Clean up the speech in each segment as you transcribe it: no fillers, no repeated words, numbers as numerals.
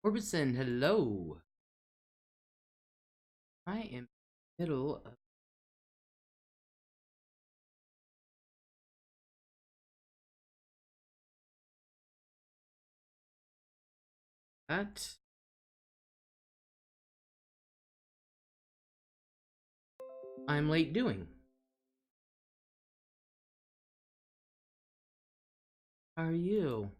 Orbison, hello. I am in the middle of that. I'm late doing. How are you?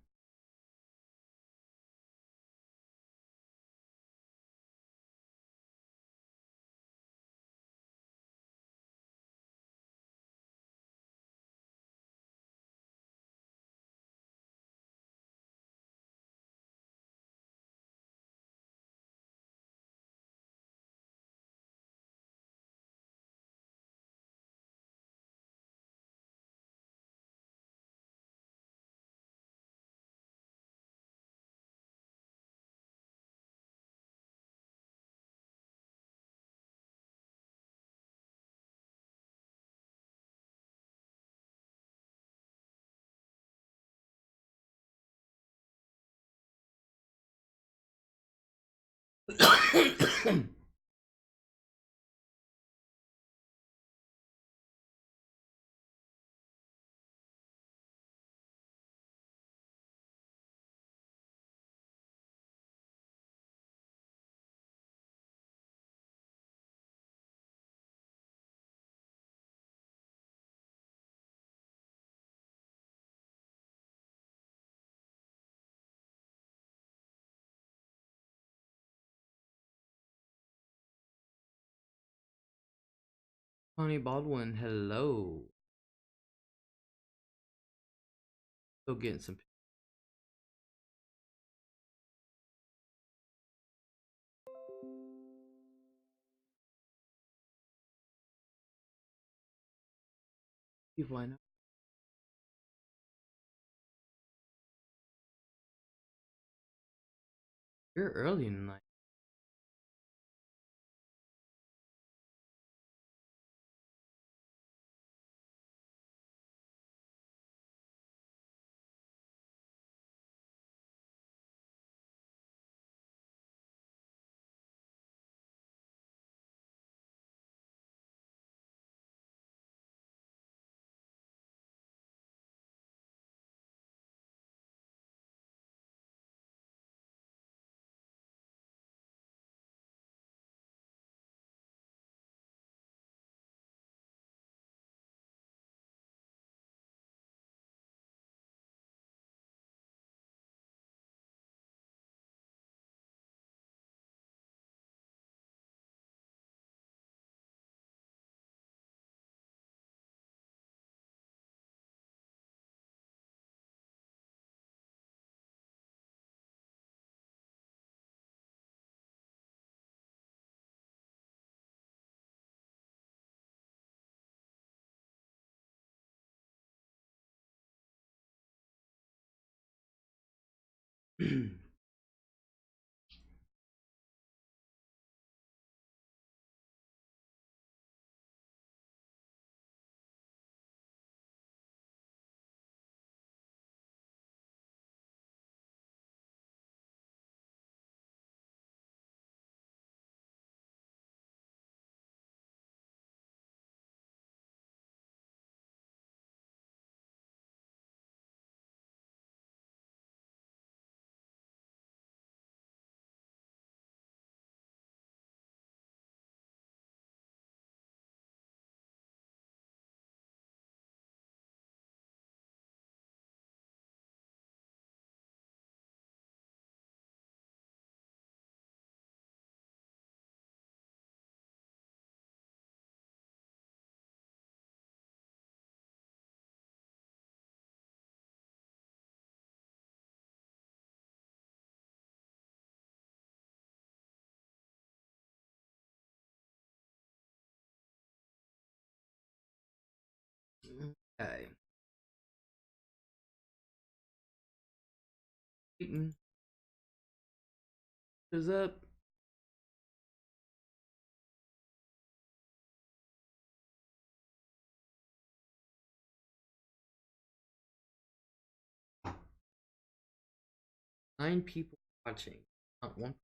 Tony Baldwin, hello. Still getting some people I know. You're early in the night. Okay. Keaton is up. 9 people watching. Not one.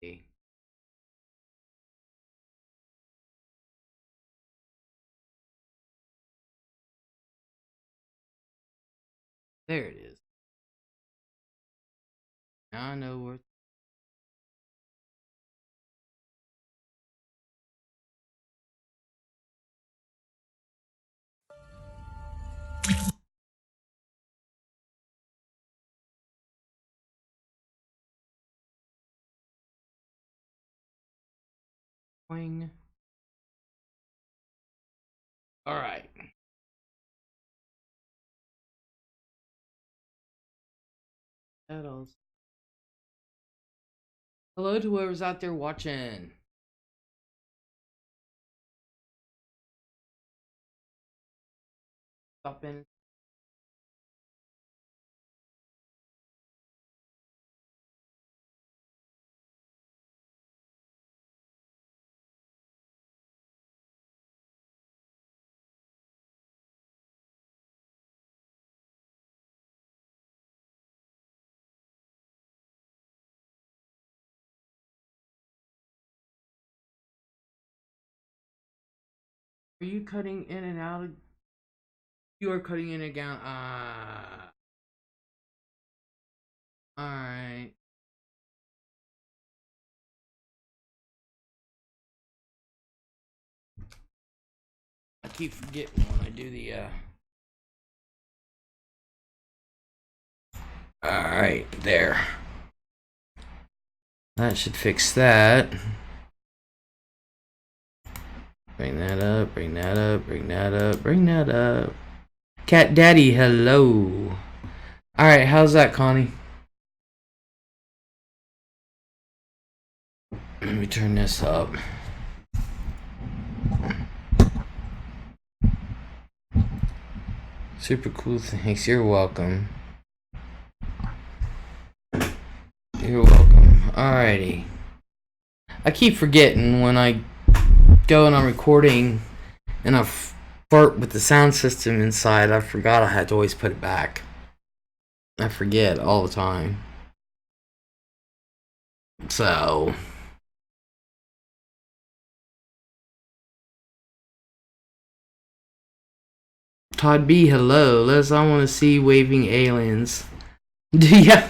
Okay. There it is. Now I know where. Going. All right. Hello to whoever's out there watching. Stop in. Are you cutting in and out of? You are cutting in and out. All right. I keep forgetting when I do the. All right, there. That should fix that. Bring that up, bring that up, bring that up, bring that up. Cat Daddy, hello. Alright, how's that, Connie? Let me turn this up. Super cool, thanks. You're welcome. You're welcome. Alrighty. I keep forgetting when I go and I'm recording and I fart with the sound system inside. I forgot I had to always put it back. I forget all the time. So. Todd B, hello. Les, I want to see waving aliens. Do ya?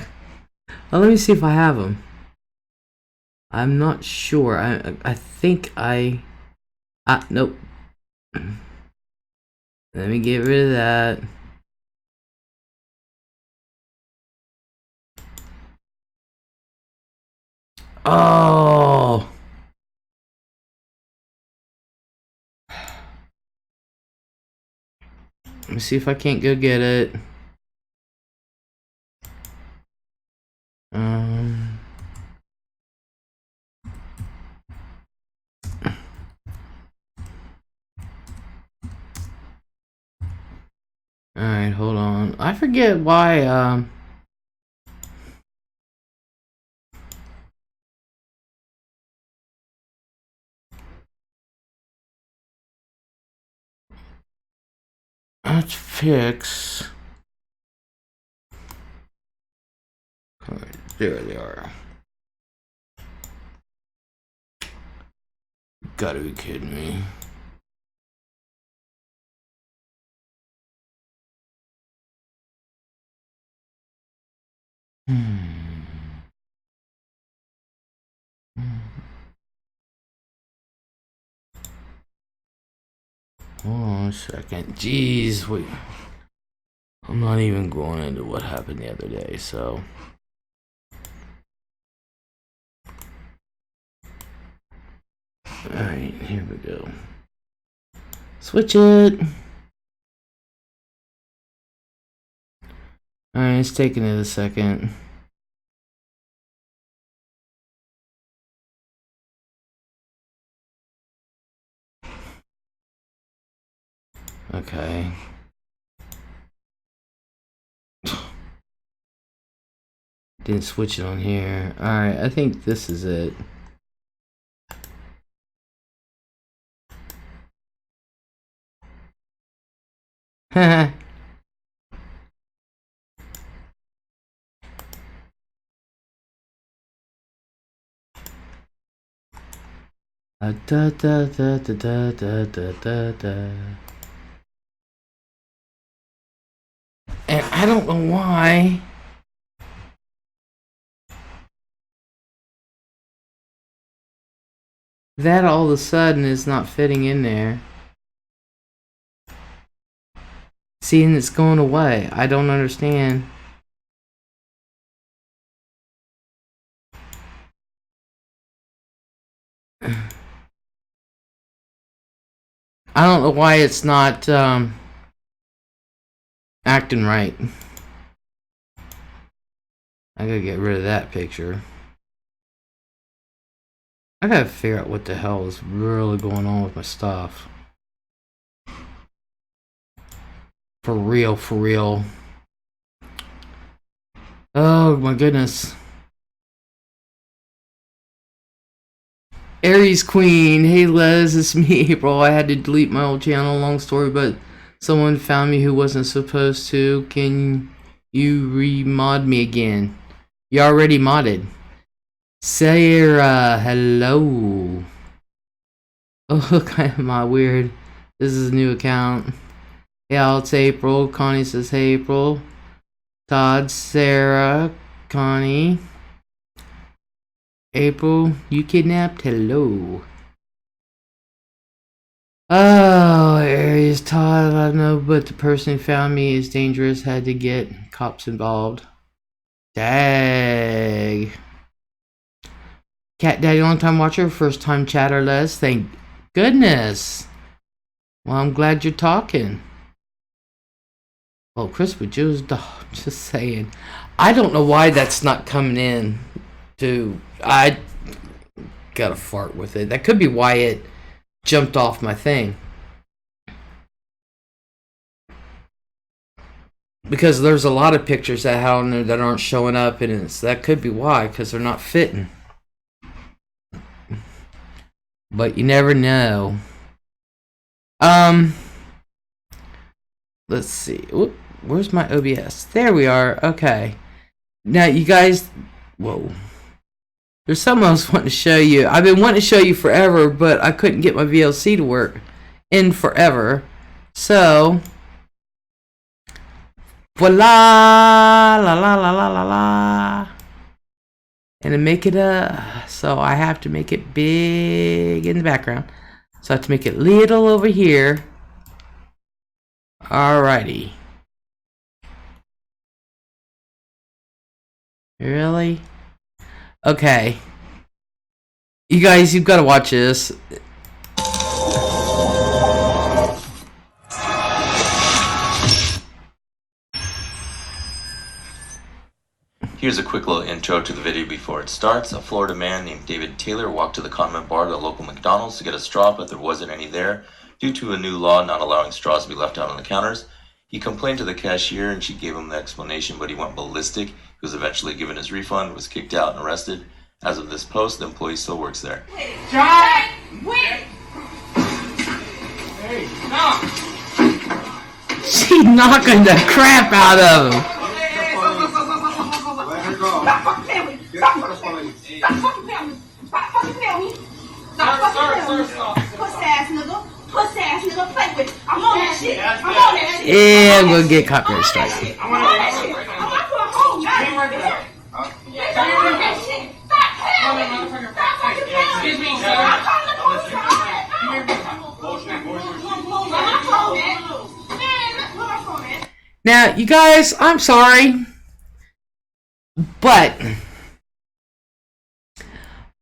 Well, let me see if I have them. I'm not sure. I think I. Nope. Let me get rid of that. Oh. Let me see if I can't go get it. Alright, hold on. I forget why, let's fix. Alright, there they are. You gotta be kidding me. Hold on a second. Jeez, wait. I'm not even going into what happened the other day, so. Alright, here we go. Switch it! Alright, it's taking it a second. Okay. Didn't switch it on here. Alright, I think this is it. Haha. Da da da da da da da da. And I don't know why. That all of a sudden is not fitting in there. See, and it's going away. I don't understand. I don't know why it's not acting right. I gotta get rid of that picture. I gotta figure out what the hell is really going on with my stuff. For real, for real. Oh my goodness. Aries Queen, hey Les, it's me, April. I had to delete my old channel, long story, but someone found me who wasn't supposed to. Can you re-mod me again? You already modded. Sarah, hello. Oh, kind of my weird. This is a new account. Yeah, it's April. Connie says, hey April. Todd, Sarah, Connie. April, you kidnapped? Hello. Oh, Aries, Todd, I don't know, but the person who found me is dangerous. Had to get cops involved. Dag. Cat Daddy, long time watcher, first time chatter, Les. Thank goodness. Well, I'm glad you're talking. Oh, Chris with Joe's dog. Just saying. I don't know why that's not coming in. I gotta fart with it. That could be why it jumped off my thing. Because there's a lot of pictures that I have on there that aren't showing up, and that could be why, because they're not fitting. But you never know. Let's see. Whoop, where's my OBS? There we are. Okay. Now, you guys... Whoa. There's something else I want to show you. I've been wanting to show you forever, but I couldn't get my VLC to work in forever. So... Voila! La la la la la la. And to make it so I have to make it big in the background. So I have to make it little over here. Alrighty. Really? Okay. You guys, you've got to watch this. Here's a quick little intro to the video before it starts. A Florida man named David Taylor walked to the condiment bar at a local McDonald's to get a straw, but there wasn't any there due to a new law not allowing straws to be left out on the counters. He complained to the cashier and she gave him the explanation, but he went ballistic. He was eventually given his refund, was kicked out and arrested. As of this post, the employee still works there. John! Wait! Hey, stop! She's knocking the crap out of him. Let her go. Stop fucking playing with me. Stop fucking playing with me. Stop fucking playing with me. Stop fucking playing with me. Stop fucking playing with me. Pussy ass nigga. Pussy ass nigga. Play with me. I'm on that shit. I'm on that shit. Yeah, we'll get copyright strike. I'm on that shit. I'm not going home. Not even right there. Bitch, I'm on that shit. Stop playing with me. Stop fucking playing with me. I'm calling the police. I'm on that. I'm not calling that. Man, where my phone at? Now, you guys, I'm sorry, but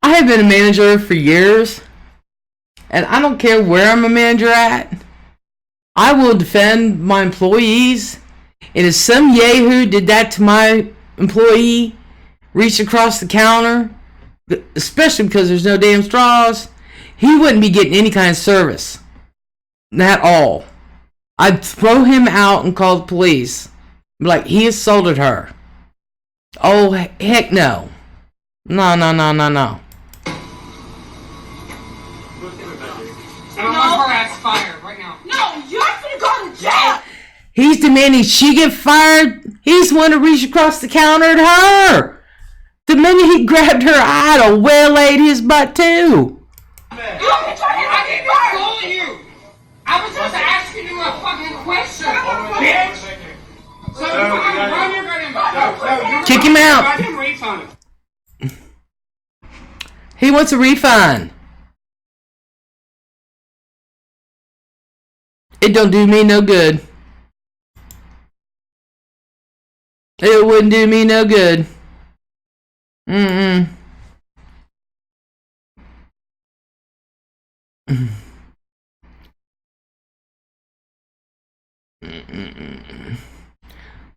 I have been a manager for years, and I don't care where I'm a manager at. I will defend my employees, and if some yahoo did that to my employee, reached across the counter, especially because there's no damn straws, he wouldn't be getting any kind of service at all. I'd throw him out and call the police. Be like, he assaulted her. Oh, heck no. No. I want her ass fired right now. No, you're gonna go to jail. He's demanding she get fired. He's the one to reach across the counter at her. The minute he grabbed her, I'd have waylaid his butt too. You can try I to didn't get scold you. I was just asking you a fucking question, bitch. So run your goddamn mouth. Kick him out. Goddamn refund. He wants a refund. It don't do me no good. It wouldn't do me no good.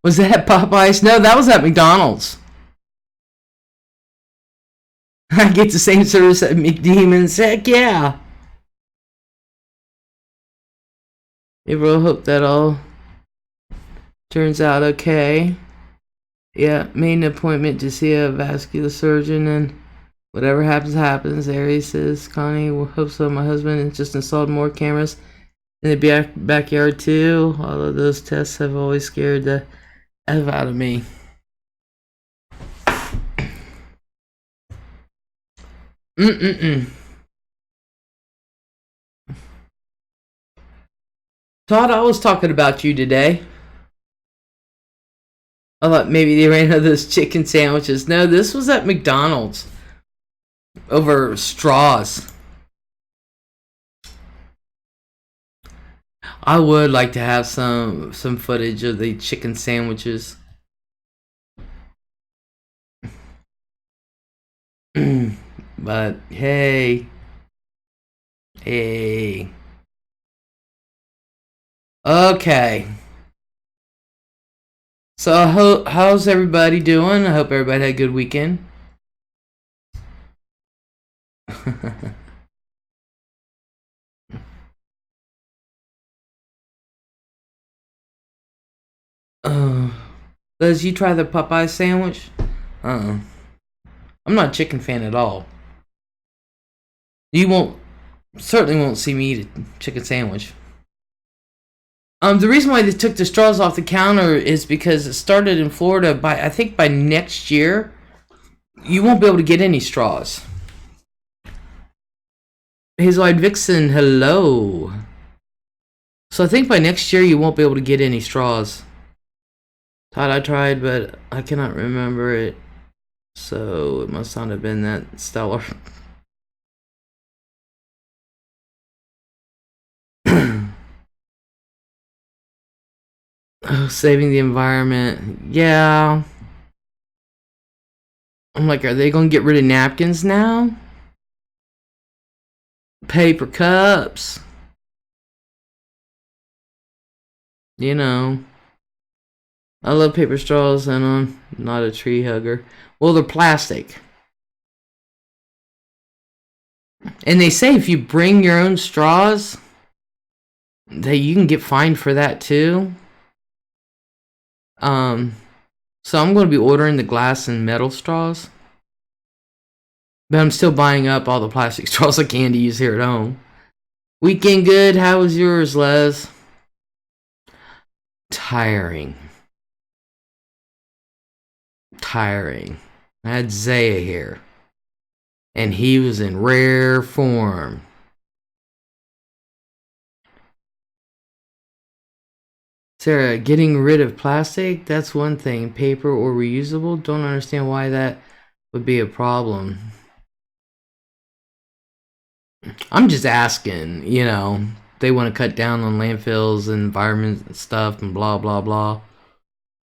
Was that Popeyes? No, that was at McDonald's. I get the same service at McDemons. Heck yeah. I really hope that all turns out okay. Yeah, made an appointment to see a vascular surgeon, and whatever happens, happens. Aries says, Connie, will hope so. My husband just installed more cameras in the backyard too. All of those tests have always scared the F out of me. Todd, I was talking about you today. I thought maybe they ran out of those chicken sandwiches. No, this was at McDonald's. Over straws. I would like to have some footage of the chicken sandwiches. But hey. Okay. So how's everybody doing? I hope everybody had a good weekend. Les, you try the Popeye sandwich? I'm not a chicken fan at all. You certainly won't see me eat a chicken sandwich. The reason why they took the straws off the counter is because it started in Florida. I think by next year, you won't be able to get any straws. Hazel-eyed Vixen, hello. So I think by next year, you won't be able to get any straws. Todd, I tried, but I cannot remember it. So it must not have been that stellar. Oh, saving the environment. Yeah. I'm like, are they going to get rid of napkins now? Paper cups. You know. I love paper straws, and I'm not a tree hugger. Well, they're plastic. And they say if you bring your own straws, that you can get fined for that too. So I'm going to be ordering the glass and metal straws. But I'm still buying up all the plastic straws I can to use here at home. Weekend good. How was yours, Les? Tiring. I had Zaya here. And he was in rare form. Sarah, getting rid of plastic, that's one thing. Paper or reusable, don't understand why that would be a problem. I'm just asking, you know. They want to cut down on landfills and environment and stuff and blah, blah, blah.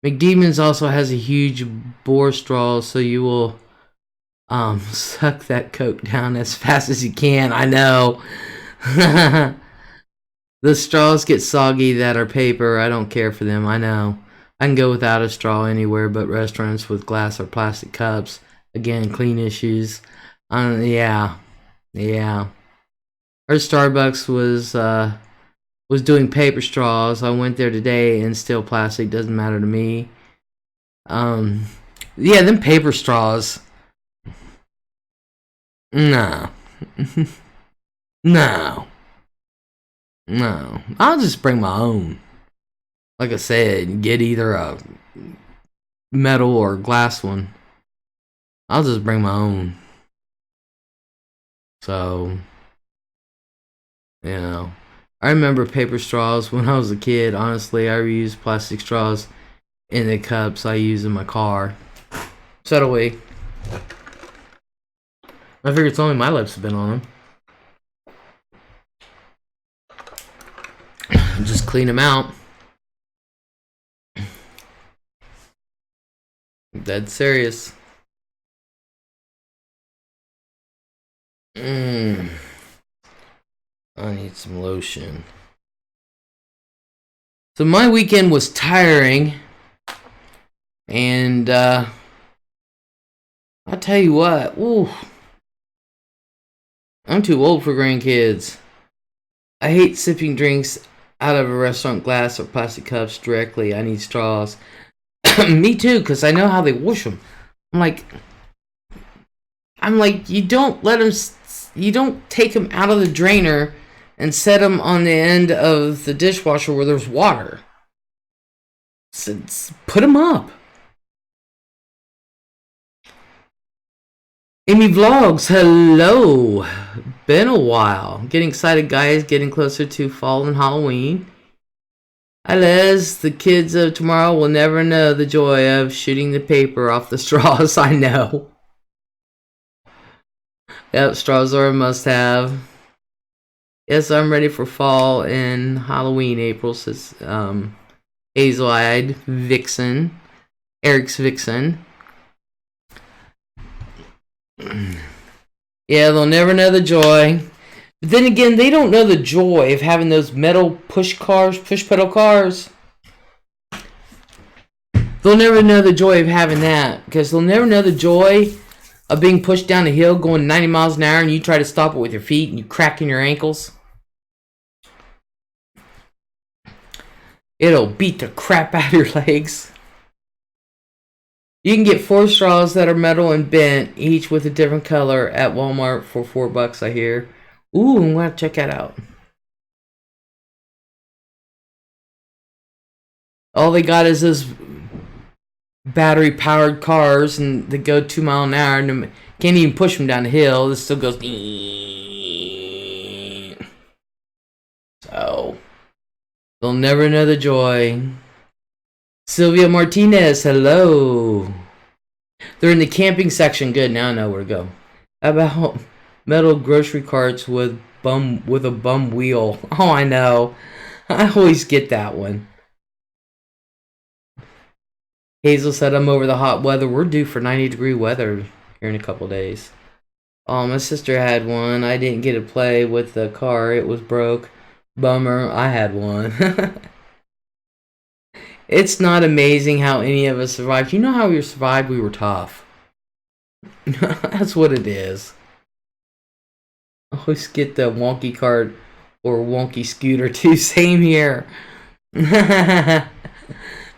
McDemon's also has a huge bore straw, so you will suck that Coke down as fast as you can. I know. The straws get soggy that are paper. I don't care for them. I know. I can go without a straw anywhere but restaurants with glass or plastic cups. Again, clean issues. Yeah. Our Starbucks was doing paper straws. I went there today, and still plastic doesn't matter to me. Yeah, them paper straws. No. No. I'll just bring my own. Like I said, get either a metal or glass one. I'll just bring my own. So, I remember paper straws when I was a kid. Honestly, I reused plastic straws in the cups I use in my car. So do we. I figure it's only my lips have been on them. Just clean them out. Dead serious. I need some lotion. So my weekend was tiring, and I'll tell you what. Ooh, I'm too old for grandkids. I hate sipping drinks out of a restaurant glass or plastic cups directly. I need straws. Me too, because I know how they wash them. I'm like, you don't let them. You don't take them out of the drainer and set them on the end of the dishwasher where there's water. So put them up. Amy Vlogs, hello. Been a while. Getting excited, guys. Getting closer to fall and Halloween. Hi, Les. The kids of tomorrow will never know the joy of shooting the paper off the straws. I know. Yep, straws are a must-have. Yes, I'm ready for fall and Halloween. April says, Hazel-eyed Vixen. Eric's Vixen. Yeah, they'll never know the joy. But then again, they don't know the joy of having those metal push pedal cars. They'll never know the joy of having that, because they'll never know the joy of being pushed down a hill going 90 miles an hour and you try to stop it with your feet and you cracking your ankles. It'll beat the crap out of your legs. You can get 4 straws that are metal and bent, each with a different color, at Walmart for $4, I hear. Ooh, I'm going to check that out. All they got is those battery-powered cars, and they go 2 miles an hour, and can't even push them down the hill. It still goes. So, they'll never know the joy. Sylvia Martinez, hello. They're in the camping section. Good, now I know where to go. How about metal grocery carts with a bum wheel? Oh, I know. I always get that one. Hazel said, I'm over the hot weather. We're due for 90-degree weather here in a couple days. Oh, my sister had one. I didn't get to play with the car. It was broke. Bummer. I had one. It's not amazing how any of us survived. You know how we survived? We were tough. That's what it is. I always get the wonky cart or wonky scooter too. Same here.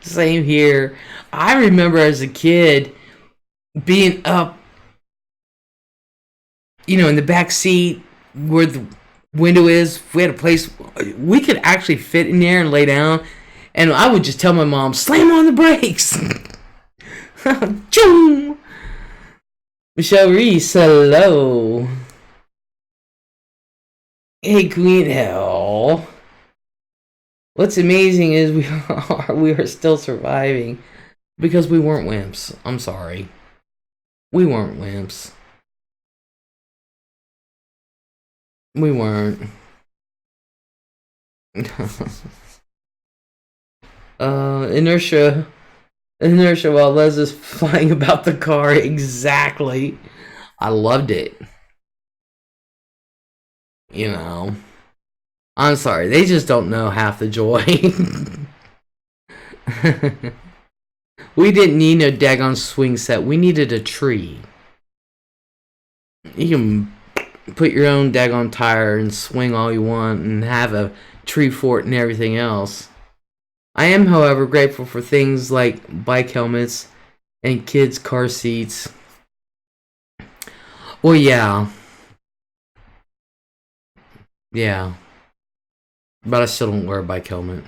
Same here. I remember as a kid being up, in the back seat where the window is. We had a place we could actually fit in there and lay down. And I would just tell my mom, slam on the brakes. Choom! Michelle Reese, hello. Hey, Queen Hell. What's amazing is we are still surviving because we weren't wimps. I'm sorry. We weren't wimps. We weren't. Inertia Inertia while Les is flying about the car. Exactly. I loved it. You know. I'm sorry. They just don't know half the joy. We didn't need no daggone swing set. We needed a tree. You can put your own daggone tire and swing all you want and have a tree fort and everything else. I am, however, grateful for things like bike helmets and kids' car seats. Well, yeah. Yeah. But I still don't wear a bike helmet.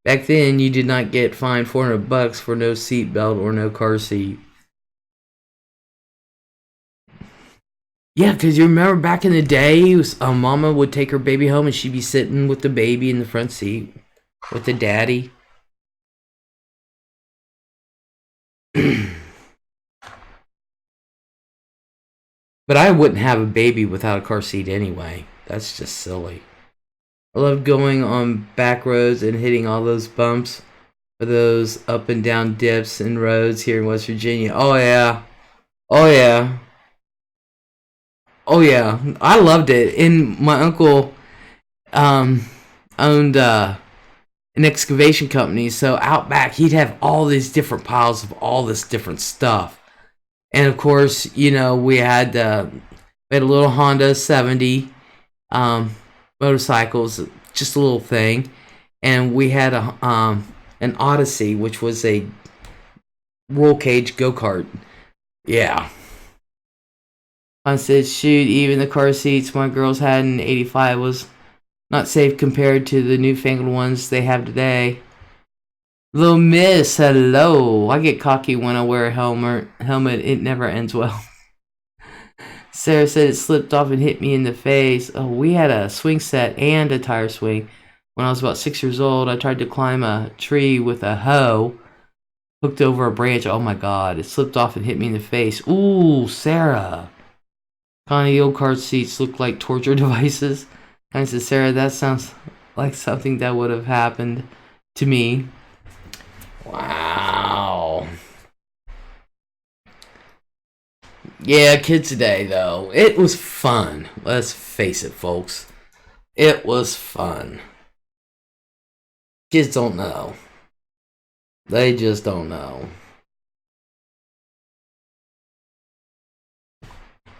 Back then, you did not get fined $400 for no seat belt or no car seat. Yeah, because you remember back in the day, Mama would take her baby home and she'd be sitting with the baby in the front seat with the daddy. But I wouldn't have a baby without a car seat anyway. That's just silly. I love going on back roads and hitting all those bumps for those up and down dips and roads here in West Virginia. Oh yeah. Oh yeah. Oh yeah. I loved it. And my uncle owned an excavation company, so out back he'd have all these different piles of all this different stuff. And of course, you know, we had a little Honda 70 motorcycles, just a little thing, and we had an Odyssey, which was a roll cage go-kart. Yeah. I said, shoot, even the car seats my girls had in '85 was not safe compared to the newfangled ones they have today. Little Miss, hello. I get cocky when I wear a helmet. It never ends well. Sarah said it slipped off and hit me in the face. Oh, we had a swing set and a tire swing. When I was about 6 years old, I tried to climb a tree with a hoe hooked over a branch. Oh my God, it slipped off and hit me in the face. Ooh, Sarah. Connie, the old car seats look like torture devices. Connie says, Sarah, that sounds like something that would have happened to me. Wow. Yeah, kids today, though. It was fun. Let's face it, folks. It was fun. Kids don't know. They just don't know.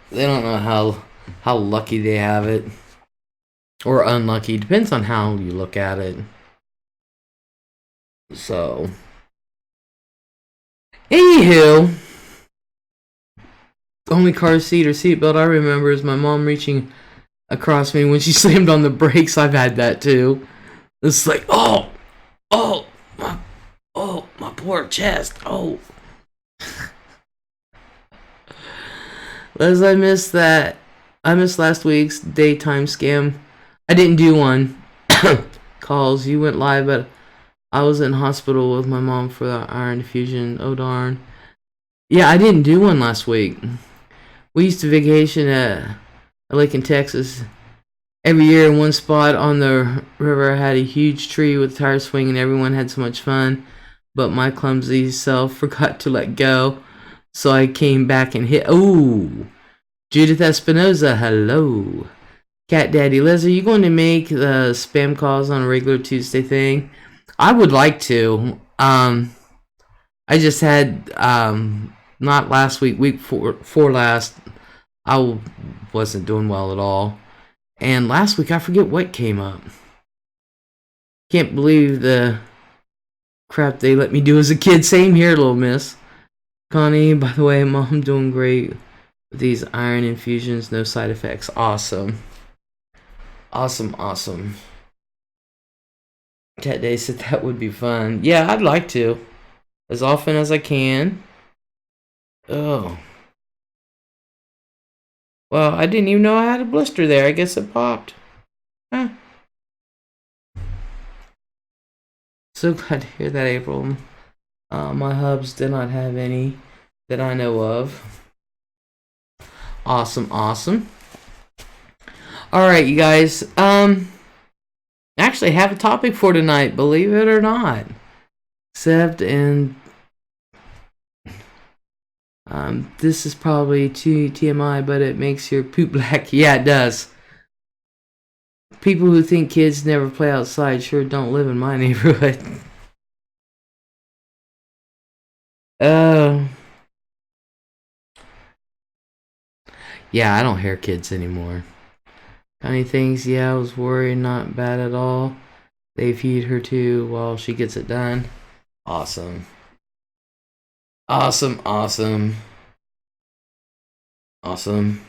They don't know how lucky they have it. Or unlucky. Depends on how you look at it. So. Anywho. Only car seat or seatbelt I remember is my mom reaching across me when she slammed on the brakes. I've had that too. It's like, my poor chest. Oh. Les, I missed that. I missed last week's daytime scam. I didn't do one. Calls. You went live, but I was in hospital with my mom for the iron infusion. Oh darn. Yeah, I didn't do one last week. We used to vacation at a lake in Texas. Every year in one spot on the river had a huge tree with a tire swing and everyone had so much fun. But my clumsy self forgot to let go. So I came back and hit. Ooh. Judith Espinoza, hello. Cat Daddy, Les, are you going to make the spam calls on a regular Tuesday thing? I would like to. I just had, not last week, week four last, I wasn't doing well at all. And last week, I forget what came up. Can't believe the crap they let me do as a kid. Same here, little miss. Connie, by the way, Mom doing great with these iron infusions, no side effects. Awesome. Awesome. Cat Day said that would be fun. Yeah, I'd like to. As often as I can. Oh. Well, I didn't even know I had a blister there. I guess it popped. Huh. So glad to hear that, April. My hubs did not have any that I know of. Awesome. Alright, you guys. Actually, actually have a topic for tonight, believe it or not. Except, and this is probably too TMI, but it makes your poop black. Yeah, it does. People who think kids never play outside sure don't live in my neighborhood. Yeah, I don't hear kids anymore. Funny things, yeah, I was worried, not bad at all. They feed her too while she gets it done. Awesome. Awesome, awesome. Awesome.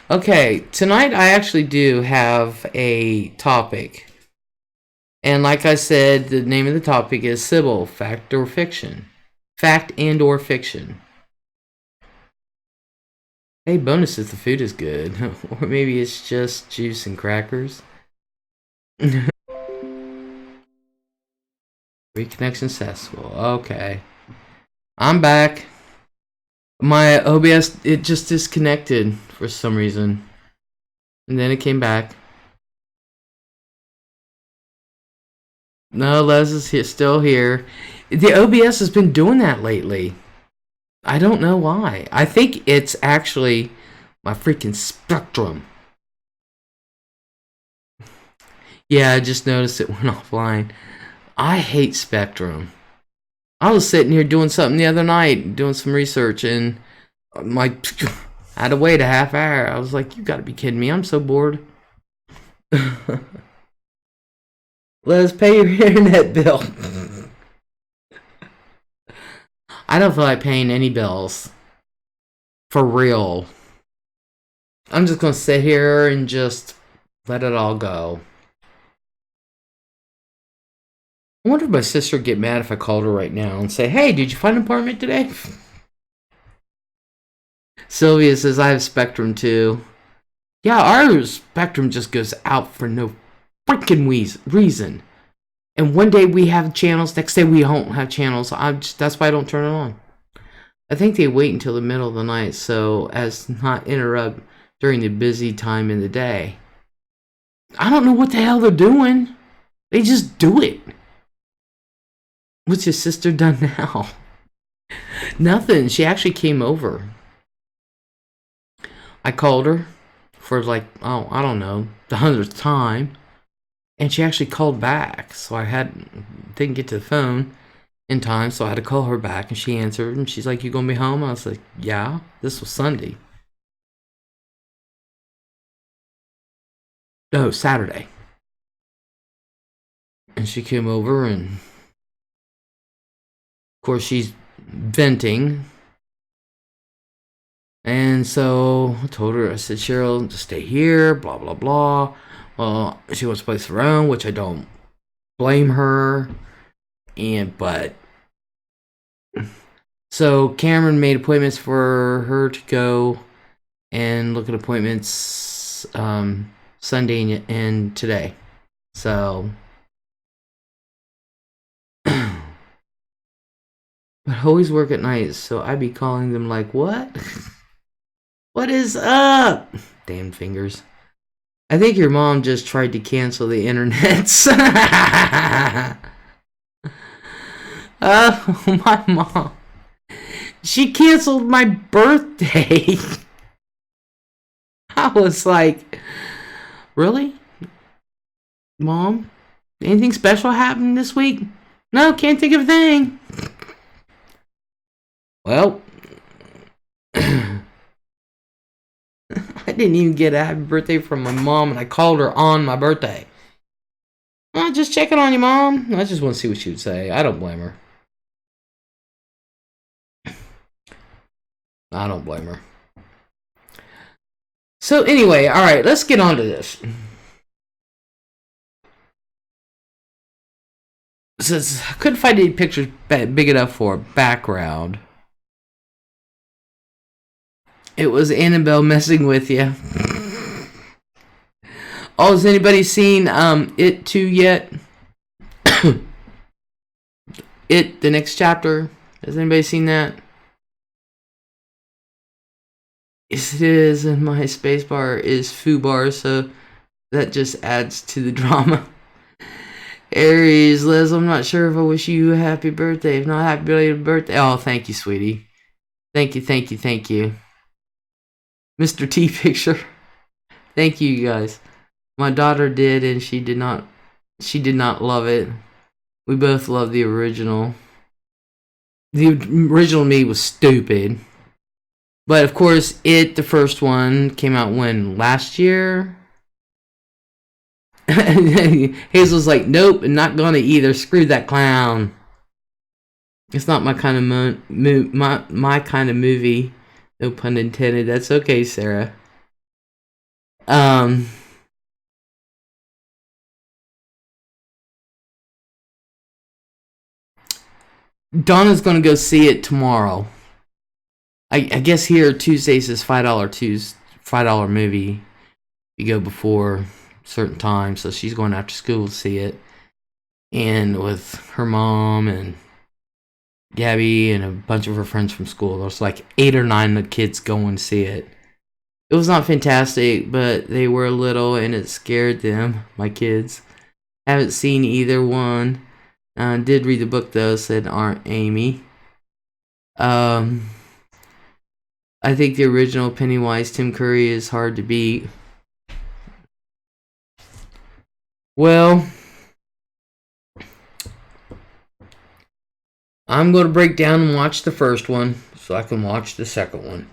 Okay, tonight I actually do have a topic. And like I said, the name of the topic is Sybil, fact or fiction. Fact and or fiction. Hey, bonus if the food is good. Or maybe it's just juice and crackers. Reconnection successful. Okay. I'm back. My OBS, it just disconnected for some reason. And then it came back. No, Les is here, still here. The OBS has been doing that lately. I don't know why. I think it's actually my freaking Spectrum. Yeah, I just noticed it went offline. I hate Spectrum. I was sitting here doing something the other night, doing some research, and I had to wait a half hour. I was like, you gotta be kidding me. I'm so bored. Let's pay your internet bill. I don't feel like paying any bills. For real. I'm just gonna sit here and just let it all go. I wonder if my sister would get mad if I called her right now and say, hey, did you find an apartment today? Sylvia says, I have Spectrum too. Yeah, our Spectrum just goes out for no freaking reason. And one day we have channels, next day we don't have channels. That's why I don't turn it on. I think they wait until the middle of the night so as not interrupt during the busy time in the day. I don't know what the hell they're doing. They just do it. What's your sister done now? Nothing. She actually came over. I called her for like, oh, I don't know, the 100th time. And she actually called back. So I didn't get to the phone in time. So I had to call her back. And she answered. And she's like, you gonna be home? I was like, yeah. This was Sunday. No, Saturday. And she came over and... Of course, she's venting. And so I told her, I said, Cheryl, just stay here, blah, blah, blah. Well, she wants to place her own, which I don't blame her. But so Cameron made appointments for her to go and look at appointments Sunday and today. So... But I always work at night, so I be calling them like, what? What is up? Damn fingers. I think your mom just tried to cancel the internet. Oh, my mom. She canceled my birthday. I was like, really? Mom? Anything special happened this week? No, can't think of a thing. Well, I didn't even get a happy birthday from my mom, and I called her on my birthday. Oh, just checking on you, Mom. I just want to see what she would say. I don't blame her. I don't blame her. So anyway, all right, let's get on to this. Since I couldn't find any pictures big enough for a background. It was Annabelle messing with you. Oh, has anybody seen It 2 yet? It, the next chapter. Has anybody seen that? Yes, it is, and my spacebar is foobar, so that just adds to the drama. Aries, Liz, I'm not sure if I wish you a happy birthday. If not, happy belated birthday. Oh, thank you, sweetie. Thank you, thank you, thank you. Mr. T picture. Thank you, you guys. My daughter did, and she did not love it. We both love the original. The original me was stupid. But of course, the first one, came out when? Last year? Hazel's like, nope, and not gonna either. Screw that clown. It's not my kind of my kind of movie. No pun intended. That's okay, Sarah. Donna's gonna go see it tomorrow. I guess here Tuesdays is $5 movie. You go before certain time, so she's going after school to see it, and with her mom and Gabby and a bunch of her friends from school. There's like 8 or 9 of the kids going to see it. It was not fantastic, but they were little and it scared them. My kids haven't seen either one. Did read the book though, said Aunt Amy. I think the original Pennywise Tim Curry is hard to beat. Well, I'm going to break down and watch the first one so I can watch the second one.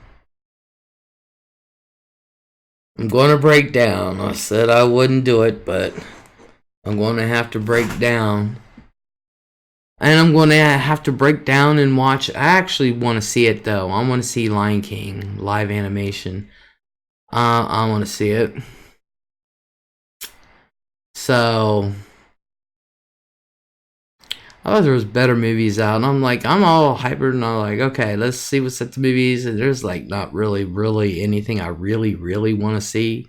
I'm going to break down. I said I wouldn't do it, but I'm going to have to break down. And I'm going to have to break down and watch. I actually want to see it though. I want to see Lion King live animation. I want to see it. So I thought there was better movies out, and I'm all hyper, and I'm like, okay, let's see what's at the movies, and there's like not really anything I really want to see.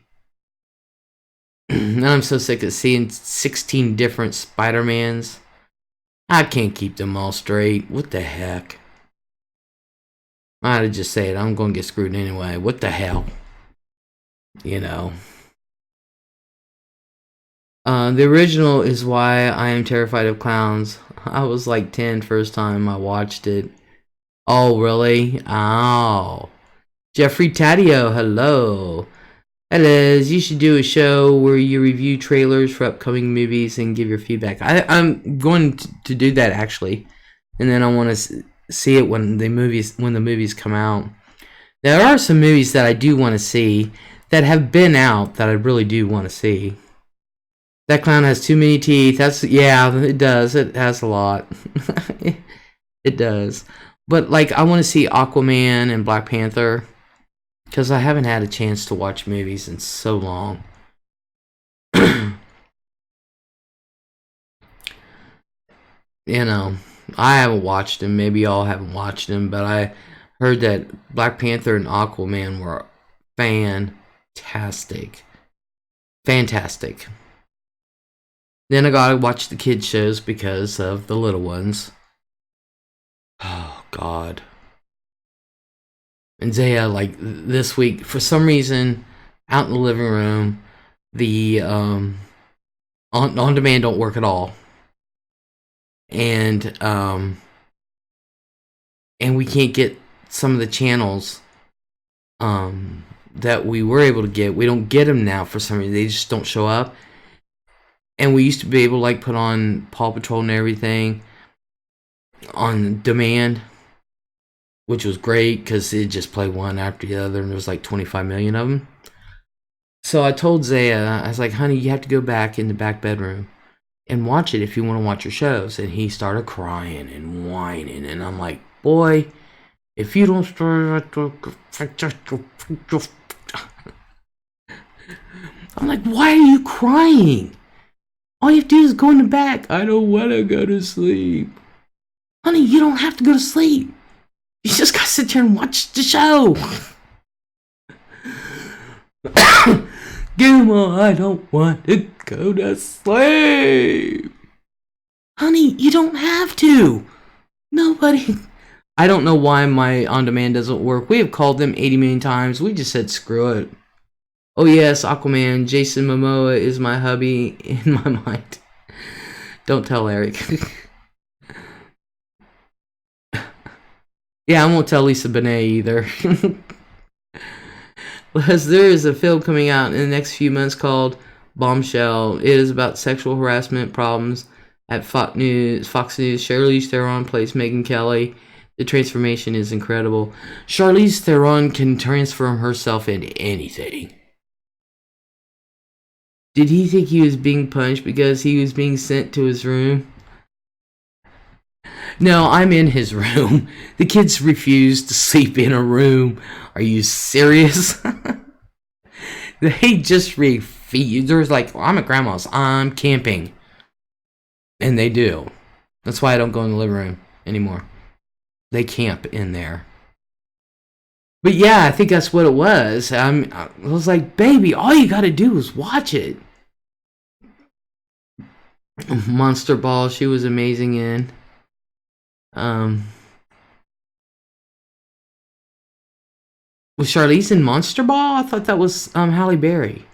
And I'm so sick of seeing 16 different Spider-Mans. I can't keep them all straight. What the heck? I had to just say it. I'm going to get screwed anyway. What the hell? You know. The original is why I am terrified of clowns. I was like 10 first time I watched it. Oh, really? Oh. Jeffrey Taddeo, hello. Hello, you should do a show where you review trailers for upcoming movies and give your feedback. I'm going to do that actually, and then I want to see it when the movies come out. There are some movies that I do want to see that have been out that I really do want to see. That clown has too many teeth. Yeah, it does. It has a lot. It does. But like, I want to see Aquaman and Black Panther, because I haven't had a chance to watch movies in so long. You know, I haven't watched them. Maybe y'all haven't watched them, but I heard that Black Panther and Aquaman were fantastic. Fantastic. Then I gotta watch the kids shows because of the little ones. Oh, God. And Zaya, like, this week, for some reason, out in the living room, the on-demand don't work at all. And we can't get some of the channels that we were able to get. We don't get them now for some reason. They just don't show up. And we used to be able to like put on Paw Patrol and everything on demand, which was great because it just played one after the other, and there was like 25 million of them. So I told Zaya, I was like, honey, you have to go back in the back bedroom and watch it if you want to watch your shows. And he started crying and whining, and I'm like, boy, if you don't start, I'm like, why are you crying? All you have to do is go in the back. I don't want to go to sleep. Honey, you don't have to go to sleep. You just gotta sit here and watch the show. Gilmore, I don't want to go to sleep. Honey, you don't have to. Nobody I don't know why my on-demand doesn't work. We have called them 80 million times. We just said screw it. Oh yes, Aquaman. Jason Momoa is my hubby in my mind. Don't tell Eric. Yeah, I won't tell Lisa Bonet either. Because there is a film coming out in the next few months called Bombshell. It is about sexual harassment problems at Fox News. Charlize Theron plays Megyn Kelly. The transformation is incredible. Charlize Theron can transform herself into anything. Did he think he was being punished because he was being sent to his room? No, I'm in his room. The kids refuse to sleep in a room. Are you serious? They just refuse. There's like, I'm at grandma's. I'm camping. And they do. That's why I don't go in the living room anymore. They camp in there. But yeah, I think that's what it was. I was like, baby, all you gotta do is watch it. Monster Ball, she was amazing in. Was Charlize in Monster Ball? I thought that was Halle Berry.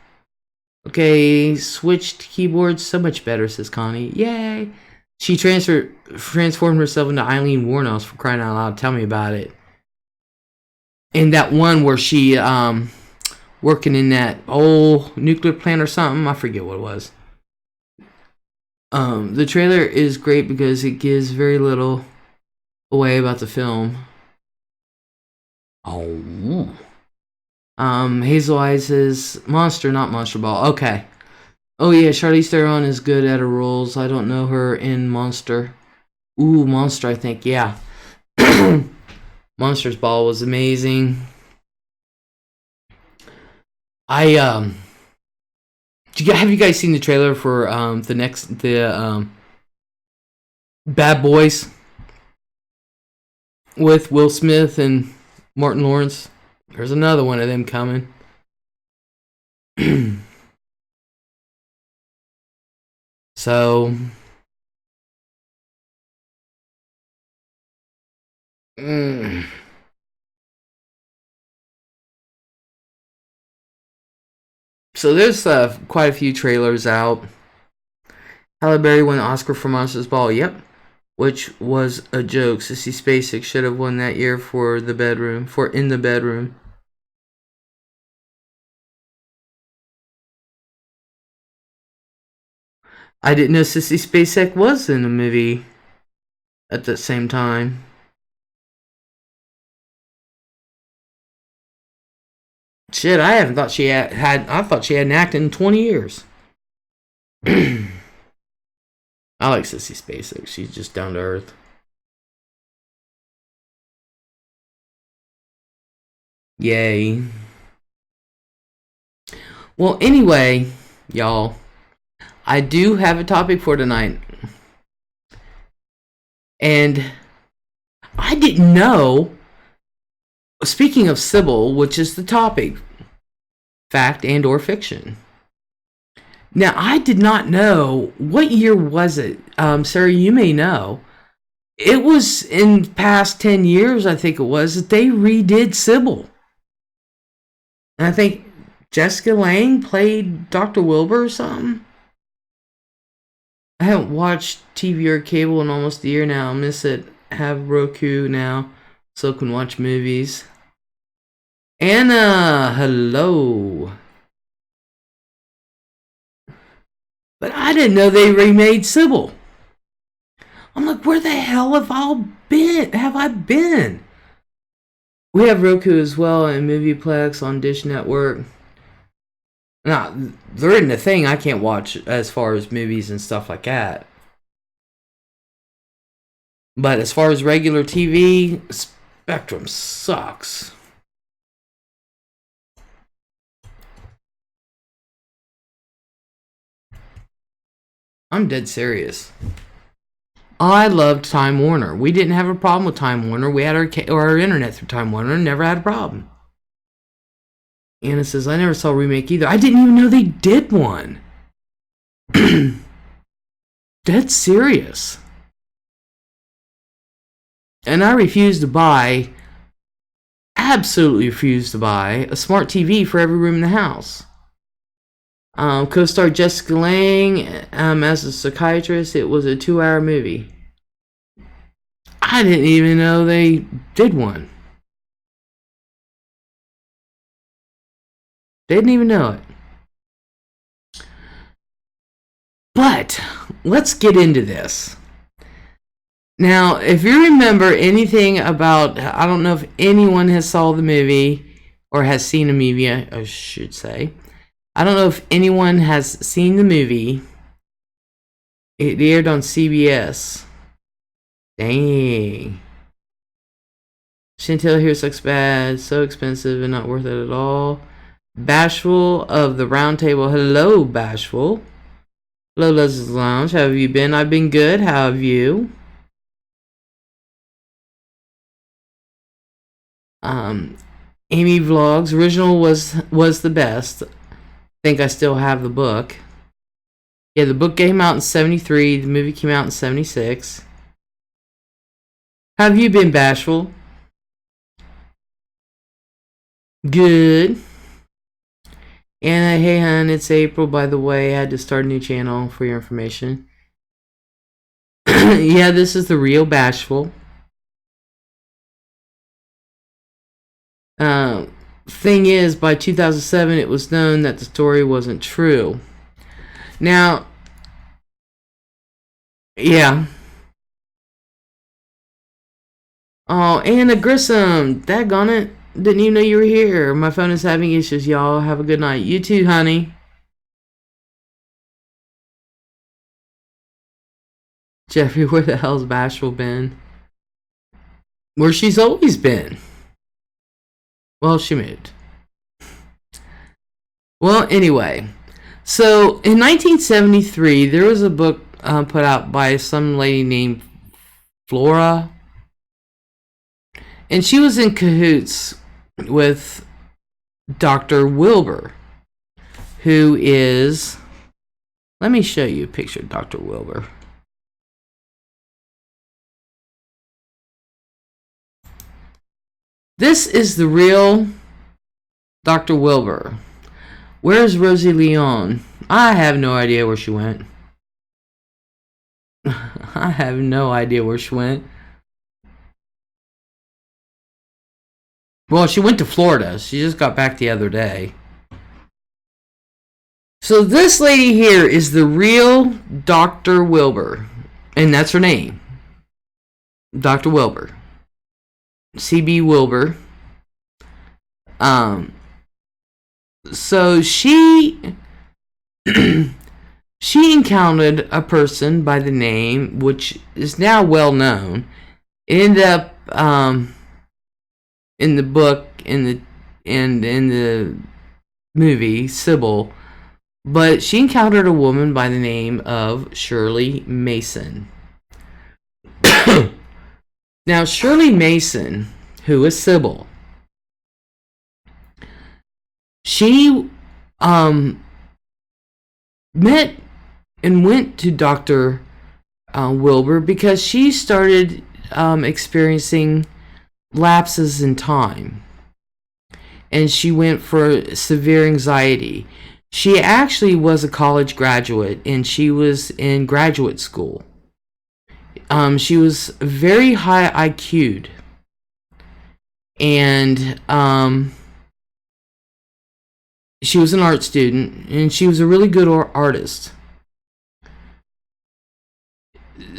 Okay, switched keyboards, so much better, says Connie. Yay! She transformed herself into Eileen Wuornos, for crying out loud. Tell me about it. And that one where she working in that old nuclear plant or something, I forget what it was. The trailer is great because it gives very little away about the film. Oh. Hazel Eyes says Monster, not Monster Ball. Okay. Oh yeah, Charlize Theron is good at her roles. I don't know her in Monster. Ooh, Monster, I think. Yeah. Monsters Ball was amazing. Have you guys seen the trailer for the Bad Boys with Will Smith and Martin Lawrence? There's another one of them coming. So So there's quite a few trailers out. Halle Berry won an Oscar for Monsters Ball. Yep. Which was a joke. Sissy Spacek should have won that year for In the Bedroom. I didn't know Sissy Spacek was in a movie at the same time. Shit, I haven't thought she had. I thought she hadn't acted in 20 years. I like Sissy Spacek. She's just down to earth. Yay. Well, anyway, y'all, I do have a topic for tonight. And I didn't know, speaking of Sybil, which is the topic, fact and or fiction. Now, I did not know, what year was it? Sarah, you may know. It was in the past 10 years, I think it was, that they redid Sybil. And I think Jessica Lange played Dr. Wilbur or something. I haven't watched TV or cable in almost a year now. I miss it. Have Roku now, so I can watch movies. Anna, hello. But I didn't know they remade Sybil. I'm like, where the hell have I been? We have Roku as well and Movieplex on Dish Network. Now, they're in the thing I can't watch as far as movies and stuff like that. But as far as regular TV, Spectrum sucks. I'm dead serious. I loved Time Warner. We didn't have a problem with Time Warner. We had our internet through Time Warner and never had a problem. Anna says, I never saw a remake either. I didn't even know they did one. Dead serious. And I refuse to buy, absolutely refuse to buy, a smart TV for every room in the house. Co-star Jessica Lange as a psychiatrist. It was a 2-hour movie. I didn't even know they did one. Didn't even know it. But let's get into this. Now, if you remember anything about, I don't know if anyone has saw the movie or has seen the movie, I should say. I don't know if anyone has seen the movie. It aired on CBS. Dang. Chantel here sucks bad, so expensive and not worth it at all. Bashful of the Round Table. Hello, Bashful. Hello, Lez'S Lounge. How have you been? I've been good. How have you? Amy Vlogs. Original was the best. I think I still have the book. Yeah, the book came out in 73. The movie came out in 76. How have you been, Bashful? Good. Anna, hey hon, it's April, by the way. I had to start a new channel for your information. Yeah, this is the real Bashful. Thing is, by 2007, it was known that the story wasn't true. Now, yeah. Oh, Anna Grissom, daggone it. Didn't even know you were here. My phone is having issues, y'all. Have a good night. You too, honey. Jeffrey, where the hell's Bashful been? Where she's always been. Well, she moved. Well, anyway. So, in 1973, there was a book put out by some lady named Flora. And she was in cahoots with Dr. Wilbur, who is... Let me show you a picture of Dr. Wilbur. This is the real Dr. Wilbur. Where's Rosie Leon? I have no idea where she went. I have no idea where she went. Well, she went to Florida. She just got back the other day. So this lady here is the real Dr. Wilbur. And that's her name. Dr. Wilbur. C.B. Wilbur. So she she encountered a person by the name, which is now well known. It ended up in the book, in the movie, Sybil, but she encountered a woman by the name of Shirley Mason. Now, Shirley Mason, who is Sybil, she met and went to Dr. Wilbur because she started experiencing lapses in time, and she went for severe anxiety. She actually was a college graduate, and she was in graduate school. She was very high IQ'd, and she was an art student, and she was a really good artist.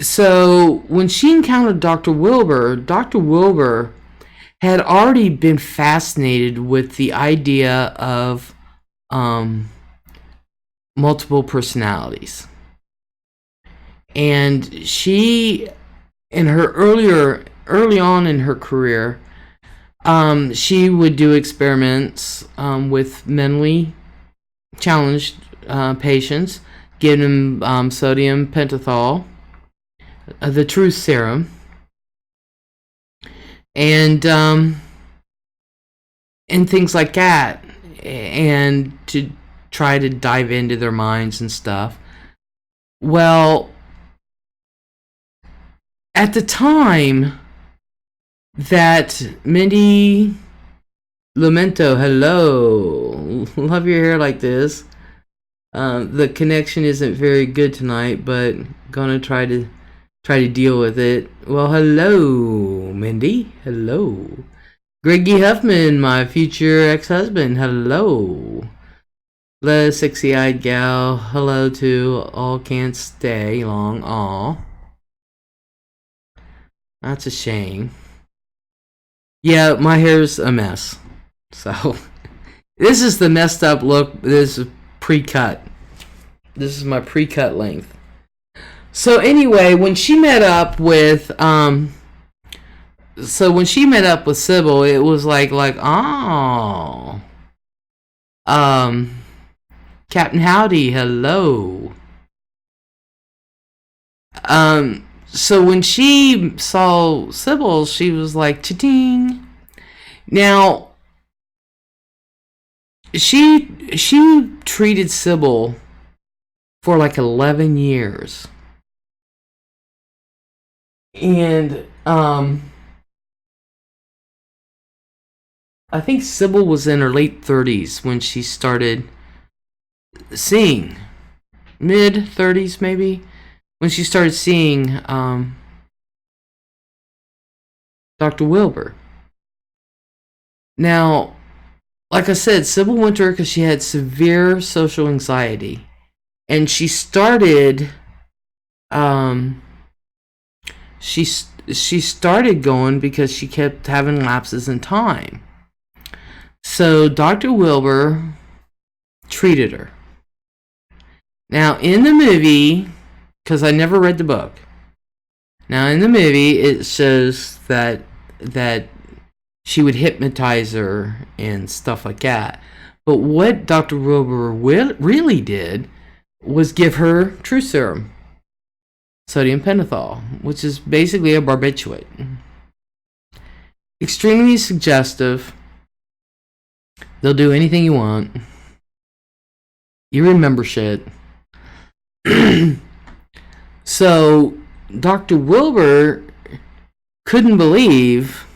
So when she encountered Dr. Wilbur had already been fascinated with the idea of multiple personalities. And she, in her early on in her career, she would do experiments with mentally challenged patients, giving them sodium pentothal, the truth serum, and things like that, and to try to dive into their minds and stuff. Well, at the time, that Mindy Lamento, hello. Love your hair like this. The connection isn't very good tonight, but gonna try to deal with it. Well, hello, Mindy. Hello. Greggy Huffman, my future ex-husband. Hello. Les, sexy-eyed gal. Hello to all can't stay long. Aw. That's a shame. Yeah, my hair's a mess. So, this is the messed up look. This is pre-cut. This is my pre-cut length. So anyway, when she met up with Sybil, it was like oh, Captain Howdy, hello. So when she saw Sybil, she was like, cha-ting. Now, she treated Sybil for like 11 years. And, I think Sybil was in her late 30s when she started seeing. Mid-30s, maybe? When she started seeing, Dr. Wilbur. Now, like I said, Sybil went to her because she had severe social anxiety. And she started, she started going because she kept having lapses in time. So Dr. Wilbur treated her. Now, in the movie, because I never read the book. Now, in the movie, it shows that she would hypnotize her and stuff like that. But what Dr. Wilbur really did was give her true serum, sodium pentothal, which is basically a barbiturate. Extremely suggestive. They'll do anything you want. You remember shit. So, Dr. Wilbur couldn't believe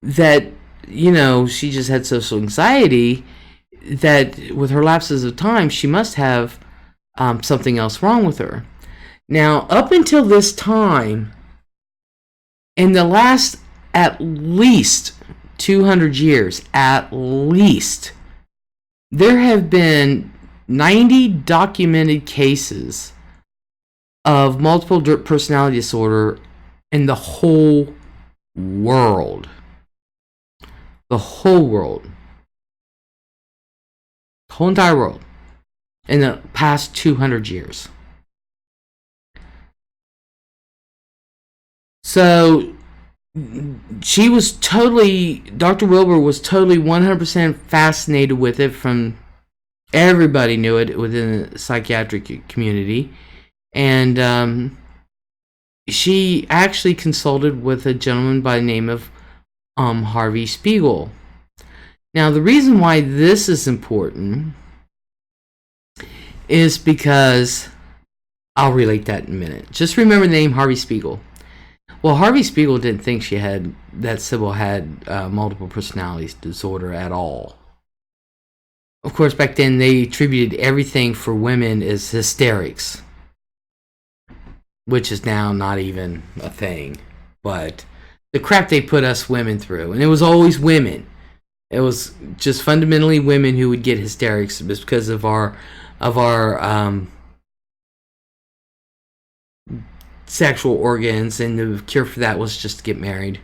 that, she just had social anxiety, that with her lapses of time, she must have something else wrong with her. Now, up until this time, in the last at least 200 years, at least, there have been 90 documented cases of multiple personality disorder in the whole world. The whole world. The whole entire world. In the past 200 years. So, Dr. Wilbur was totally 100% fascinated with it. From everybody knew it within the psychiatric community. And she actually consulted with a gentleman by the name of Harvey Spiegel. Now, the reason why this is important is because I'll relate that in a minute. Just remember the name Harvey Spiegel. Well, Harvey Spiegel didn't think that Sybil had multiple personality disorder at all. Of course, back then they attributed everything for women as hysterics, which is now not even a thing. But the crap they put us women through, and it was always women. It was just fundamentally women who would get hysterics because of our sexual organs, and the cure for that was just to get married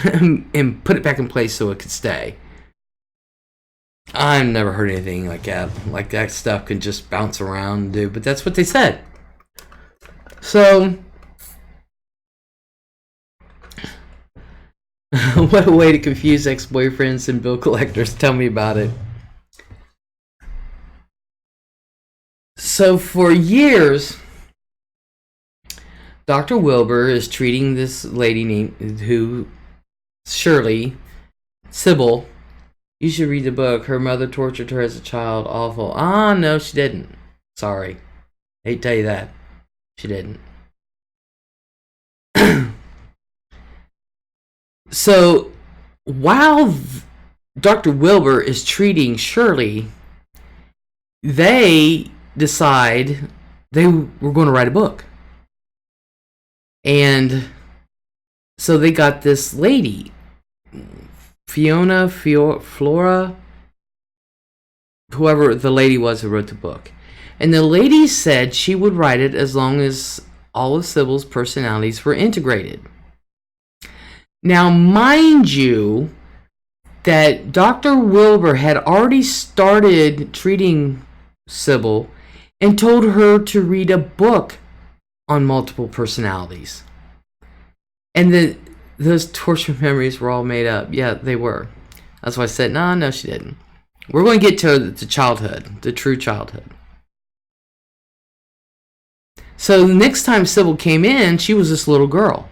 and put it back in place so it could stay. I've never heard anything like that. Like that stuff can just bounce around and do, but that's what they said. So, what a way to confuse ex-boyfriends and bill collectors. Tell me about it. So, for years, Dr. Wilbur is treating this lady named Sybil. You should read the book. Her mother tortured her as a child. Awful. No, she didn't. Sorry. Hate to tell you that. She didn't. So while Dr. Wilbur is treating Shirley, they decide they were going to write a book. And so they got this lady, Flora, whoever the lady was who wrote the book. And the lady said she would write it as long as all of Sybil's personalities were integrated. Now, mind you, that Dr. Wilbur had already started treating Sybil and told her to read a book on multiple personalities. And those torture memories were all made up. Yeah, they were. That's why I said, no, she didn't. We're going to get to the childhood, the true childhood. So the next time Sybil came in, she was this little girl.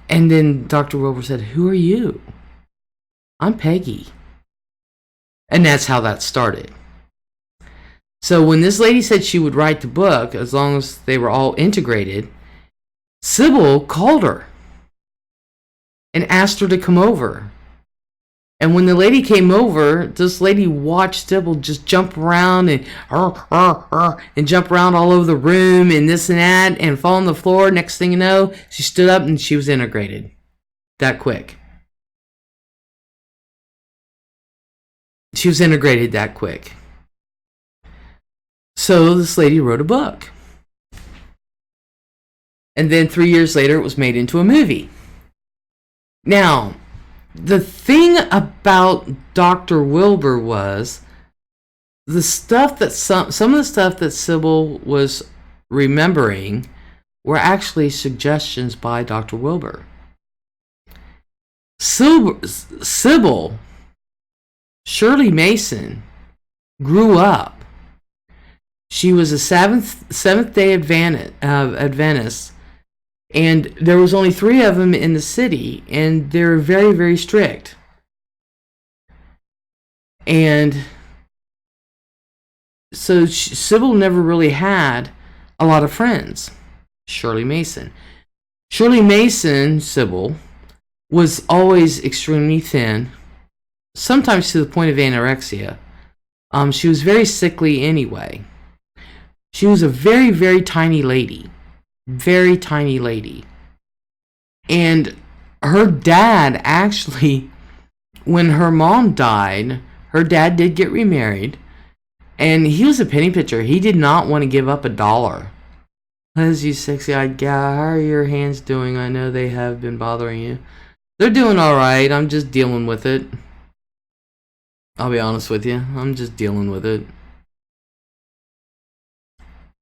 And then Dr. Wilbur said, "Who are you?" "I'm Peggy." And that's how that started. So when this lady said she would write the book, as long as they were all integrated, Sybil called her and asked her to come over. And when the lady came over, this lady watched Sybil just jump around and jump around all over the room and this and that and fall on the floor. Next thing you know, she stood up and she was integrated. That quick. She was integrated that quick. So this lady wrote a book. And then 3 years later, it was made into a movie. Now, the thing about Dr. Wilbur was the stuff that some of the stuff that Sybil was remembering were actually suggestions by Dr. Wilbur. Sybil, Shirley Mason, grew up. She was a Seventh-day Adventist. And there was only 3 of them in the city, and they were very, very strict. And so Sybil never really had a lot of friends. Shirley Mason, Sybil, was always extremely thin, sometimes to the point of anorexia. She was very sickly anyway. She was a very, very tiny lady. Very tiny lady. And her dad actually, when her mom died, her dad did get remarried, and he was a penny pitcher. He did not want to give up $1. Les, you sexy-eyed gal, how are your hands doing? I know they have been bothering you. They're doing alright. I'm just dealing with it. I'll be honest with you. I'm just dealing with it.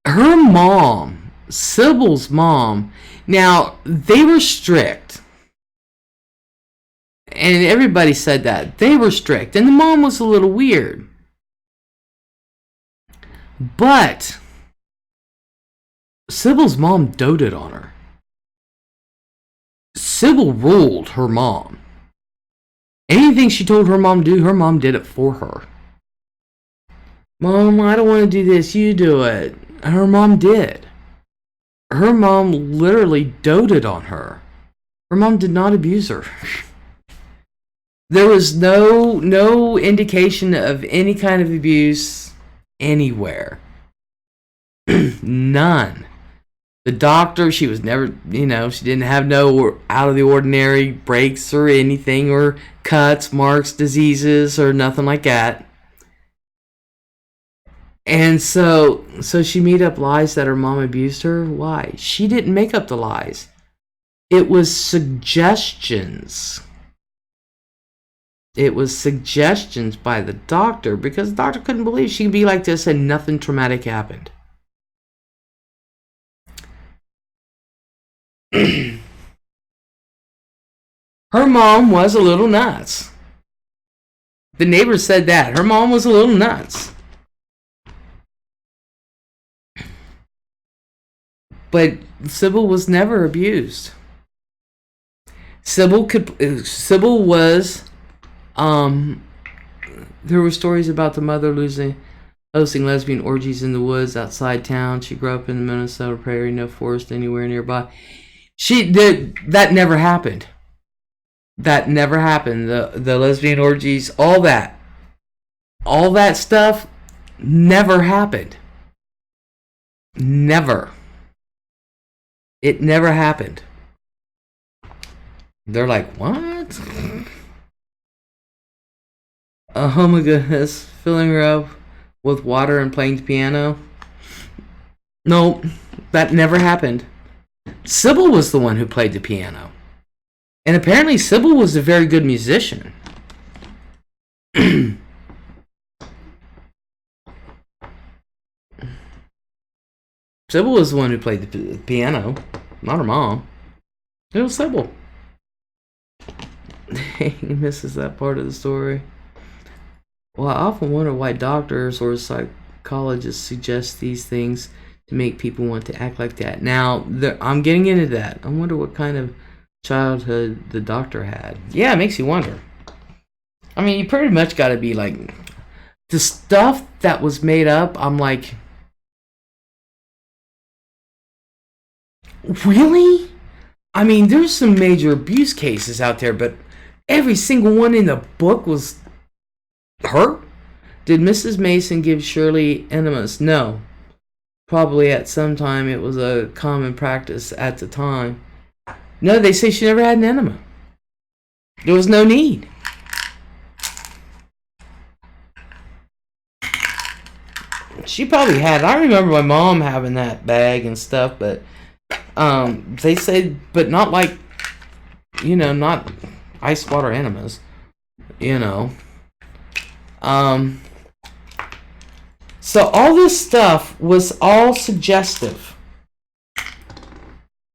Her mom, Sybil's mom, now they were strict, and everybody said that they were strict, and the mom was a little weird, but Sybil's mom doted on her. Sybil ruled her mom. Anything she told her mom to do, her mom did it for her. "Mom, I don't want to do this, you do it." Her mom did. Her mom literally doted on her. Her mom did not abuse her. There was no indication of any kind of abuse anywhere. None. The doctor, she was never, she didn't have no out of the ordinary breaks or anything, or cuts, marks, diseases, or nothing like that. And so she made up lies that her mom abused her. Why? She didn't make up the lies. It was suggestions. It was suggestions by the doctor, because the doctor couldn't believe she could be like this and nothing traumatic happened. Her mom was a little nuts. The neighbors said that. Her mom was a little nuts. But Sybil was never abused. Sybil was, there were stories about the mother hosting lesbian orgies in the woods outside town. She grew up in the Minnesota prairie, no forest anywhere nearby. That never happened. That never happened. The lesbian orgies, all that stuff never happened. Never. It never happened. They're like, what? A homogeneous filling her up with water and playing the piano? No, that never happened. Sybil was the one who played the piano. And apparently Sybil was a very good musician. Sybil was the one who played the piano, not her mom. It was Sybil. He misses that part of the story. Well, I often wonder why doctors or psychologists suggest these things to make people want to act like that. Now, I'm getting into that. I wonder what kind of childhood the doctor had. Yeah, it makes you wonder. I mean, you pretty much got to be like, the stuff that was made up, I'm like, really? I mean, there's some major abuse cases out there, but every single one in the book was her? Did Mrs. Mason give Shirley enemas? No. Probably at some time it was a common practice at the time. No, they say she never had an enema. There was no need. She probably had. I remember my mom having that bag and stuff, but they say, but not like, not ice water enemas, So all this stuff was all suggestive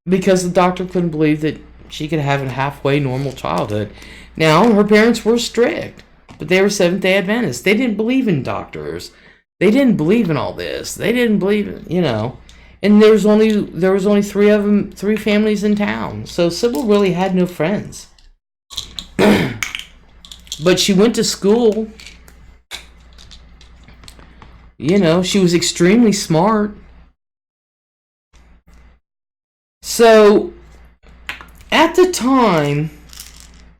because the doctor couldn't believe that she could have a halfway normal childhood. Now, her parents were strict, but they were Seventh-day Adventists. They didn't believe in doctors. They didn't believe in all this. They didn't believe in, And there was only three families in town. So Sybil really had no friends. But she went to school. She was extremely smart. So, at the time,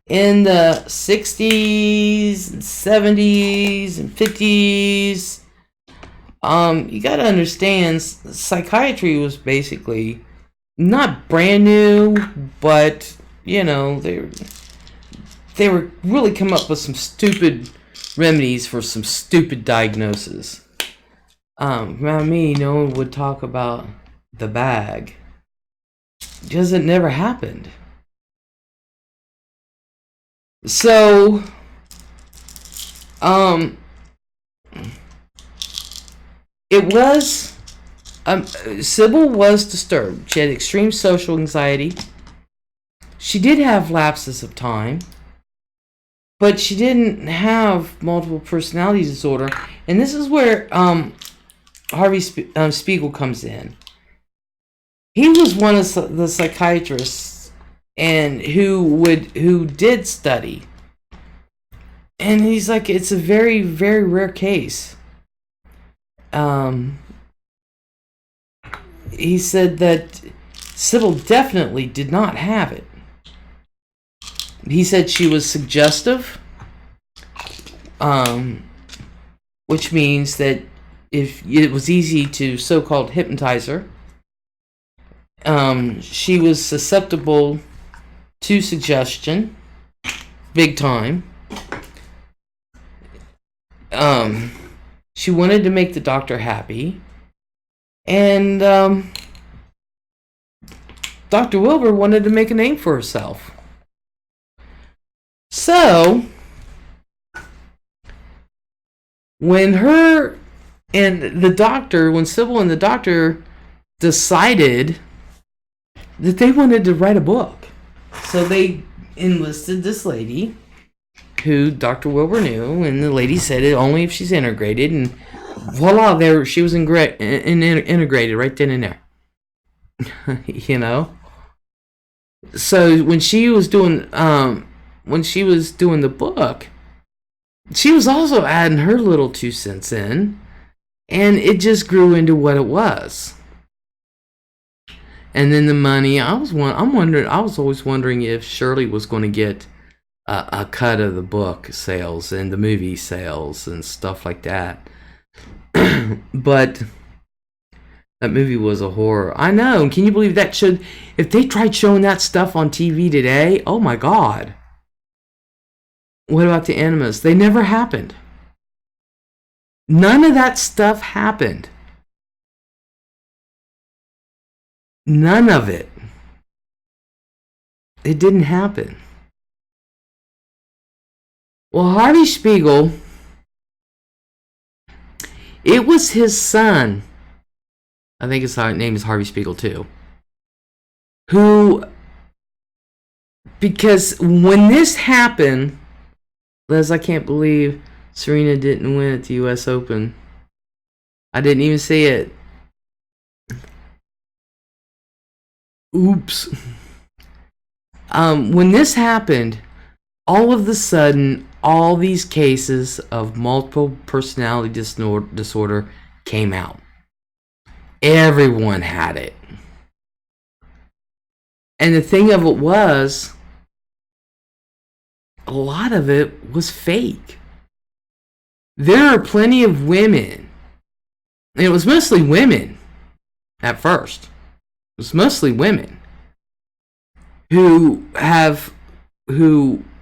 in the 60s, 70s, and 50s, you gotta understand, psychiatry was basically not brand new, but, they were really come up with some stupid remedies for some stupid diagnoses. Around me, no one would talk about the bag because it never happened. So, it was, Sybil was disturbed. She had extreme social anxiety. She did have lapses of time, but she didn't have multiple personality disorder. And this is where Harvey Spiegel comes in. He was one of the psychiatrists and who did study. And he's like, it's a very, very rare case. He said that Sybil definitely did not have it. He said she was suggestive, which means that if it was easy to so-called hypnotize her, she was susceptible to suggestion, big time. She wanted to make the doctor happy, and Dr. Wilbur wanted to make a name for herself. So, when Sybil and the doctor decided that they wanted to write a book, so they enlisted this lady who Dr. Wilbur knew, and the lady said it only if she's integrated, and voila, she was integrated right then and there. So when she was doing the book, she was also adding her little 2 cents in, and it just grew into what it was. and then the money. I was always wondering if Shirley was going to get a cut of the book sales and the movie sales and stuff like that. But that movie was a horror. I know. Can you believe that? If they tried showing that stuff on TV today, oh my God. What about the enemas? They never happened. None of that stuff happened. None of it. It didn't happen. Well, Harvey Spiegel, it was his son, I think his name is Harvey Spiegel too, who, because when this happened, Les, I can't believe Serena didn't win at the US Open. I didn't even see it. Oops. When this happened, all of a sudden, all these cases of multiple personality disorder came out. Everyone had it. And the thing of it was, a lot of it was fake. There are plenty of women, and it was mostly women at first. It was mostly women who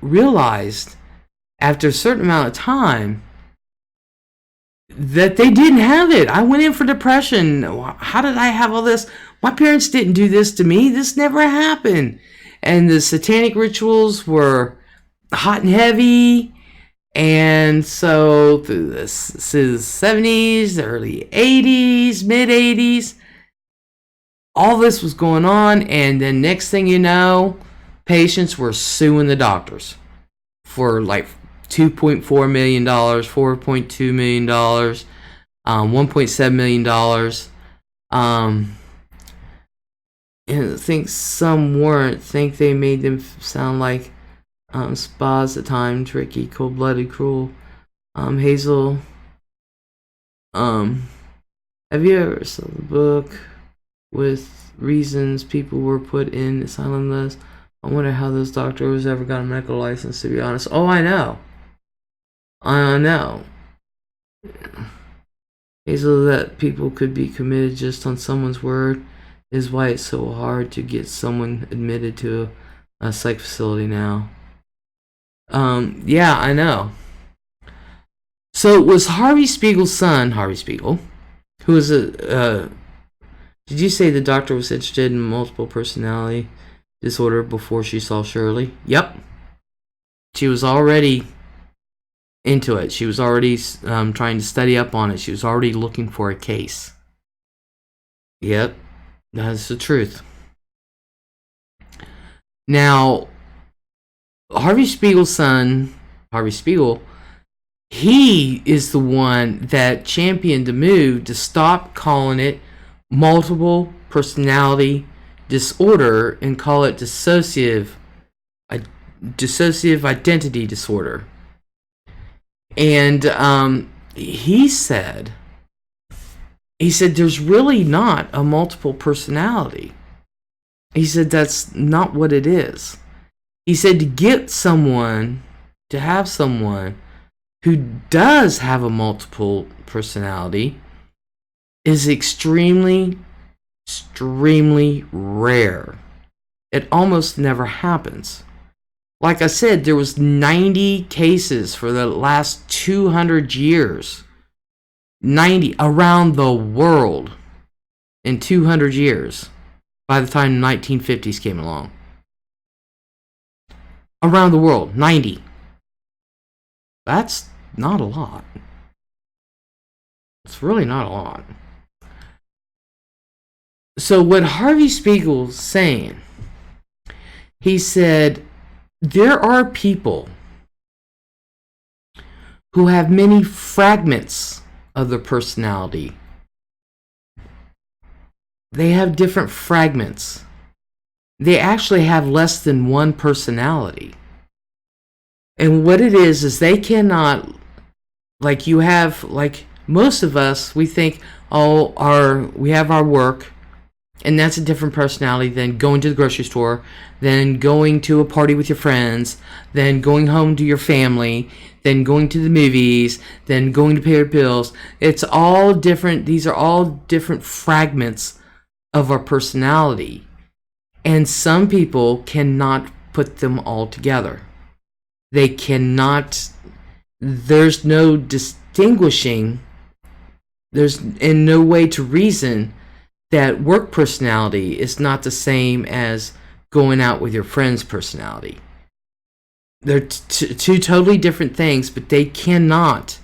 realized after a certain amount of time that they didn't have it. I went in for depression. How did I have all this? My parents didn't do this to me. This never happened. And the satanic rituals were hot and heavy. And so through the 70s, the early 80s, mid 80s, all this was going on. And then next thing you know, patients were suing the doctors for like $2.4 million, $4.2 million, $1.7 million. And I think some weren't. I think they made them sound like spas at the time, tricky, cold-blooded, cruel. Hazel, have you ever saw the book with reasons people were put in asylum list? I wonder how those doctors ever got a medical license, to be honest. Oh, I know. Hazel, that people could be committed just on someone's word is why it's so hard to get someone admitted to a psych facility now. Yeah, I know. So it was Harvey Spiegel's son, Harvey Spiegel, who was did you say the doctor was interested in multiple personality disorder before she saw Shirley? Yep. She was already into it. She was already trying to study up on it. She was already looking for a case. Yep, that's the truth. Now, Harvey Spiegel's son, Harvey Spiegel, he is the one that championed the move to stop calling it multiple personality disorder and call it dissociative identity disorder. And he said there's really not a multiple personality. He said that's not what it is. He said to have someone who does have a multiple personality is extremely, extremely rare. It almost never happens. Like I said, there was 90 cases for the last 200 years. 90 around the world in 200 years by the time the 1950s came along. Around the world, 90. That's not a lot. It's really not a lot. So what Harvey Spiegel's saying, he said, there are people who have many fragments of their personality. They have different fragments. They actually have less than one personality. And what it is they cannot, like you have, like most of us, we think, we have our work, And that's a different personality than going to the grocery store, than going to a party with your friends, than going home to your family, than going to the movies, than going to pay your bills. It's all different. These are all different fragments of our personality. And some people cannot put them all together. They cannot, there's no distinguishing, there's in no way to reason that work personality is not the same as going out with your friend's personality. They're two totally different things, but they cannot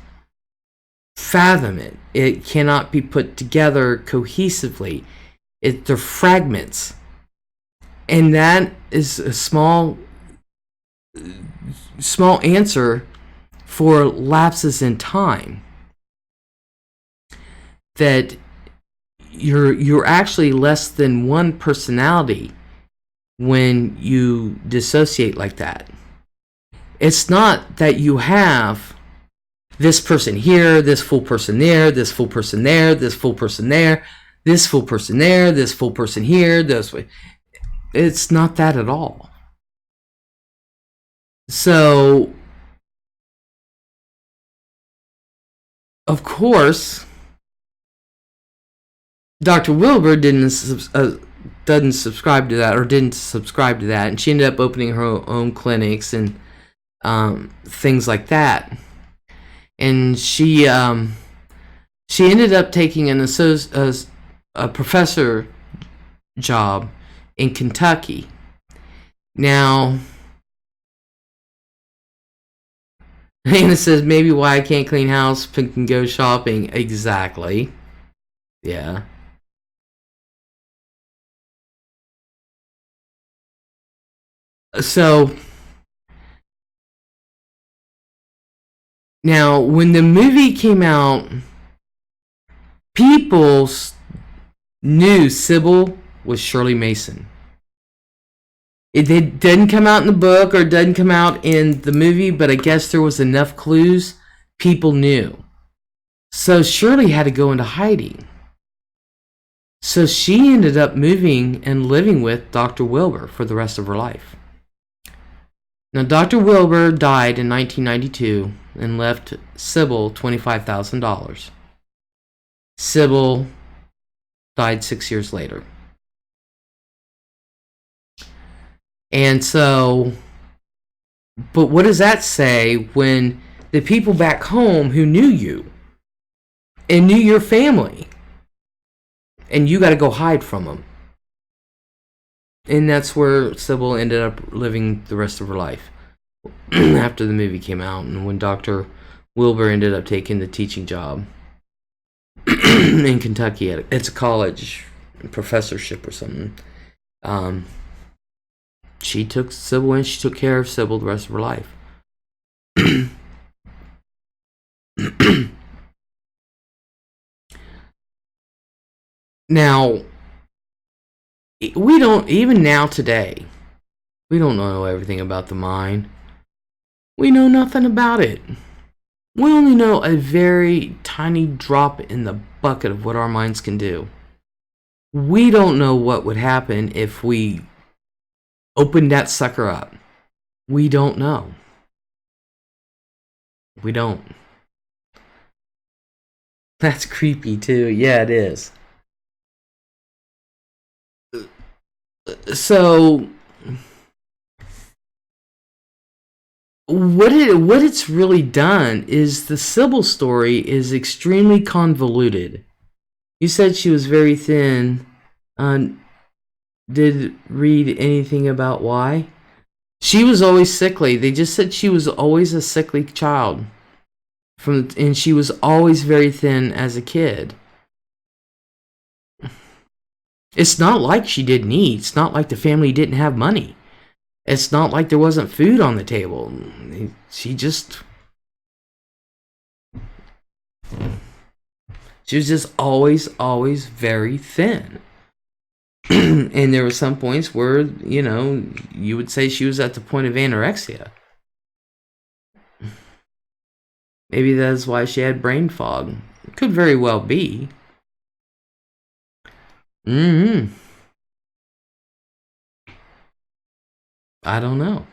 fathom it. It cannot be put together cohesively. They're fragments. And that is a small answer for lapses in time. That you're actually less than one personality when you dissociate like that. It's not that you have this person here, this full person there, this full person there, this full person there, this full person there, this full person here, this way. It's not that at all. So, of course, Dr. Wilbur doesn't subscribe to that, or didn't subscribe to that, and she ended up opening her own clinics and things like that. And she ended up taking a professor job in Kentucky. Now, Hannah says maybe why I can't clean house, can go shopping. Exactly. Yeah. So now, when the movie came out, people knew Sybil was Shirley Mason. It didn't come out in the book or didn't come out in the movie, but I guess there was enough clues. People knew. So Shirley had to go into hiding. So she ended up moving and living with Dr. Wilbur for the rest of her life. Now, Dr. Wilbur died in 1992 and left Sybil $25,000. Sybil died 6 years later. And so, but what does that say when the people back home who knew you and knew your family, and you got to go hide from them? And that's where Sybil ended up living the rest of her life after the movie came out, and when Dr. Wilbur ended up taking the teaching job in Kentucky. It's a college professorship or something. She took Sybil in. She took care of Sybil the rest of her life. Now, we don't, even now today, we don't know everything about the mind. We know nothing about it. We only know a very tiny drop in the bucket of what our minds can do. We don't know what would happen if we opened that sucker up. We don't know. We don't. That's creepy too. Yeah, it is. So, what it's really done is the Sybil story is extremely convoluted. You said she was very thin. Did read anything about why? She was always sickly. They just said she was always a sickly child. And she was always very thin as a kid. It's not like she didn't eat. It's not like the family didn't have money. It's not like there wasn't food on the table. She was just always very thin. And there were some points where, you would say she was at the point of anorexia. Maybe that's why she had brain fog. Could very well be. I don't know.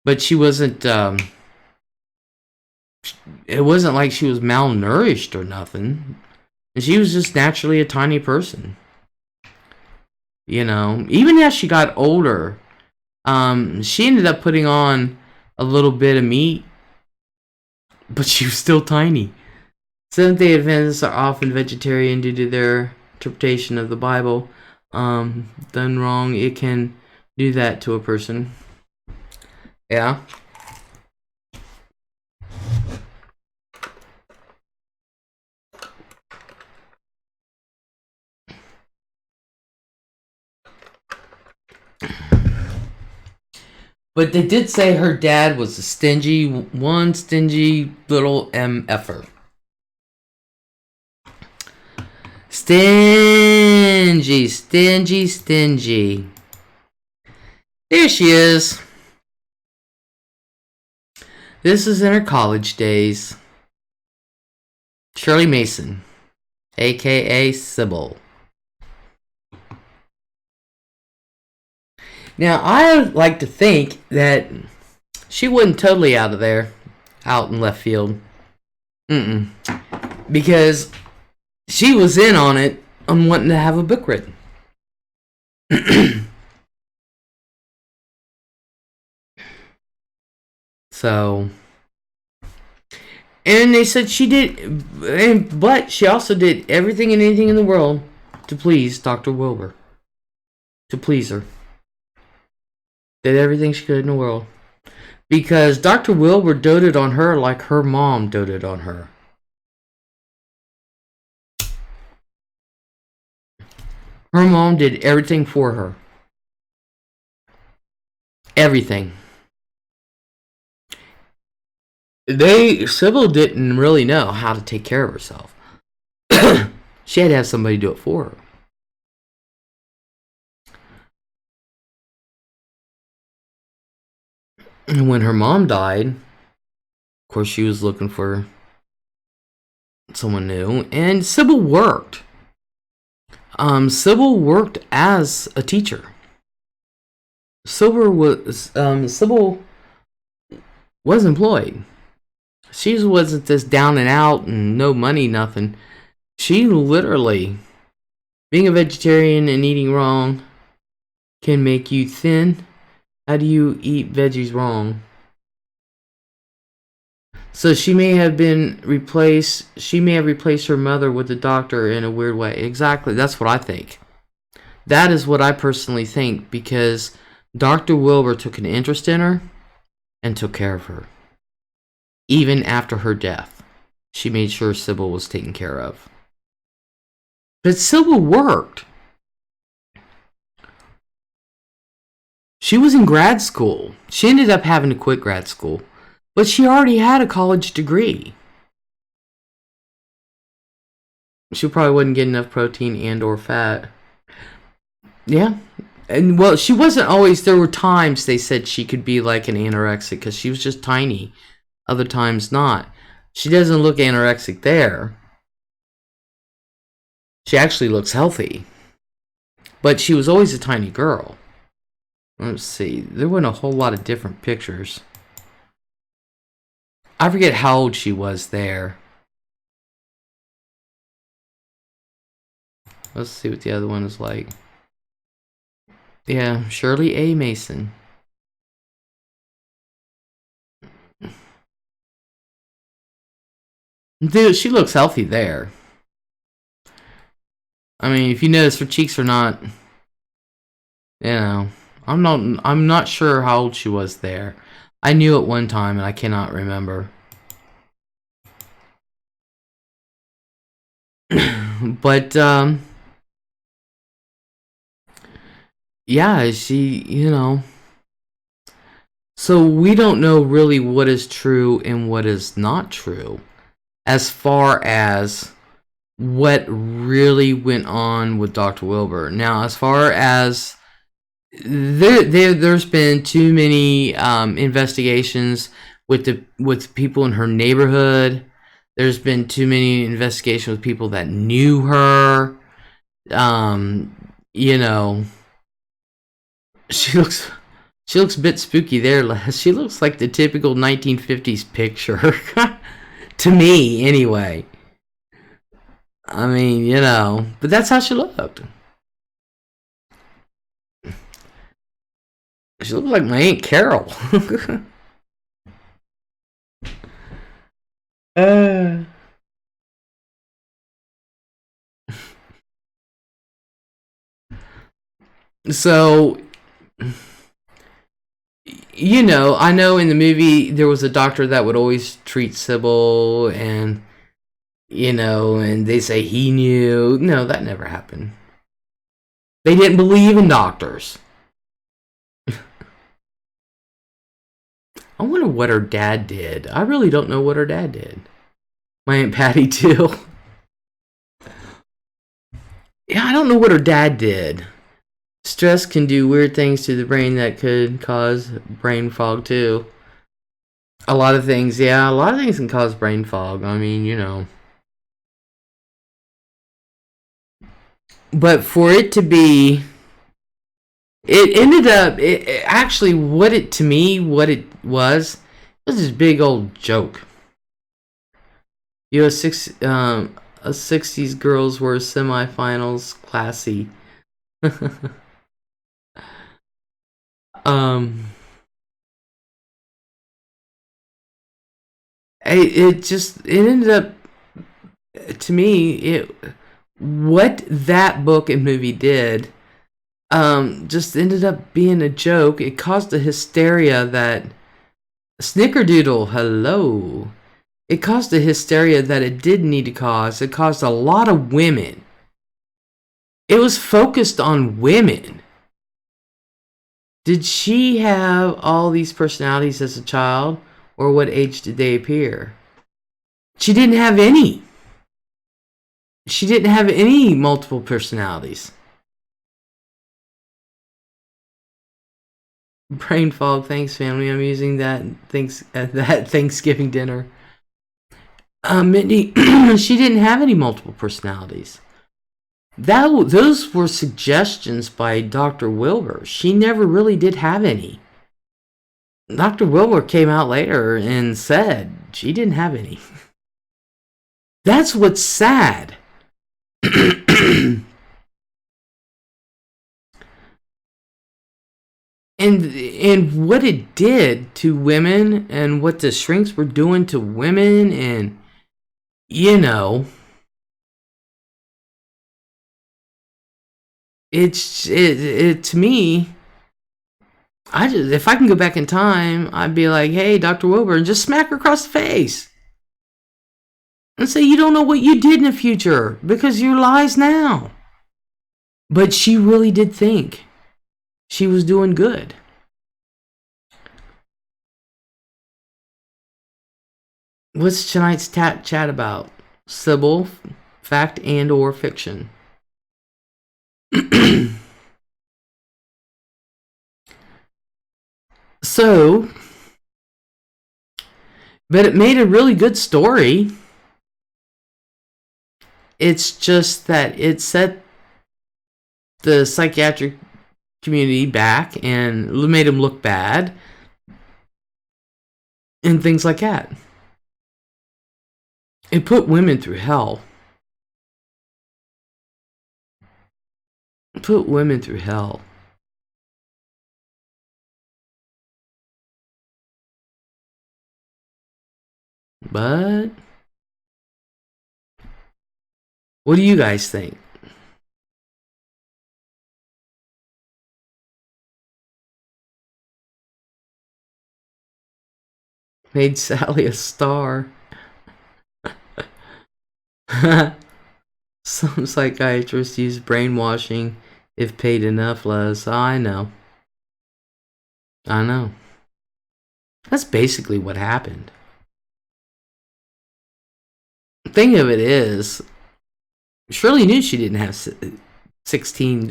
But she wasn't, it wasn't like she was malnourished or nothing. And she was just naturally a tiny person. You know, even as she got older, she ended up putting on a little bit of meat, but she was still tiny. Seventh-day Adventists are often vegetarian due to their interpretation of the Bible. Done wrong, it can do that to a person. Yeah. But they did say her dad was a stingy little MFer. Stingy. There she is. This is in her college days. Shirley Mason, aka Sybil. Now, I like to think that she wasn't totally out of there, out in left field. Because she was in on it, on wanting to have a book written. So, and they said she did, but she also did everything and anything in the world to please Dr. Wilbur. To please her. Did everything she could in the world. Because Dr. Wilbur doted on her like her mom doted on her. Her mom did everything for her. Everything. Sybil didn't really know how to take care of herself. She had to have somebody do it for her. And when her mom died, of course, she was looking for someone new. And Sybil worked. Sybil worked as a teacher. Sybil was employed. She wasn't this down and out and no money, nothing. She literally, being a vegetarian and eating wrong can make you thin. How do you eat veggies wrong? So she may have replaced her mother with the doctor in a weird way. Exactly, that's what I think. That is what I personally think, because Dr. Wilbur took an interest in her and took care of her. Even after her death, she made sure Sybil was taken care of. But Sybil worked. She was in grad school. She ended up having to quit grad school. But she already had a college degree. She probably wouldn't get enough protein and or fat. Yeah. And well, she wasn't always, there were times they said she could be like an anorexic because she was just tiny. Other times not. She doesn't look anorexic there. She actually looks healthy. But she was always a tiny girl. Let's see. There weren't a whole lot of different pictures. I forget how old she was there. Let's see what the other one is like. Yeah, Shirley A. Mason. Dude, she looks healthy there. I mean, if you notice, her cheeks are not, you know, I'm not sure how old she was there. I knew at one time and I cannot remember. But yeah, she, you know, so we don't know really what is true and what is not true as far as what really went on with Dr. Wilbur. Now, as far as there's been too many investigations with people in her neighborhood. There's been too many investigations with people that knew her. You know, She looks a bit spooky there, Les. She looks like the typical 1950s picture. To me, anyway. I mean, you know, but that's how she looked. She looked like my Aunt Carol. So, you know, I know in the movie there was a doctor that would always treat Sybil, and, you know, and they say he knew. No, that never happened. They didn't believe in doctors. I wonder what her dad did. I really don't know what her dad did. My Aunt Patty, too. Yeah, I don't know what her dad did. Stress can do weird things to the brain that could cause brain fog, too. A lot of things, yeah, a lot of things can cause brain fog. I mean, you know. But for it to be... It ended up... actually, what it was this big old joke. You know, a 60s girls were semifinals classy. It ended up, to me, what that book and movie did just ended up being a joke. It caused a hysteria that snickerdoodle, hello. It caused a hysteria that it didn't need to cause. It caused a lot of women. It was focused on women. Did she have all these personalities as a child, or what age did they appear? She didn't have any. She didn't have any multiple personalities. Brain fog, thanks family. I'm using that that Thanksgiving dinner. Mindy, she didn't have any multiple personalities. Those were suggestions by Dr. Wilbur. She never really did have any. Dr. Wilbur came out later and said she didn't have any. That's what's sad. and what it did to women, and what the shrinks were doing to women, and you know, it to me, if I can go back in time, I'd be like, hey, Dr. Wilbur, and just smack her across the face and say, you don't know what you did in the future because you're lies now. But she really did think she was doing good. What's tonight's chat about? Sybil, fact and or fiction? So, but it made a really good story. It's just that it set the psychiatric community back and made them look bad and things like that. It put women through hell. Put women through hell. But what do you guys think? Made Sally a star. Some psychiatrists use brainwashing if paid enough, Les. I know. I know. That's basically what happened. The thing of it is, Shirley knew she didn't have 16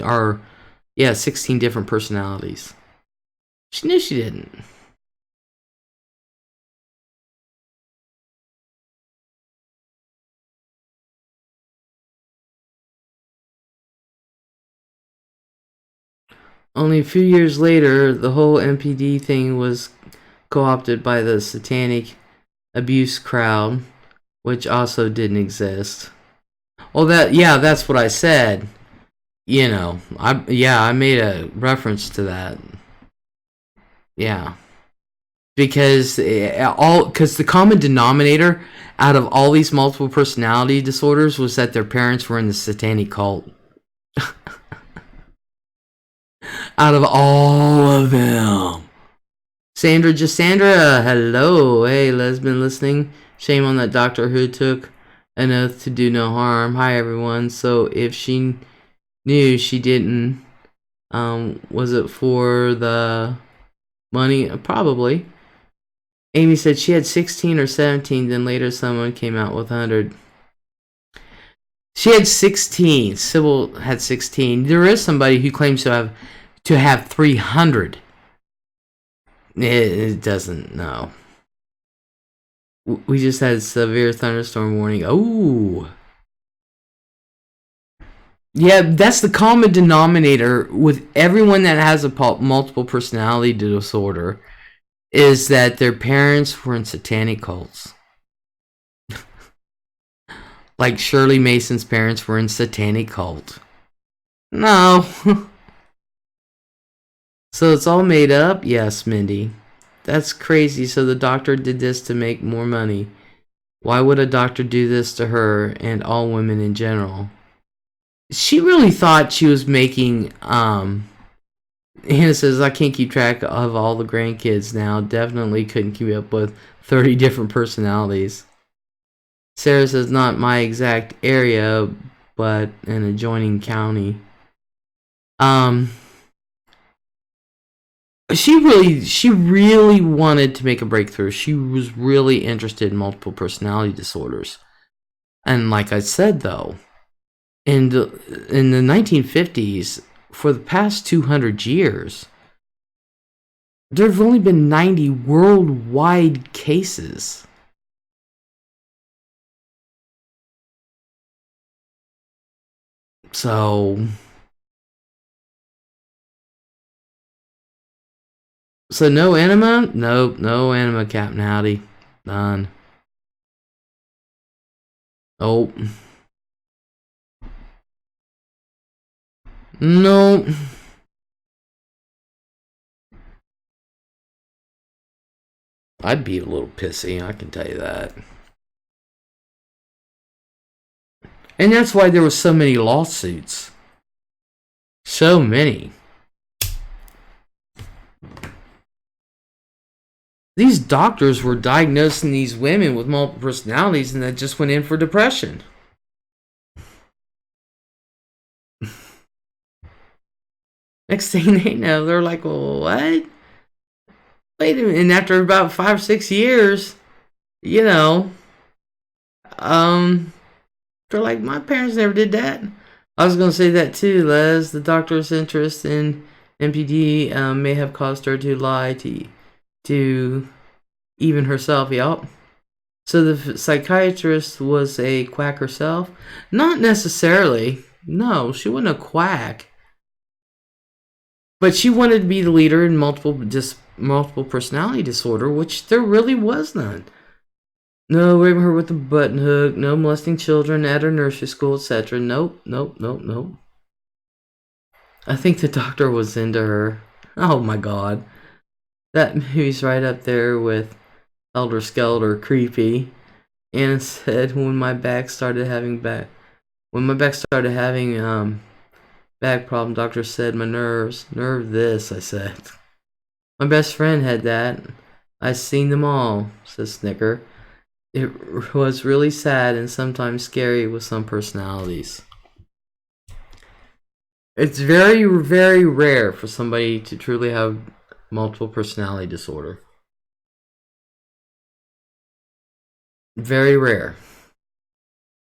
different personalities. She knew she didn't. Only a few years later, the whole MPD thing was co-opted by the satanic abuse crowd, which also didn't exist. Well, that's what I said. You know, I made a reference to that. Yeah. Because the common denominator out of all these multiple personality disorders was that their parents were in the satanic cult. Out of all of them. Sandra, hello. Hey, Les, been listening. Shame on that doctor who took an oath to do no harm. Hi, everyone. So, if she knew she didn't, was it for the money? Probably. Amy said she had 16 or 17, then later someone came out with 100. She had 16. Sybil had 16. There is somebody who claims to have 300. It doesn't, no. We just had a severe thunderstorm warning. Oh. Yeah, that's the common denominator with everyone that has a multiple personality disorder, is that their parents were in satanic cults. Like Shirley Mason's parents were in satanic cult. No. So it's all made up? Yes, Mindy. That's crazy. So the doctor did this to make more money. Why would a doctor do this to her and all women in general? She really thought she was making, Hannah says, I can't keep track of all the grandkids now. Definitely couldn't keep up with 30 different personalities. Sarah says, not my exact area, but an adjoining county. She really wanted to make a breakthrough. She was really interested in multiple personality disorders. And like I said, though, in the 1950s, for the past 200 years, there have only been 90 worldwide cases. So no enema? Nope, no enema, Captain Howdy. None. Oh. Nope. I'd be a little pissy, I can tell you that. And that's why there were so many lawsuits. So many. These doctors were diagnosing these women with multiple personalities and that just went in for depression. Next thing they know, they're like, well, what? Wait a minute. And after about 5 or 6 years, you know, they're like, my parents never did that. I was going to say that too, Les. The doctor's interest in MPD may have caused her to lie to even herself. Yup. So the psychiatrist was a quack herself? Not necessarily. No, she wasn't a quack. But she wanted to be the leader in multiple personality disorder, which there really was none. No raping her with a button hook, no molesting children at her nursery school, etc. Nope. I think the doctor was into her. Oh my god. That movie's right up there with Elder Skelter creepy. Anna said when my back started having back problem, doctor said my nerve this, I said. My best friend had that. I seen them all, says Snicker. It was really sad and sometimes scary with some personalities. It's very, very rare for somebody to truly have multiple personality disorder. Very rare.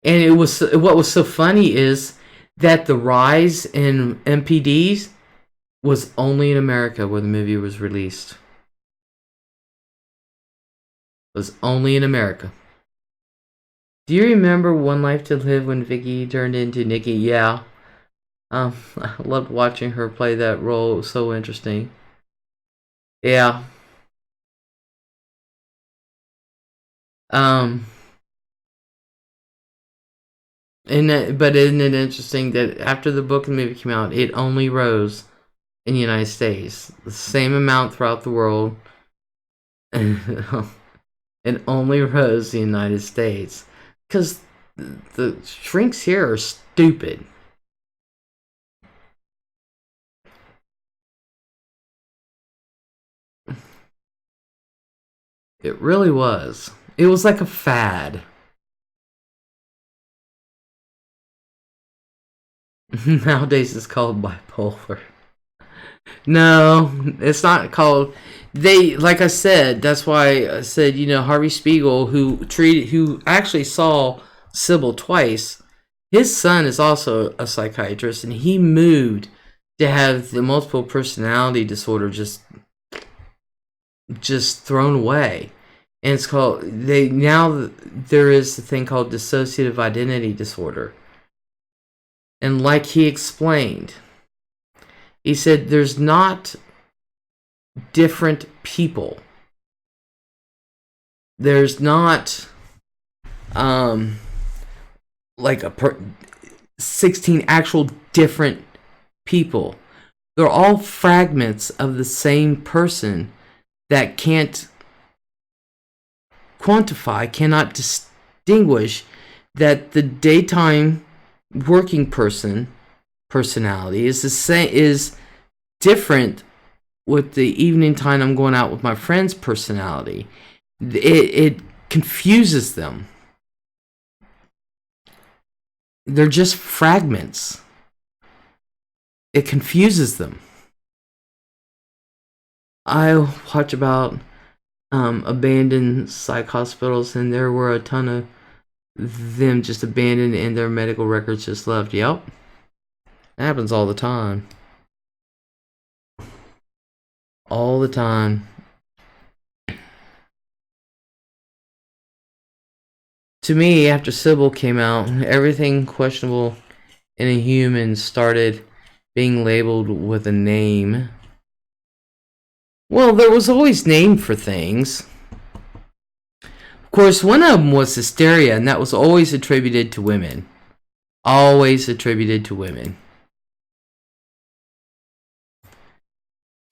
And what was so funny is that the rise in MPDs was only in America where the movie was released. It was only in America. Do you remember One Life to Live when Vicky turned into Nikki? Yeah. I loved watching her play that role. It was so interesting. Yeah. Um. But isn't it interesting that after the book and the movie came out, it only rose in the United States, the same amount throughout the world, and it only rose in the United States because the shrinks here are stupid. It really was. It was like a fad. Nowadays it's called bipolar. No, it's not called. They, like I said, that's why I said, Harvey Spiegel, who actually saw Sybil twice. His son is also a psychiatrist, and he moved to have the multiple personality disorder just thrown away. And it's called, there is a thing called dissociative identity disorder. And like he explained, he said there's not different people. There's not like 16 actual different people. They're all fragments of the same person that can't quantify, cannot distinguish that the daytime working personality is the same, is different with the evening time I'm going out with my friend's personality. It confuses them. They're just fragments. It confuses them. I watch about abandoned psych hospitals, and there were a ton of them just abandoned and their medical records just left. Yep. It happens all the time. All the time. To me, after Sybil came out, everything questionable in a human started being labeled with a name. Well, there was always name for things. Of course, one of them was hysteria, and that was always attributed to women. Always attributed to women.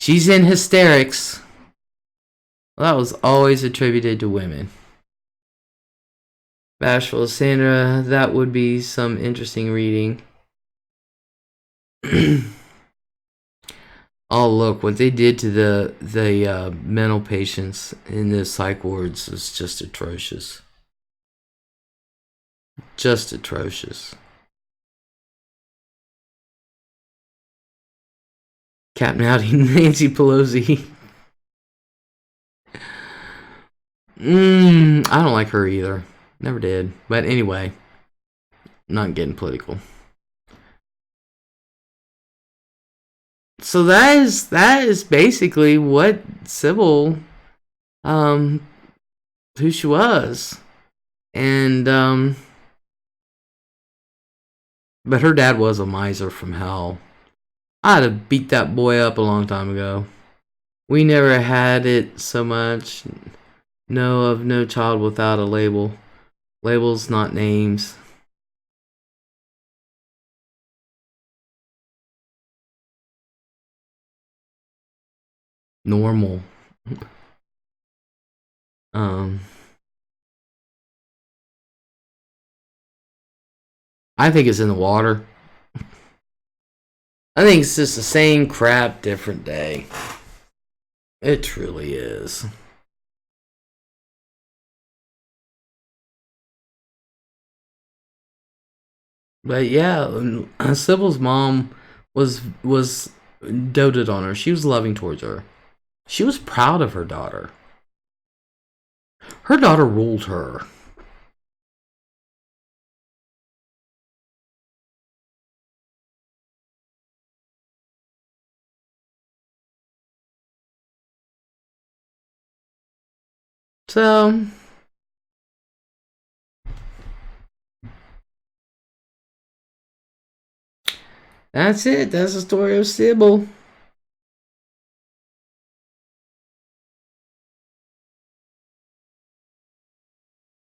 She's in hysterics. Well, that was always attributed to women. Bashful Sandra, that would be some interesting reading. Oh, look, what they did to the mental patients in the psych wards is just atrocious. Just atrocious. Captain Howdy, Nancy Pelosi. I don't like her either. Never did. But anyway, not getting political. So that is basically what Sybil, who she was, and but her dad was a miser from hell. I'd have beat that boy up a long time ago. We never had it so much. Know of no child without a label. Labels, not names. Normal. I think it's in the water. I think it's just the same crap, different day. It truly is. But yeah, Sybil's mom was doted on her. She was loving towards her. She was proud of her daughter. Her daughter ruled her. So, That's it. That's the story of Sybil.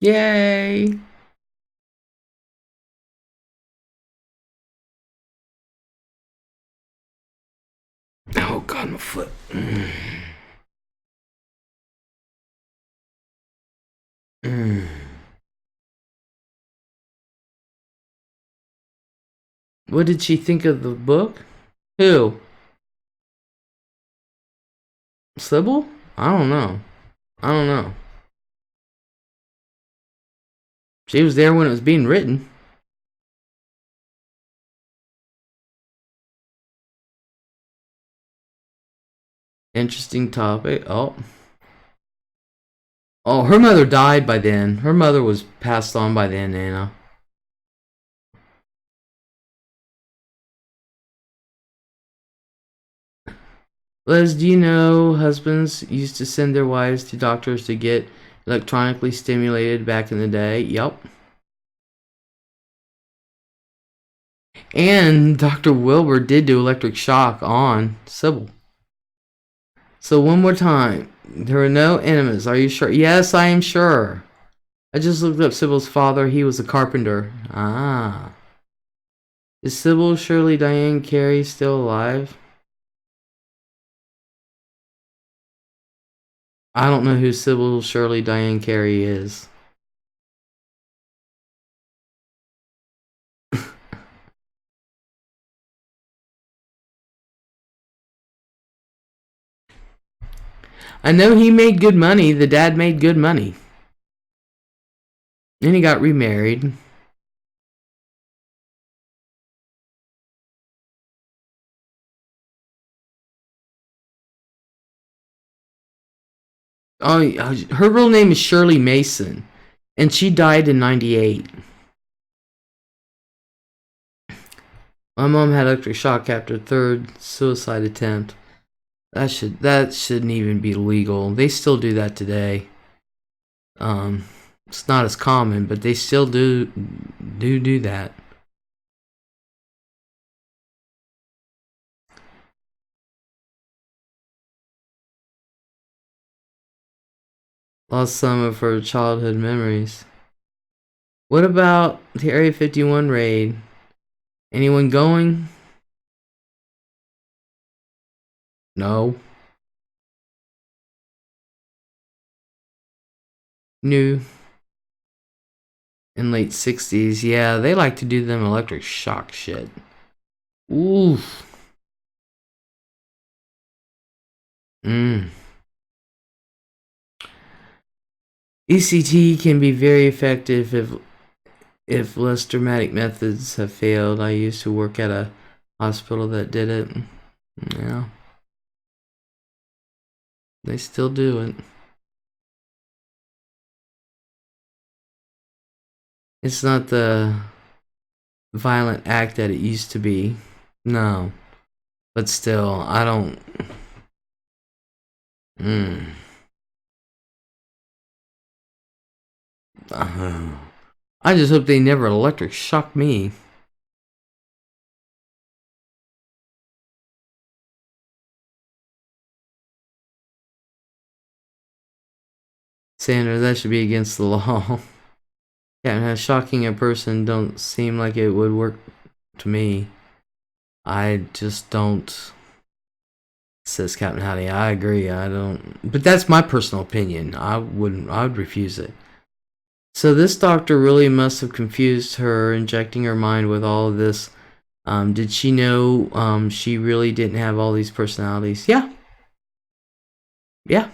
Yay! Oh God, my foot. What did she think of the book? Who? Sybil? I don't know. I don't know. She was there when it was being written. Interesting topic. Oh, her mother died by then. Her mother was passed on by then, Anna. Les, do you know husbands used to send their wives to doctors to get electronically stimulated back in the day? Yup. And Dr. Wilbur did do electric shock on Sybil. So one more time. There are no enemies. Are you sure? Yes, I am sure. I just looked up Sybil's father. He was a carpenter. Ah. Is Sybil Shirley Diane Carey still alive? I don't know who Sybil Shirley Diane Carey is. I know he made good money. The dad made good money. Then he got remarried. Oh, her real name is Shirley Mason, and she died in '98. My mom had electric shock after third suicide attempt. That shouldn't even be legal. They still do that today. It's not as common, but they still do that. Lost some of her childhood memories. What about the Area 51 raid? Anyone going? No. New. In late 60s. Yeah, they like to do them electric shock shit. Oof. ECT can be very effective if less dramatic methods have failed. I used to work at a hospital that did it. Yeah. They still do it. It's not the violent act that it used to be. No. But still, I don't... I just hope they never electric shock me. Sandra, that should be against the law. Yeah, shocking a person don't seem like it would work to me. I just don't. Says Captain Howdy. I agree. I don't. But that's my personal opinion. I would refuse it. So this doctor really must have confused her, injecting her mind with all of this. Did she know she really didn't have all these personalities? Yeah. Yeah.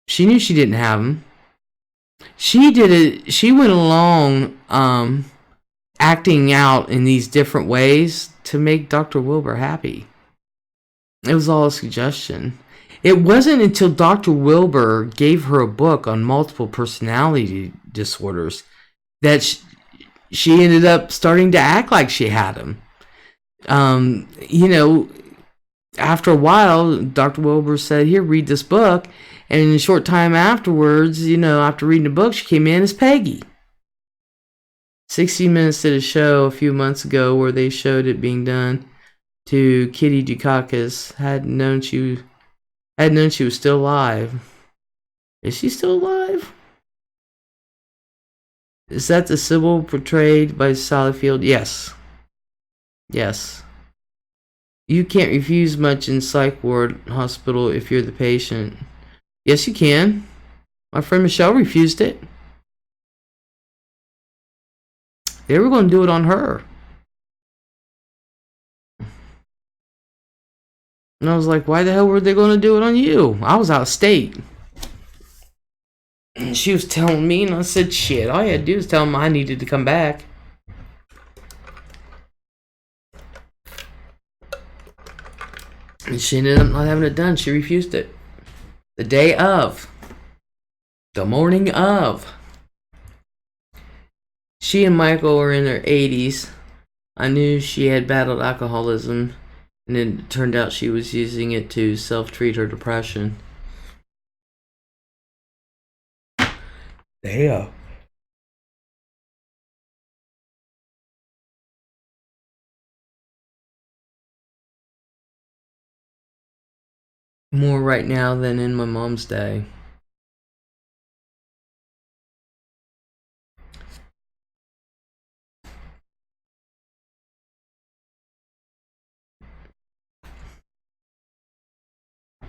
She knew she didn't have them. She did it. She went along acting out in these different ways to make Dr. Wilbur happy. It was all a suggestion. It wasn't until Dr. Wilbur gave her a book on multiple personality disorders that she ended up starting to act like she had them. After a while, Dr. Wilbur said, "Here, read this book." And in a short time afterwards, after reading the book, she came in as Peggy. 60 Minutes did a show a few months ago where they showed it being done to Kitty Dukakis. Hadn't known she was still alive. Is she still alive? Is that the Sybil portrayed by Sally Field? Yes. Yes. You can't refuse much in psych ward hospital if you're the patient. Yes, you can. My friend Michelle refused it. They were going to do it on her. And I was like, why the hell were they going to do it on you? I was out of state. And she was telling me, and I said, shit, all you had to do was tell them I needed to come back. And she ended up not having it done. She refused it. The day of. The morning of. She and Michael were in their 80s. I knew she had battled alcoholism, and then it turned out she was using it to self-treat her depression. Damn. More right now than in my mom's day.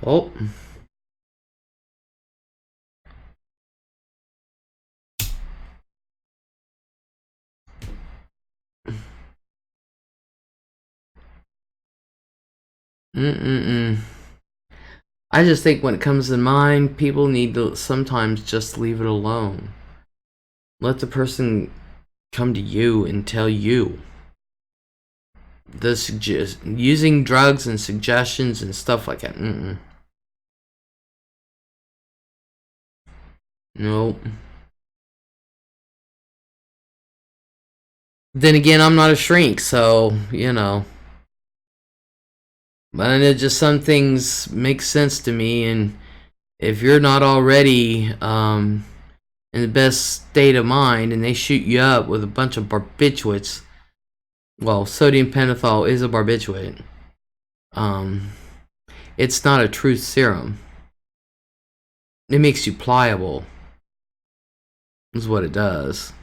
Oh. I just think when it comes to mind, people need to sometimes just leave it alone. Let the person come to you and tell you. Using drugs and suggestions and stuff like that. Nope. Then again, I'm not a shrink, so, you know. But it just, some things make sense to me, and if you're not already in the best state of mind and they shoot you up with a bunch of barbiturates, well, sodium pentothal is a barbiturate. It's not a truth serum. It makes you pliable. Is what it does.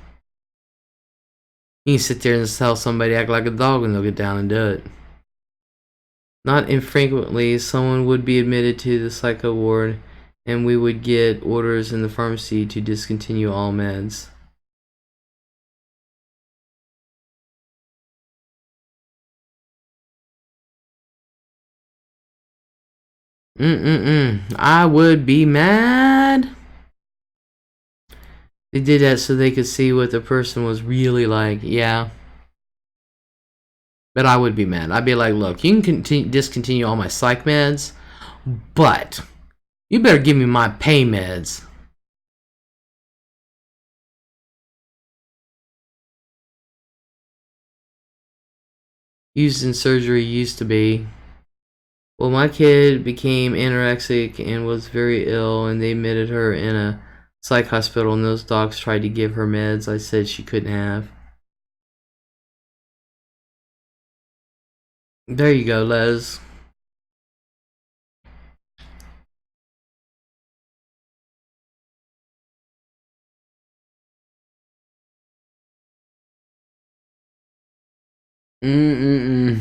You can sit there and tell somebody act like a dog and they'll get down and do it. Not infrequently, someone would be admitted to the psycho ward and we would get orders in the pharmacy to discontinue all meds. I would be mad. They did that so they could see what the person was really like. Yeah. But I would be mad. I'd be like, look, you can discontinue all my psych meds, but you better give me my pain meds. Used in surgery used to be. Well, my kid became anorexic and was very ill, and they admitted her in a psych hospital, and those docs tried to give her meds I said she couldn't have. There you go, Les. Mm-mm-mm.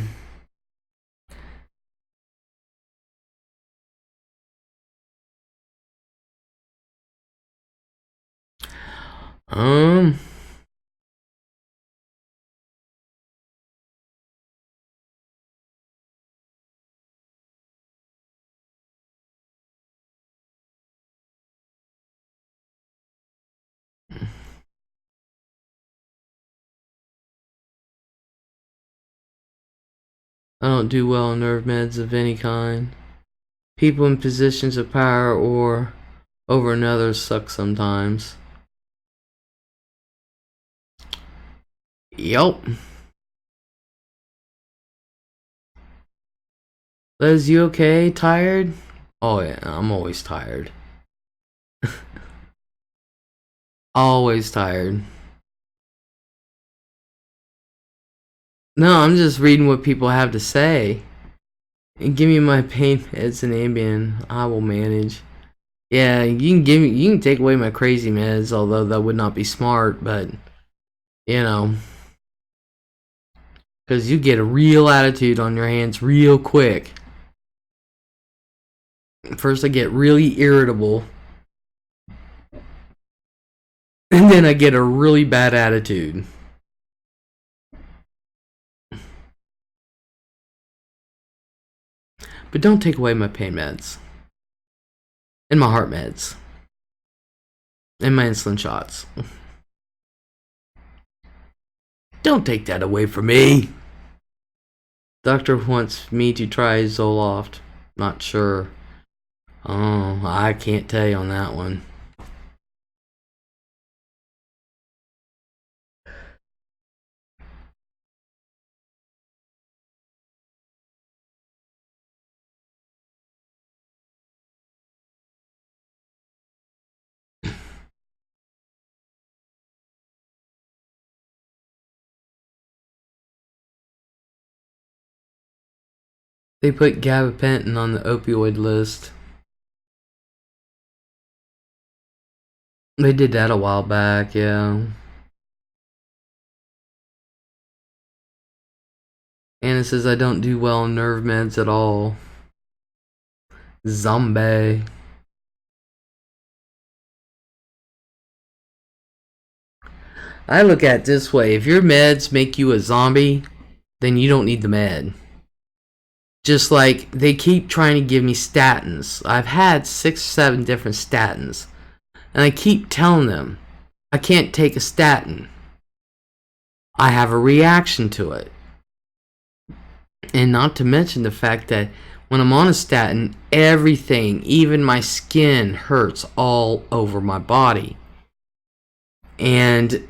I don't do well on nerve meds of any kind. People in positions of power or over another suck sometimes. Yup. Les, you okay? Tired? Oh yeah, I'm always tired. Always tired. No, I'm just reading what people have to say. And give me my pain meds and Ambien. I will manage. Yeah, you can take away my crazy meds, although that would not be smart, but you know, because you get a real attitude on your hands real quick. First I get really irritable, and then I get a really bad attitude. But don't take away my pain meds. And my heart meds. And my insulin shots. Don't take that away from me. Doctor wants me to try Zoloft. Not sure. Oh, I can't tell you on that one. They put gabapentin on the opioid list. They did that a while back, yeah. Anna says I don't do well on nerve meds at all. Zombie. I look at it this way. If your meds make you a zombie, then you don't need the med. Just like they keep trying to give me statins. I've had 6 or 7 different statins. And I keep telling them, I can't take a statin. I have a reaction to it. And not to mention the fact that when I'm on a statin, everything, even my skin, hurts all over my body. And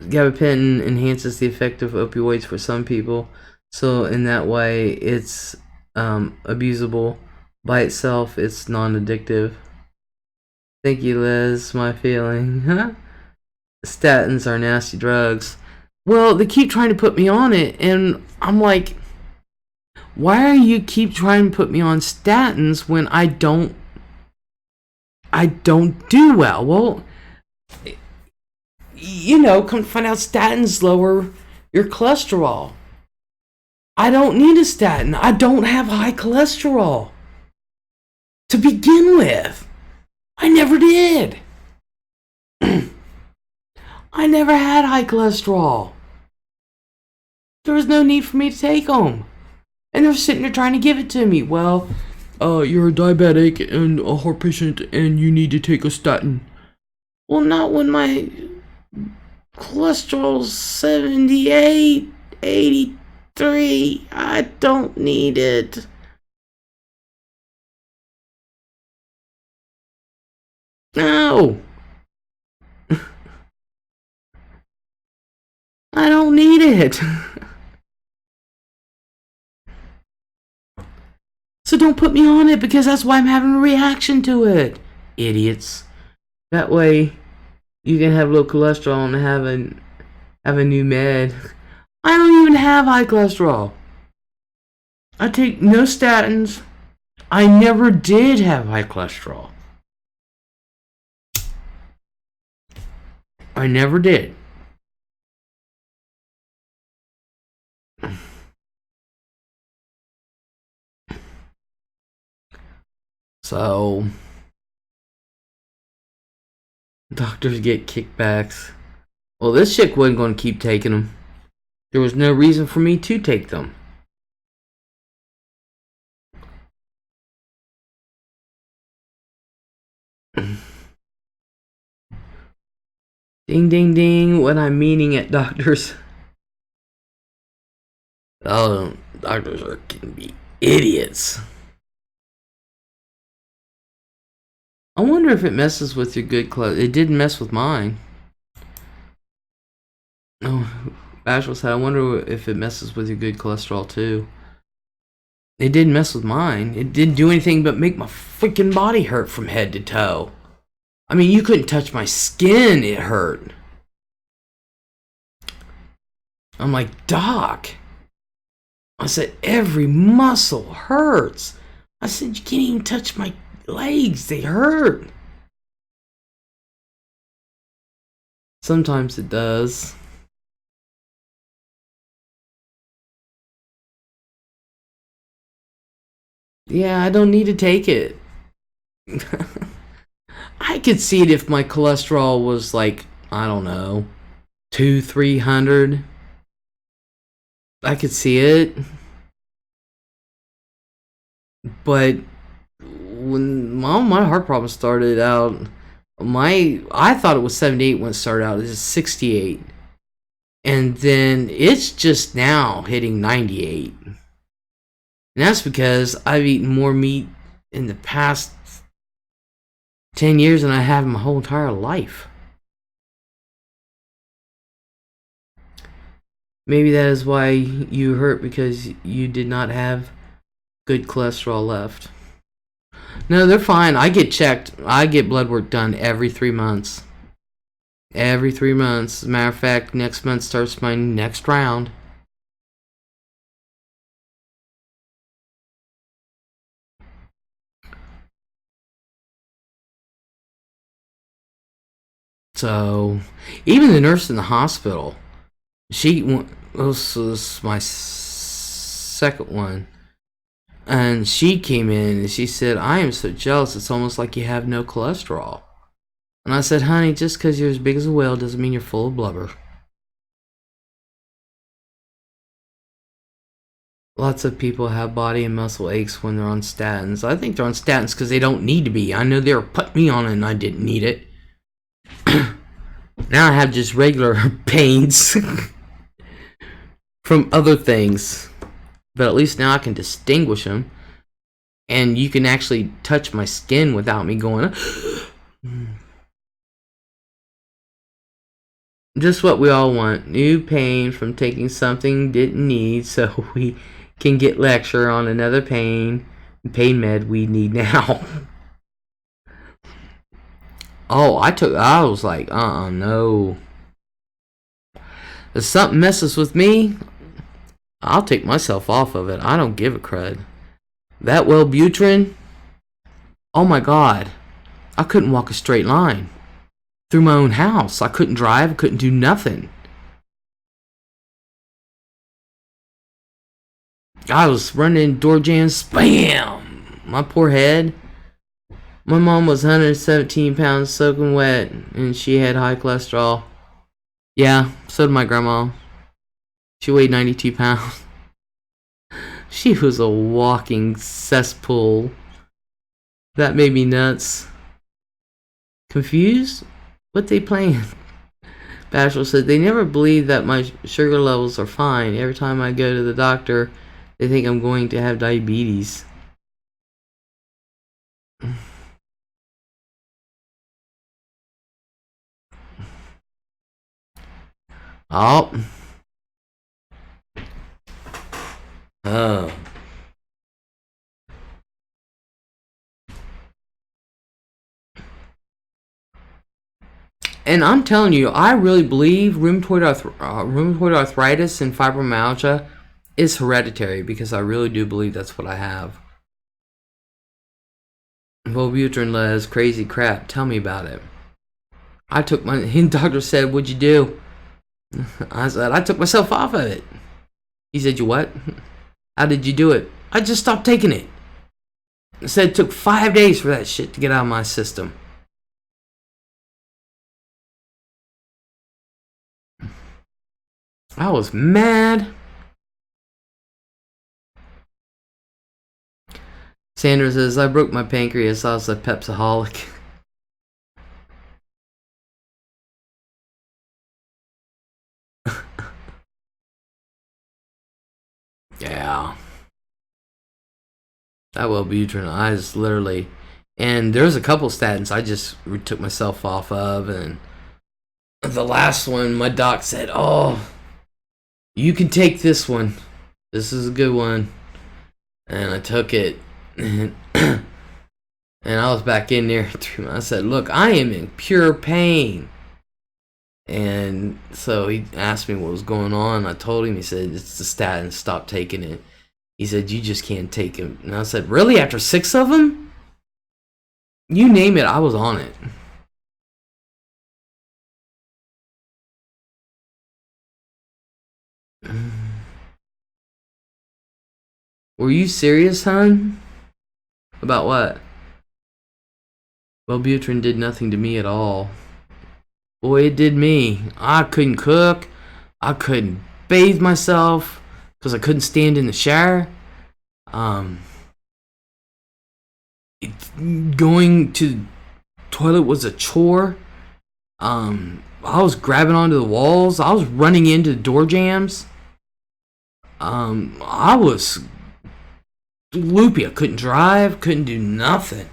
gabapentin enhances the effect of opioids for some people, so in that way it's abusable. By itself it's non-addictive. Thank you, Liz. My feeling. Statins are nasty drugs. Well, they keep trying to put me on it, and I'm like, why are you keep trying to put me on statins when I don't do well? Well, you know, come find out statins lower your cholesterol. I don't need a statin. I don't have high cholesterol. To begin with. I never did. I never had high cholesterol. There was no need for me to take them. And they're sitting there trying to give it to me. Well, you're a diabetic and a heart patient and you need to take a statin. Well, not when my cholesterol's 78, 83. I don't need it. No. I don't need it. So don't put me on it, because that's why I'm having a reaction to it. Idiots. That way you can have low cholesterol and have a new med. I don't even have high cholesterol. I take no statins. I never did have high cholesterol. I never did. So, doctors get kickbacks. Well, this chick wasn't going to keep taking them. There was no reason for me to take them. Ding, ding, ding. What I'm meaning at doctors. Oh, doctors can be idiots. I wonder if it messes with your good cholesterol. It didn't mess with mine. Oh, Bashful said, I wonder if it messes with your good cholesterol too. It didn't mess with mine. It didn't do anything but make my freaking body hurt from head to toe. I mean, you couldn't touch my skin, it hurt. I'm like, Doc. I said, every muscle hurts. I said, you can't even touch my legs. They hurt. Sometimes it does. Yeah, I don't need to take it. I could see it if my cholesterol was like, I don't know, 200-300. I could see it. But when my heart problem started out, I thought it was 78 when it started out. It's 68. And then it's just now hitting 98. And that's because I've eaten more meat in the past 10 years than I have in my whole entire life. Maybe that is why you hurt, because you did not have good cholesterol left. No, they're fine. I get checked. I get blood work done every 3 months. Every 3 months. As a matter of fact, next month starts my next round. So, even the nurse in the hospital, this was my second one, and she came in and she said, I am so jealous, it's almost like you have no cholesterol. And I said, honey, just because you're as big as a whale doesn't mean you're full of blubber. Lots of people have body and muscle aches when they're on statins. I think they're on statins because they don't need to be. I know they were putting me on it and I didn't need it. Now I have just regular pains from other things. But at least now I can distinguish them. And you can actually touch my skin without me going... Just what we all want. New pain from taking something didn't need, so we can get lecture on another pain med we need now. Oh, I was like, no. If something messes with me, I'll take myself off of it. I don't give a crud. That Wellbutrin, oh my God, I couldn't walk a straight line through my own house. I couldn't drive, I couldn't do nothing. I was running door jams, spam! My poor head. My mom was 117 pounds soaking wet, and she had high cholesterol. Yeah, so did my grandma. She weighed 92 pounds. She was a walking cesspool. That made me nuts. Confused? What they playing? Bashel said, they never believe that my sugar levels are fine. Every time I go to the doctor, they think I'm going to have diabetes. Oh. Oh. And I'm telling you, I really believe rheumatoid arthritis and fibromyalgia is hereditary, because I really do believe that's what I have. Wellbutrin, Les, crazy crap. Tell me about it. I took my... The doctor said, what'd you do? I said, I took myself off of it. He said, you what? How did you do it? I just stopped taking it. I said it took 5 days for that shit to get out of my system. I was mad. Sandra says, I broke my pancreas. I was a Pepsaholic. Yeah. That Wellbutrin, I just literally... And there's a couple statins I just took myself off of. And the last one, my doc said, oh, you can take this one. This is a good one. And I took it. And I was back in there. I said, look, I am in pure pain. And so he asked me what was going on. I told him. He said, it's the statin, stop taking it. He said, you just can't take them. And I said, really? After 6 of them? You name it, I was on it. Were you serious, hon? About what? Wellbutrin did nothing to me at all. Boy, it did me. I couldn't cook. I couldn't bathe myself because I couldn't stand in the shower. Going to the toilet was a chore. I was grabbing onto the walls. I was running into door jams. I was loopy. I couldn't drive. Couldn't do nothing.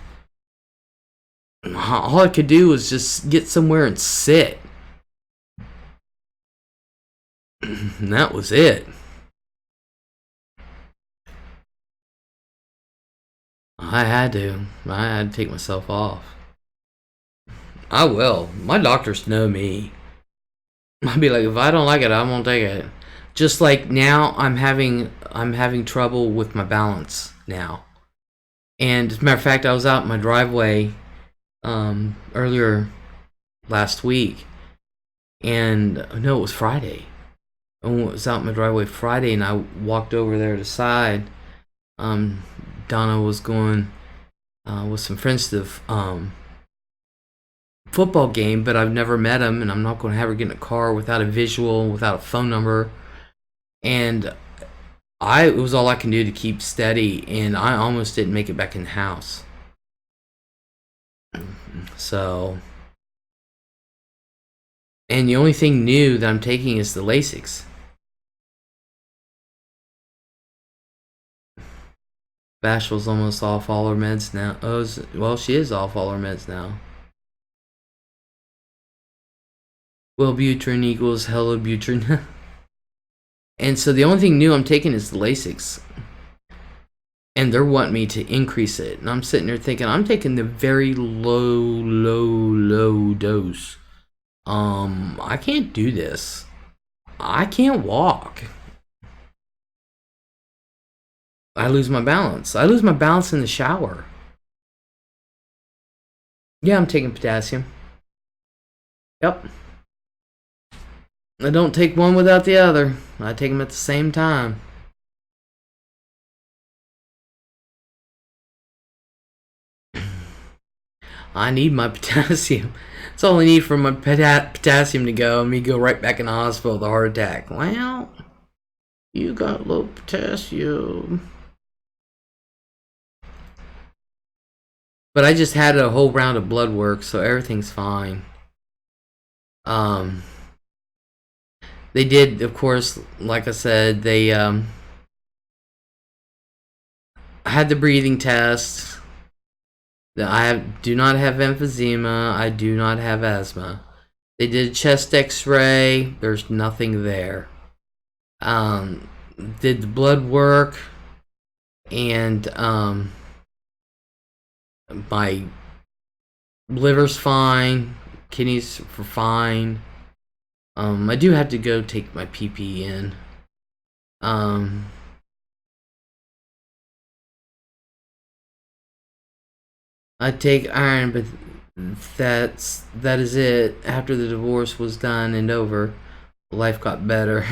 All I could do was just get somewhere and sit. And that was it. I had to take myself off. I will. My doctors know me. I'd be like, if I don't like it, I won't take it. Just like now, I'm having trouble with my balance now. And as a matter of fact, I was out in my driveway earlier last week, and no, it was Friday. I was out in my driveway Friday, and I walked over there to the side. Donna was going with some friends to the football game, but I've never met him, and I'm not going to have her get in a car without a visual, without a phone number. And it was all I can do to keep steady, and I almost didn't make it back in the house. So, and the only thing new that I'm taking is the Lez'S. Bashful's almost off all her meds now. Oh, well, she is off all her meds now. Wellbutrin equals Hellobutrin. And so the only thing new I'm taking is the Lez'S. And they're wanting me to increase it. And I'm sitting there thinking, I'm taking the very low dose. I can't do this. I can't walk. I lose my balance. I lose my balance in the shower. Yeah, I'm taking potassium. Yep. I don't take one without the other. I take them at the same time. I need my potassium. That's all I need for my potassium to go, and me go right back in the hospital with a heart attack. Well, you got low potassium. But I just had a whole round of blood work, so everything's fine. They did, of course, like I said, they had the breathing test. I do not have emphysema. I do not have asthma. They did a chest x-ray. There's nothing there. Did the blood work, and my liver's fine. Kidneys are fine. I do have to go take my PP in. I take iron, but that is it. After the divorce was done and over, life got better.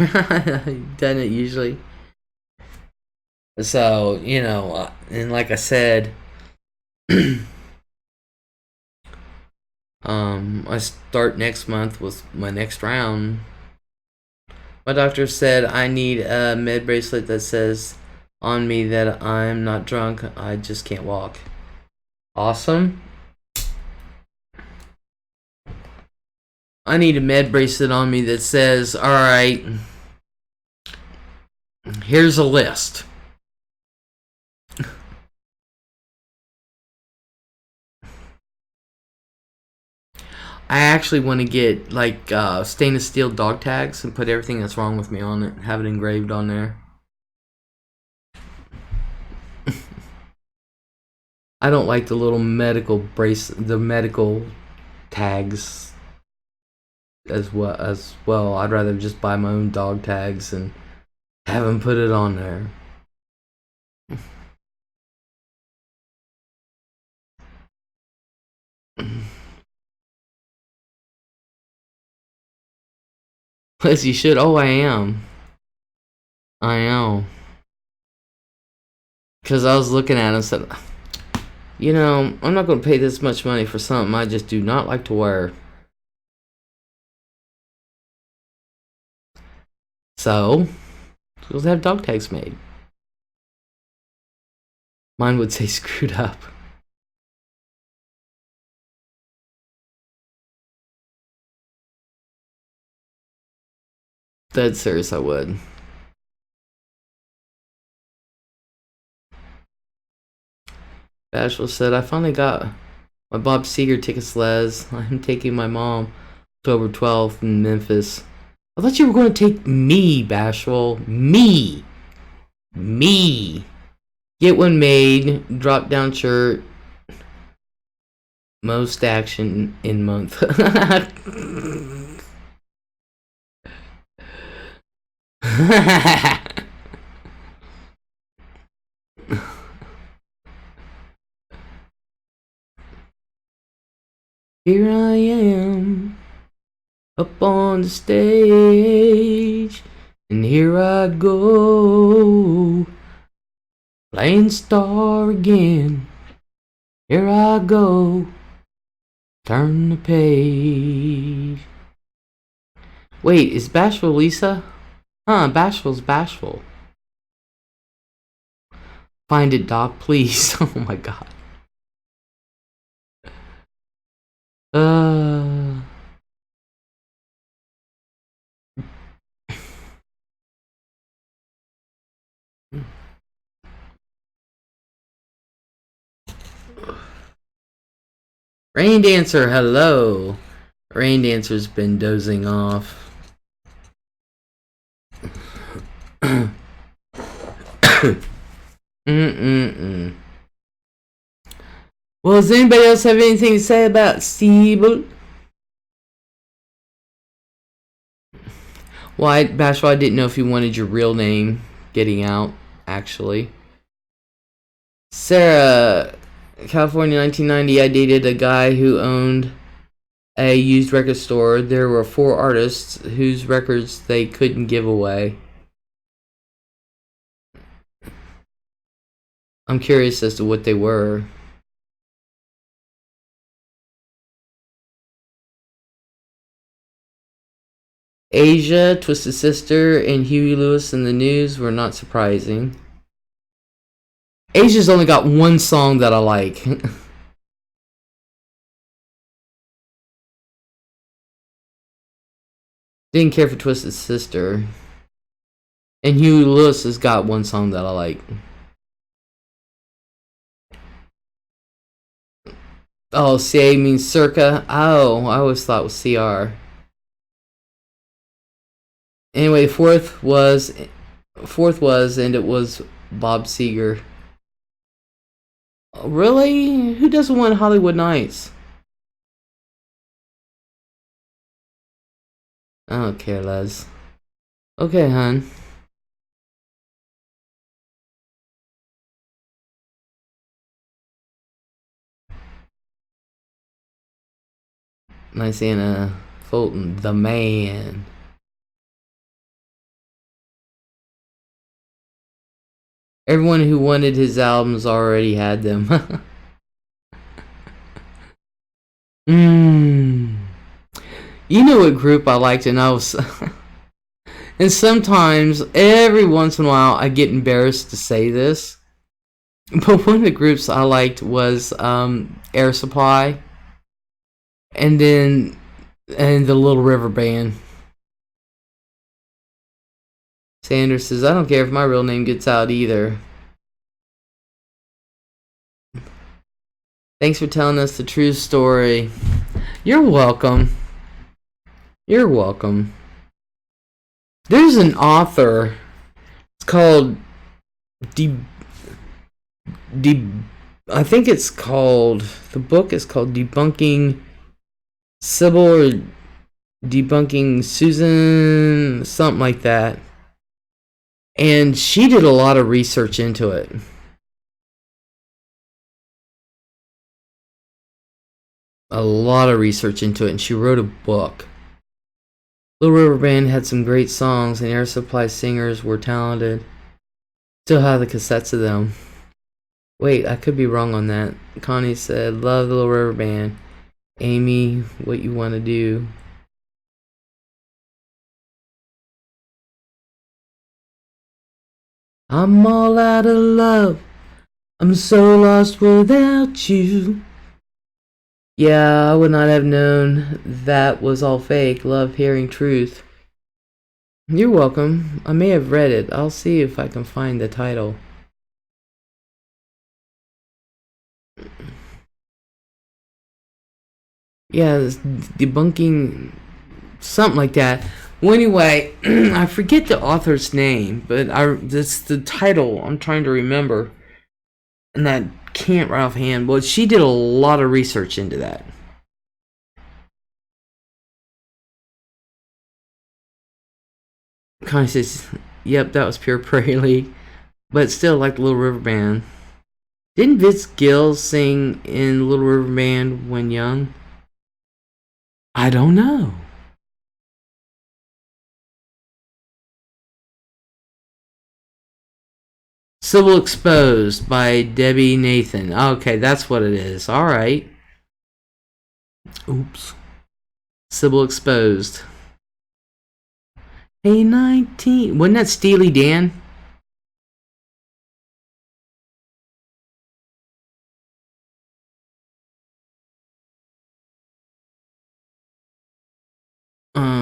Doesn't it usually? So, you know, and like I said, I start next month with my next round. My doctor said I need a med bracelet that says on me that I'm not drunk, I just can't walk. Awesome. I need a med bracelet on me that says, alright, here's a list. I actually want to get like stainless steel dog tags and put everything that's wrong with me on it, have it engraved on there. I don't like the little medical brace, the medical tags. as well. I'd rather just buy my own dog tags and have them put it on there. Yes, you should. Oh, I am. I know. Because I was looking at it and said, you know, I'm not going to pay this much money for something I just do not like to wear. So, we'll have dog tags made. Mine would say screwed up. Dead serious, I would. Bashful said, I finally got my Bob Seger tickets, Les. I'm taking my mom October 12th in Memphis. I thought you were going to take me, Bashful. Me. Get one made. Drop down shirt. Most action in month. Here I am, up on the stage, and here I go, playing star again. Here I go, turn the page. Wait, is Bashful Lisa? Huh, Bashful's Bashful. Find it, Doc, please. Oh my god. Rain Dancer, hello. Rain Dancer's been dozing off. Well, does anybody else have anything to say about Sybil? Well, Bashful, I didn't know if you wanted your real name getting out, actually. Sarah, California, 1990, I dated a guy who owned a used record store. There were 4 artists whose records they couldn't give away. I'm curious as to what they were. Asia, Twisted Sister, and Huey Lewis in the News were not surprising. Asia's only got one song that I like. Didn't care for Twisted Sister. And Huey Lewis has got one song that I like. Oh, CA means circa. Oh, I always thought it was CR. Anyway, fourth was, and it was Bob Seger. Really? Who doesn't want Hollywood Nights? I don't care, Les. Okay, hon. Nice Anna Fulton, the man. Everyone who wanted his albums already had them. You know what group I liked, and I was... and sometimes, every once in a while, I get embarrassed to say this. But one of the groups I liked was Air Supply. And then... and the Little River Band. Sanders says, I don't care if my real name gets out either. Thanks for telling us the true story. You're welcome. You're welcome. There's an author. It's called I think it's called, the book is called Debunking Sybil, or Debunking Susan, something like that. And she did a lot of research into it. A lot of research into it, and she wrote a book. Little River Band had some great songs, and Air Supply singers were talented. Still have the cassettes of them. Wait, I could be wrong on that. Connie said, love the Little River Band. Amy, what you want to do? I'm all out of love. I'm so lost without you. Yeah, I would not have known that was all fake. Love hearing truth. You're welcome. I may have read it. I'll see if I can find the title. Yeah, it's debunking something like that. Well, anyway, I forget the author's name, but that's the title I'm trying to remember, and I can't right offhand. Well, she did a lot of research into that. Connie says, "Yep, that was pure Prairie League, but still like the Little River Band." Didn't Vince Gill sing in Little River Band when young? I don't know. Sybil Exposed by Debbie Nathan. Okay, that's what it is. Alright. Oops. Sybil Exposed. Hey, 19. Wasn't that Steely Dan?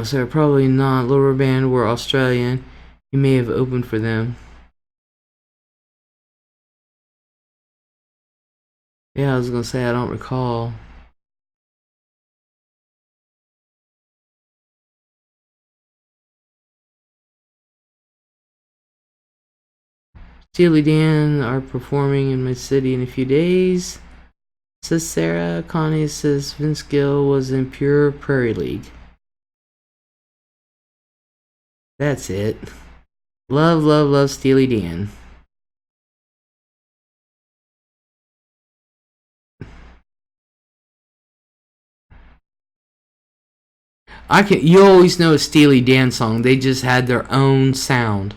So probably not. Little River Band were Australian. He may have opened for them. Yeah, I was gonna say I don't recall. Steely Dan are performing in my city in a few days. Says Sarah. Connie says Vince Gill was in pure Prairie League. That's it. Love, love, love Steely Dan. You always know a Steely Dan song. They just had their own sound.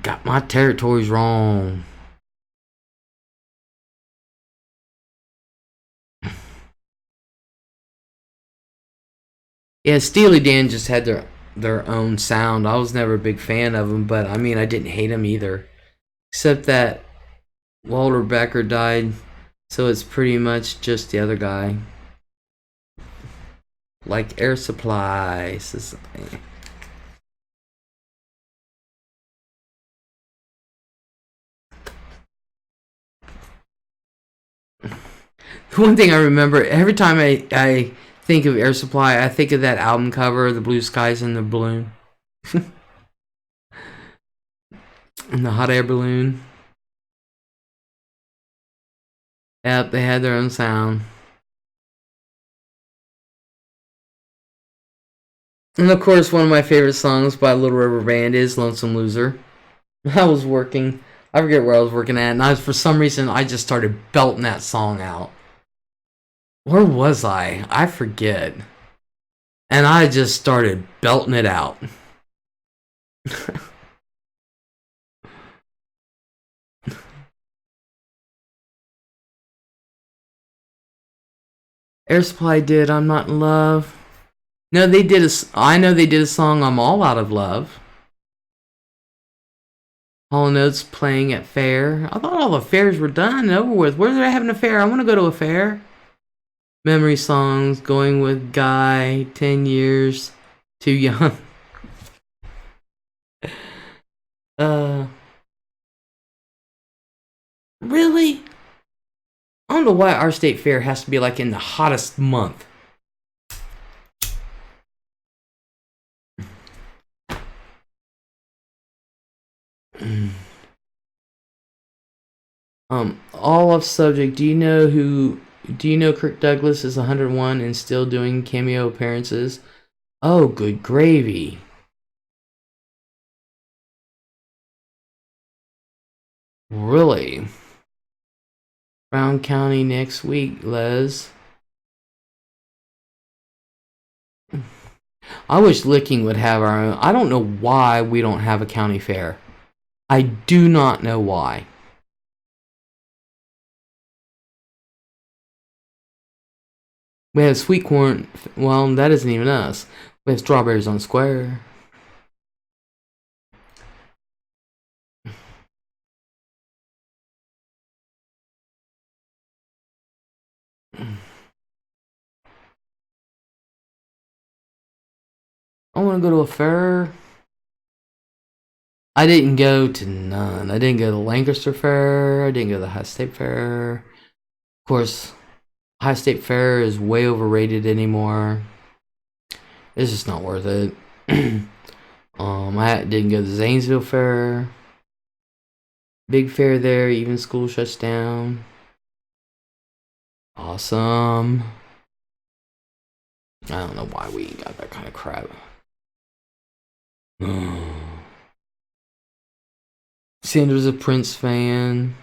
Got my territories wrong. Yeah, Steely Dan just had their own sound. I was never a big fan of them, but I mean, I didn't hate them either. Except that Walter Becker died, so it's pretty much just the other guy. Like Air Supply. One thing I remember, every time I think of Air Supply, I think of that album cover, the blue skies and the balloon. And the hot air balloon. Yep, they had their own sound. And of course, one of my favorite songs by Little River Band is Lonesome Loser. I was working, I forget where I was working at, and for some reason, I just started belting that song out. Where was I? I forget. And I just started belting it out. Air Supply did I'm Not in Love. No, they did I know they did a song I'm All Out of Love. Hall & Oates playing at fair. I thought all the fairs were done and over with. Where are they having a fair? I want to go to a fair. Memory songs, Going with Guy, 10 years, Too Young. Really? I don't know why our state fair has to be like in the hottest month. All off subject. Do you know who Do you know Kirk Douglas is 101 and still doing cameo appearances? Oh, good gravy. Really? Brown County next week, Les. I wish Licking would have our own. I don't know why we don't have a county fair. I do not know why. We have sweet corn. Well, that isn't even us. We have strawberries on the square. I want to go to a fair. I didn't go to none. I didn't go to the Lancaster Fair. I didn't go to the High State Fair. Of course, High State Fair is way overrated anymore. It's just not worth it. I didn't go to the Zanesville Fair. Big fair there, even school shuts down. Awesome. I don't know why we ain't got that kind of crap. Sandra's a Prince fan.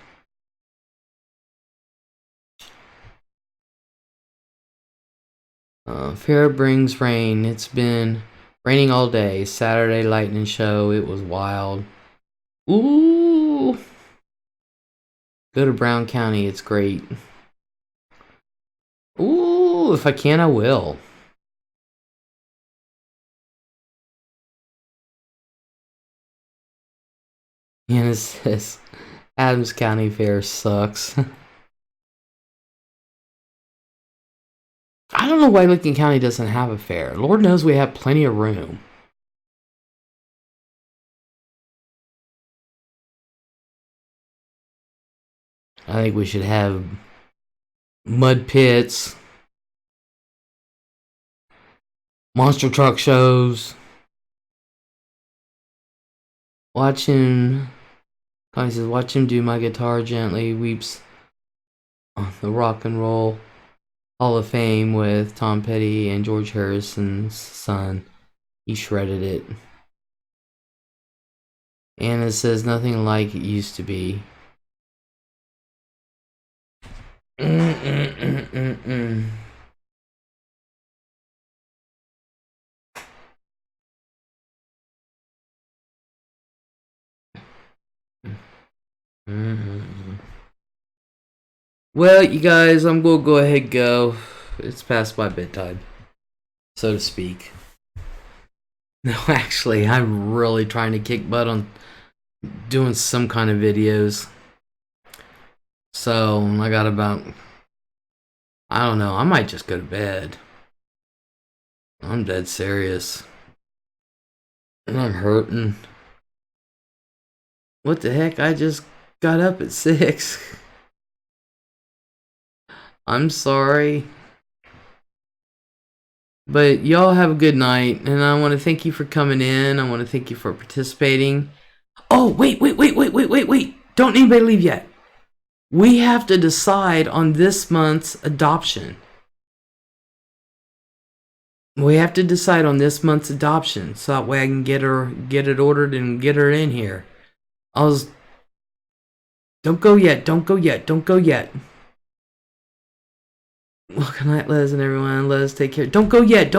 Fair brings rain. It's been raining all day. Saturday lightning show. It was wild. Ooh. Go to Brown County. It's great. Ooh, if I can, I will. And it says Adams County Fair sucks. I don't know why Licking County doesn't have a fair. Lord knows we have plenty of room. I think we should have mud pits, monster truck shows. Watch him. Connie says, watch him do My Guitar Gently Weeps on the Rock and Roll Hall of Fame with Tom Petty and George Harrison's son. He shredded it. Anna says, nothing like it used to be. Well, you guys, I'm gonna go ahead and go. It's past my bedtime, so to speak. No, actually, I'm really trying to kick butt on doing some kind of videos. So, I got about... I don't know, I might just go to bed. I'm dead serious. And I'm hurting. What the heck? I just got up at 6. I'm sorry. But y'all have a good night. And I want to thank you for coming in. I want to thank you for participating. Oh, wait. Don't anybody leave yet. We have to decide on this month's adoption. We have to decide on this month's adoption. So that way I can get it ordered and get her in here. Don't go yet. Well, good night, Les and everyone. Les, take care. Don't go yet.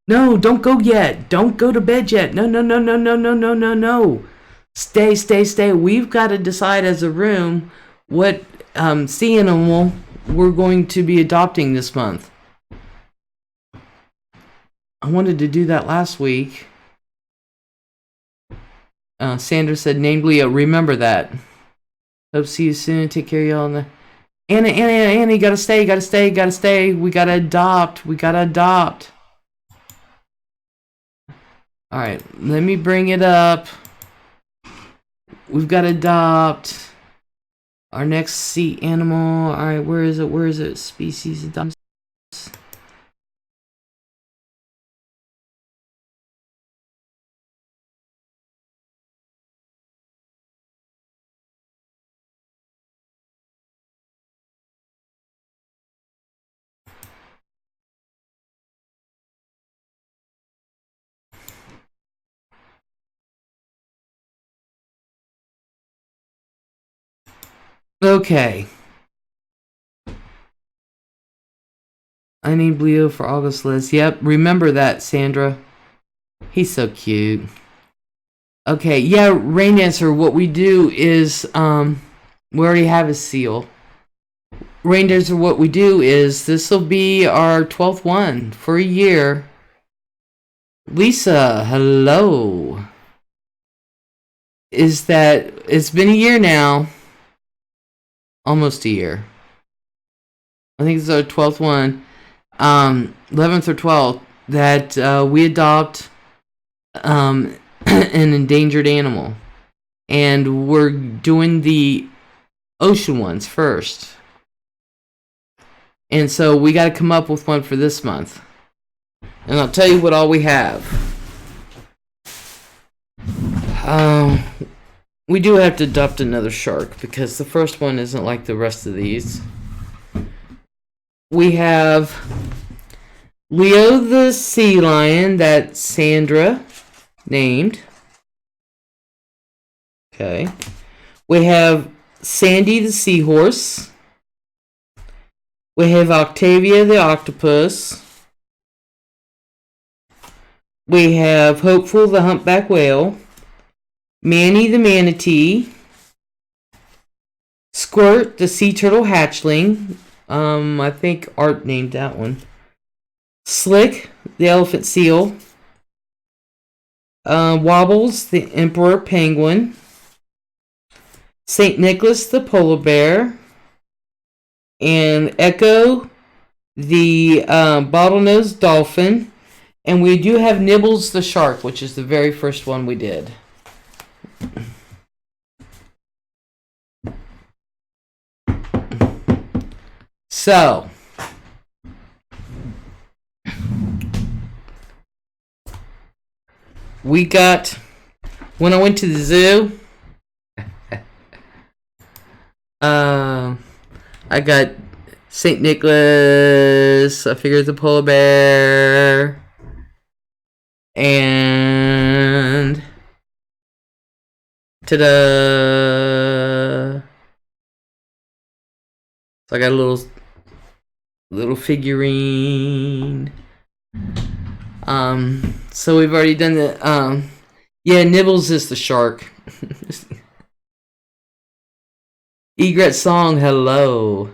No, don't go yet. Don't go to bed yet. No. Stay. We've got to decide as a room what sea animal we're going to be adopting this month. I wanted to do that last week. Sandra said, named Leo, remember that. Hope to see you soon. Take care, y'all. Anna, you gotta stay. We gotta adopt. Alright, let me bring it up. We've got to adopt our next sea animal. Alright, where is it? Species adopt. Okay. I named Leo for August, Liz. Yep, remember that, Sandra. He's so cute. Okay, yeah, Rain Dancer, what we do is, we already have a seal. Rain Dancer, what we do is, this will be our 12th one for a year. Lisa, hello. Is that, it's been a year now. Almost a year. I think this is our 12th one. 11th or 12th, that we adopt an endangered animal. And we're doing the ocean ones first. And so we got to come up with one for this month. And I'll tell you what all we have. We do have to adopt another shark because the first one isn't like the rest of these. We have Leo the sea lion that Sandra named. Okay. We have Sandy the seahorse. We have Octavia the octopus. We have Hopeful the humpback whale. Manny the manatee. Squirt the sea turtle hatchling. I think Art named that one. Slick the elephant seal. Wobbles the emperor penguin. St. Nicholas the polar bear. And Echo the bottlenose dolphin. And we do have Nibbles the shark, which is the very first one we did. So, we got, when I went to the zoo, I got St. Nicholas, I figured the polar bear, and ta-da! So I got a little figurine. So we've already done the, yeah, Nibbles is the shark. Egret Song, hello.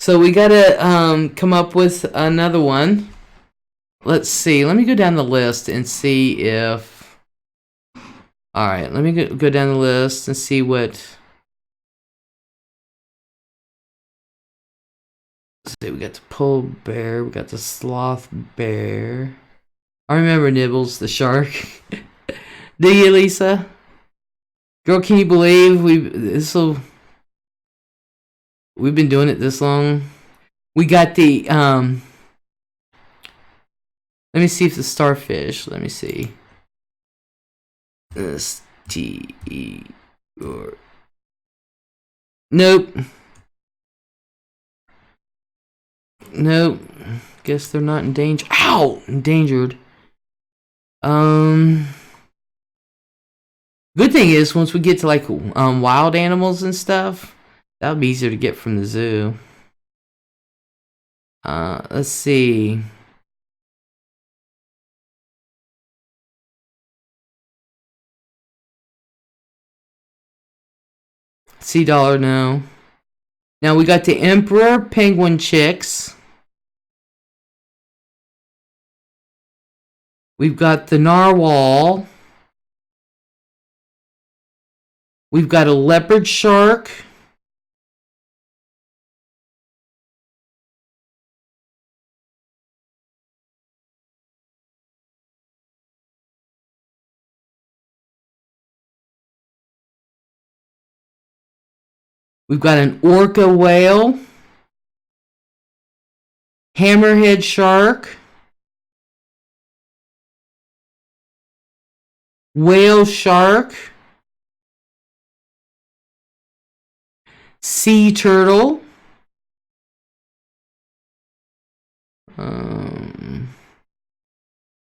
So we gotta, come up with another one. Let's see, let me go down the list and see if, alright, let me go down the list and see what, let's see, we got the polar bear, we got the sloth bear. I remember Nibbles, the shark. Do you, Lisa? Girl, can you believe we've been doing it this long? We got the, let me see if the starfish, let me see. S-T-E, or, nope. Nope. Guess they're not endangered. Ow! Endangered. Good thing is, once we get to like wild animals and stuff, that'll be easier to get from the zoo. Let's see. Sea dollar, no. Now we got the emperor penguin chicks. We've got the narwhal. We've got a leopard shark. We've got an orca whale. Hammerhead shark. Whale shark. Sea turtle.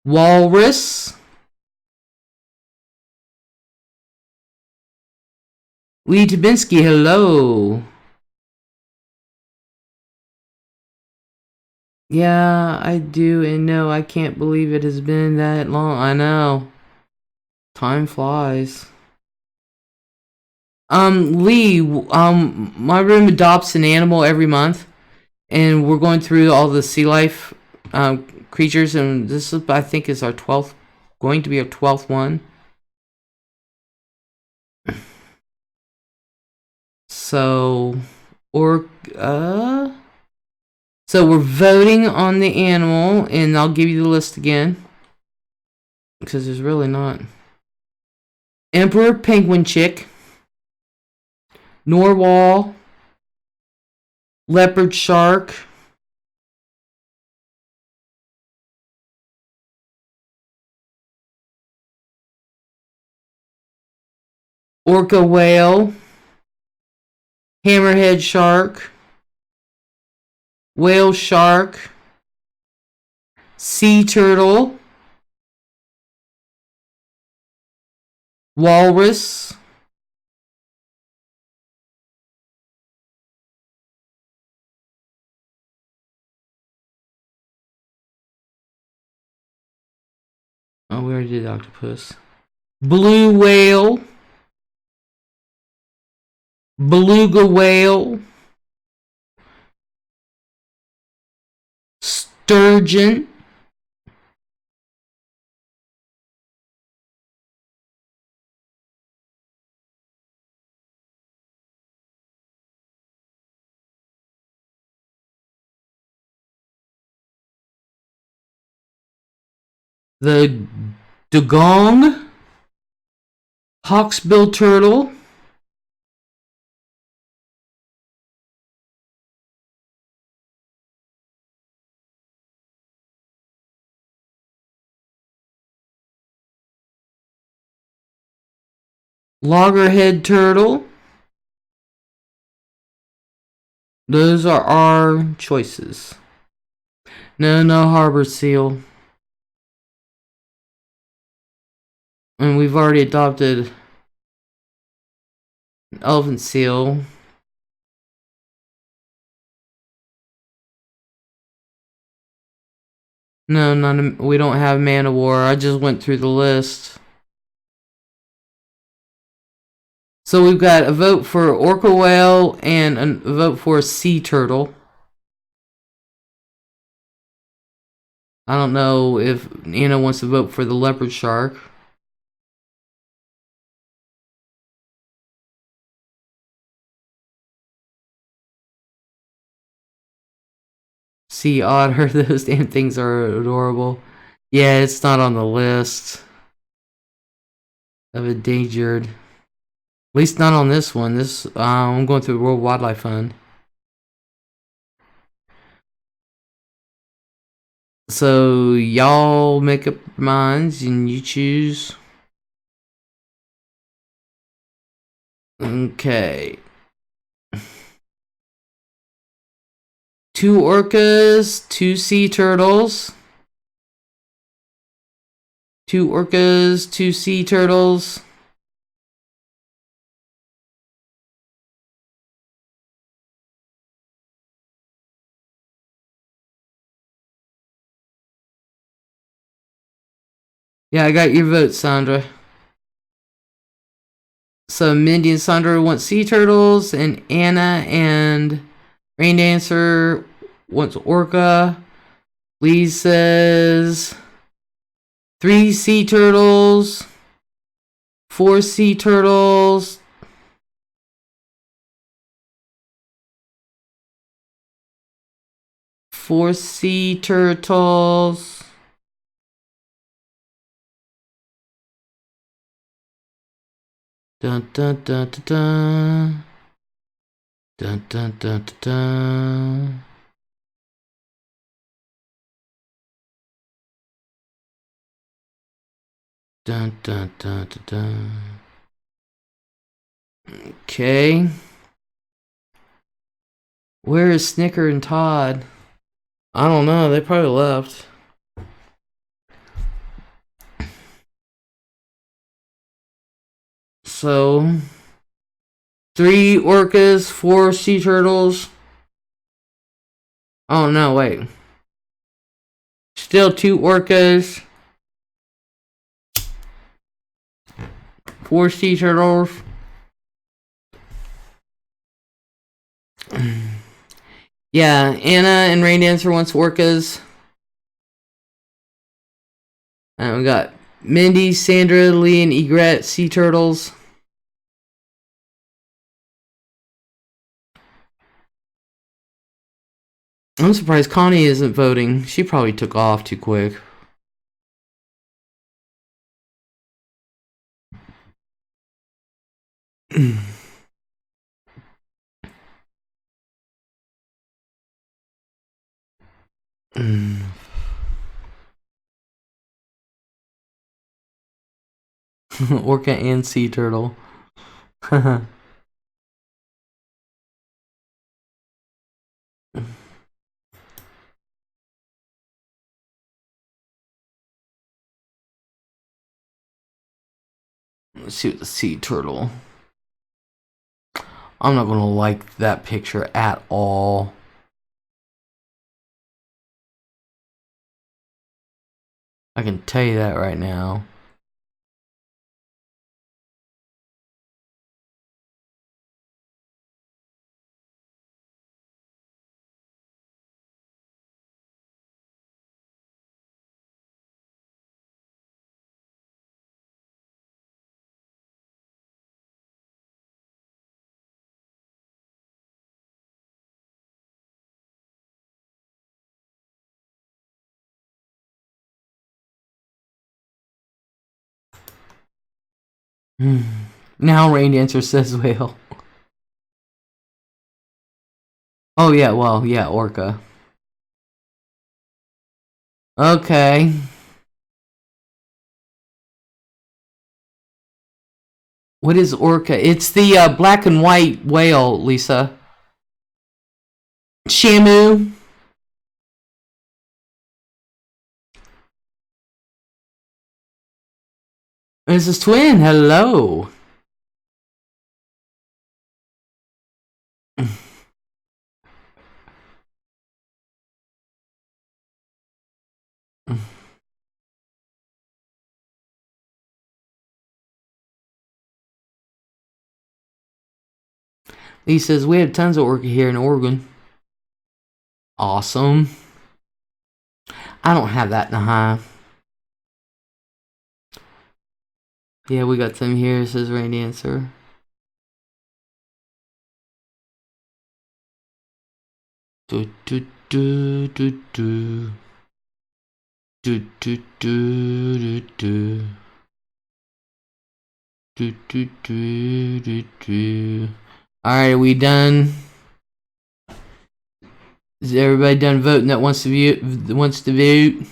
Walrus. Lee Tabinski, hello. Yeah, I do, and no, I can't believe it has been that long. I know. Time flies. Lee, my room adopts an animal every month, and we're going through all the sea life, creatures, and this is, I think, is our 12th, going to be our 12th one. So, so we're voting on the animal, and I'll give you the list again, because there's really not. Emperor Penguin Chick, Narwhal, Leopard Shark, Orca Whale, Hammerhead Shark, Whale Shark, Sea Turtle, Walrus, oh, we already did octopus, Blue Whale, Beluga Whale, Sturgeon, the Dugong, Hawksbill Turtle, Loggerhead Turtle. Those are our choices. No harbor seal. And we've already adopted an elephant seal. No, we don't have man of war. I just went through the list. So we've got a vote for orca whale and a vote for a sea turtle. I don't know if Anna wants to vote for the leopard shark. Sea otter, those damn things are adorable. Yeah, it's not on the list of endangered. At least not on this one. This I'm going through the World Wildlife Fund. So y'all make up your minds and you choose. Okay. 2 orcas, 2 sea turtles. 2 orcas, 2 sea turtles. Yeah, I got your vote, Sandra. So Mindy and Sandra want sea turtles, and Anna and Rain Dancer wants orca. Lee says 3 sea turtles, 4 sea turtles, 4 sea turtles. Dun dun dun dun dun. Dun dun dun dun dun. Dun dun dun dun dun. Okay. Where is Snicker and Todd? I don't know, they probably left. So 3 orcas, 4 sea turtles. Oh no, wait. Still 2 orcas, 4 sea turtles. Yeah, Anna and Rain Dancer wants orcas. And we got Mindy, Sandra, Lee, and Egret, sea turtles. I'm surprised Connie isn't voting. She probably took off too quick. Orca and sea turtle. Let's see what the sea turtle. I'm not gonna like that picture at all. I can tell you that right now. Now Rain Dancer says whale. Oh yeah, well, yeah, orca. Okay. What is orca? It's the black and white whale, Lisa. Shamu. This is Twin. Hello. He says we have tons of orca here in Oregon. Awesome. I don't have that in the hive. Yeah, we got some here, says Rain Dancer. Do do do do do. Do do do do do. Do do do do do. Alright, are we done? Is everybody done voting that wants to vote?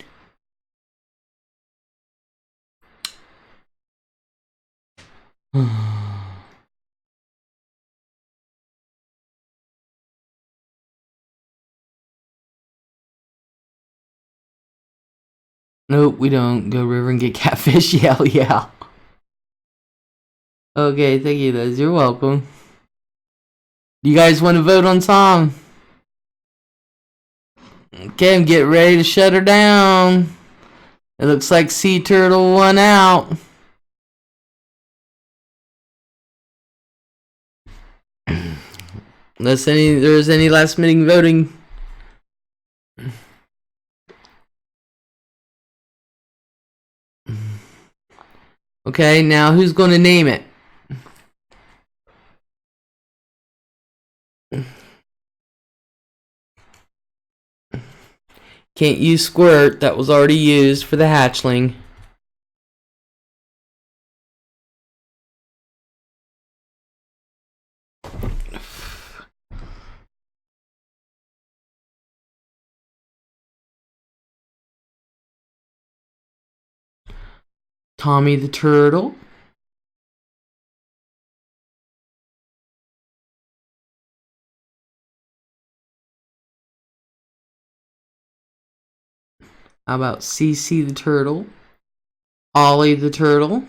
Nope, we don't. Go river and get catfish. Yeah, yeah. Okay, thank you, Liz. You're welcome. You guys want to vote on song? Okay, I'm getting ready to shut her down. It looks like Sea Turtle won out. Unless there's any last minute voting. Okay, now who's going to name it? Can't use squirt. That was already used for the hatchling. Tommy the Turtle. How about CC the Turtle? Ollie the Turtle?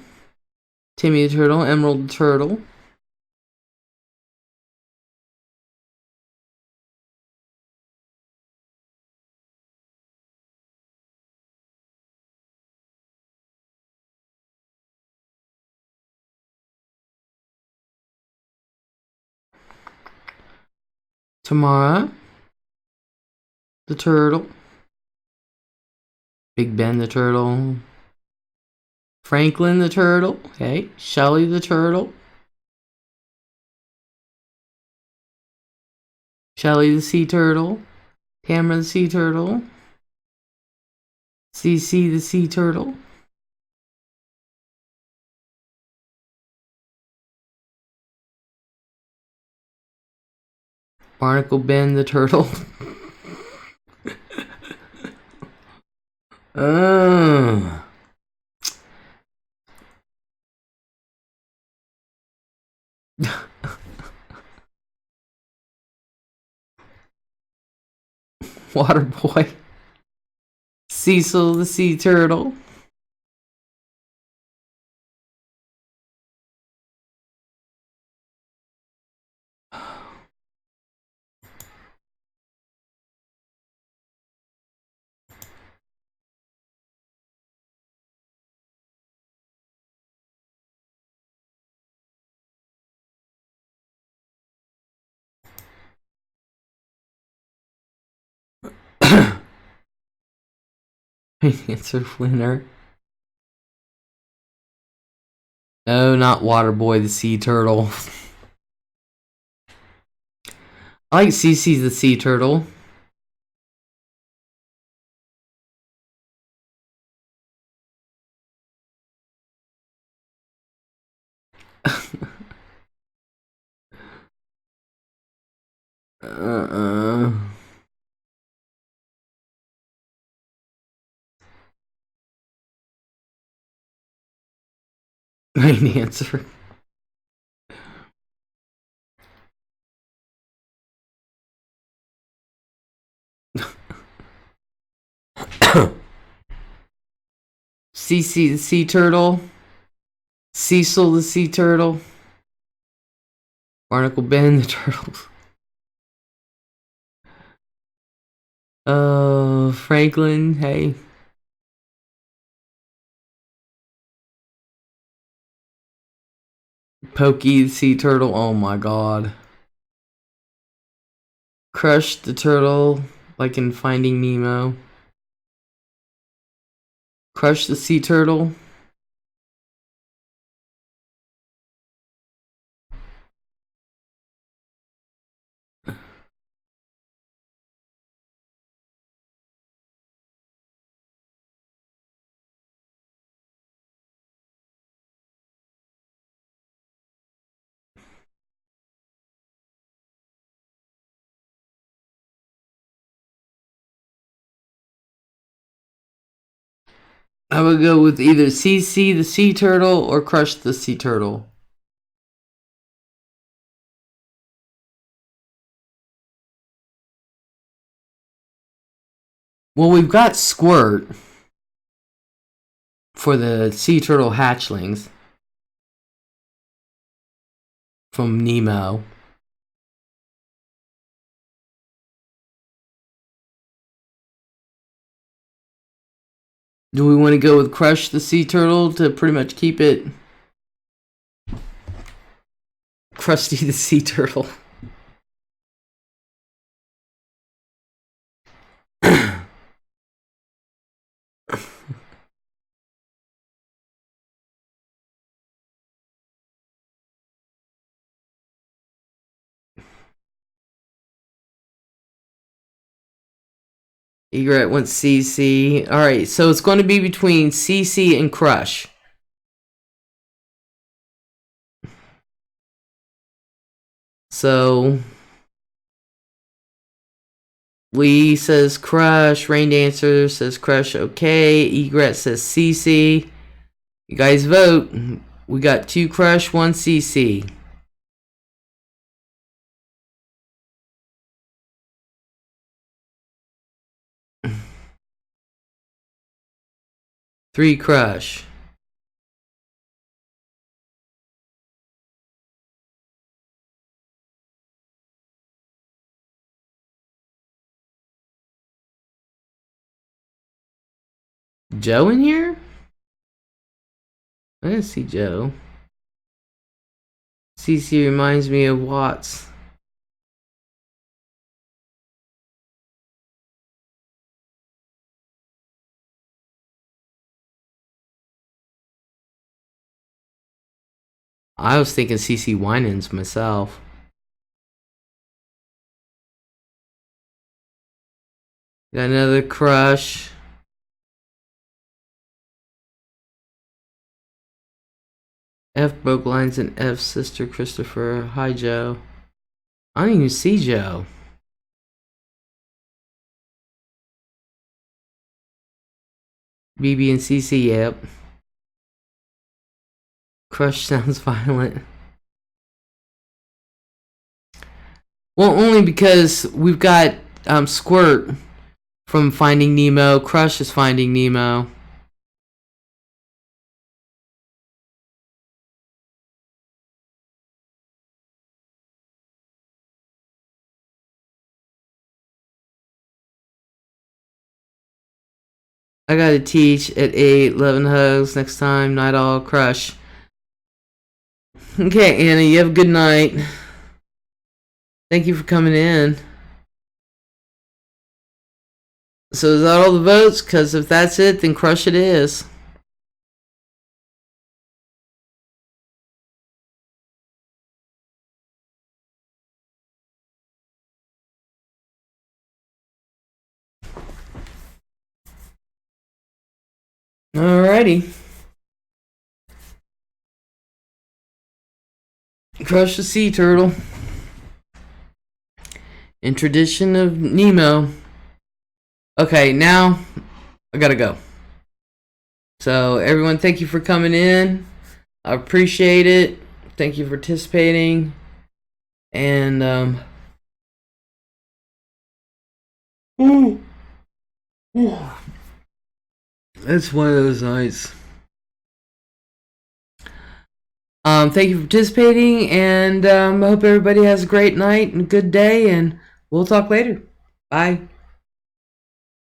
Timmy the Turtle? Emerald the Turtle? Tamara the turtle. Big Ben the turtle. Franklin the turtle. Okay. Shelly the turtle. Shelly the sea turtle. Tamara the sea turtle. CC the sea turtle. Barnacle Ben the turtle. Water boy. Cecil the sea turtle. Answer winner. No, not Waterboy the sea turtle. I like CC the sea turtle. Main answer. CC the sea turtle. Cecil the sea turtle. Barnacle Ben the turtle. Franklin, hey. Pokey the sea turtle, oh my god. Crush the turtle, like in Finding Nemo. Crush the sea turtle. I would go with either CC the sea turtle or Crush the sea turtle. Well, we've got Squirt for the sea turtle hatchlings from Nemo. Do we want to go with Crush the sea turtle to pretty much keep it Krusty the sea turtle? Egret wants CC. Alright, so it's going to be between CC and Crush. So Lee says Crush. Rain Dancer says Crush. Okay. Egret says CC. You guys vote. We got 2 Crush, 1 CC. Three Crush. Joe in here? I didn't see Joe. CC reminds me of Watts. I was thinking CC Winans myself. Got another crush. F broke lines and F's sister Christopher. Hi Joe. I don't even see Joe. BB and CC, yep. Crush sounds violent. Well, only because we've got Squirt from Finding Nemo. Crush is Finding Nemo. I gotta teach at 8, 11 hugs next time, night all, crush. Okay, Anna, you have a good night. Thank you for coming in. So is that all the votes? Because if that's it, then crush it is. Alrighty. Crush the sea turtle. In tradition of Nemo. Okay, now I gotta go. So everyone, thank you for coming in. I appreciate it. Thank you for participating. And it's one of those nights. Thank you for participating, and I hope everybody has a great night and a good day, and we'll talk later. Bye.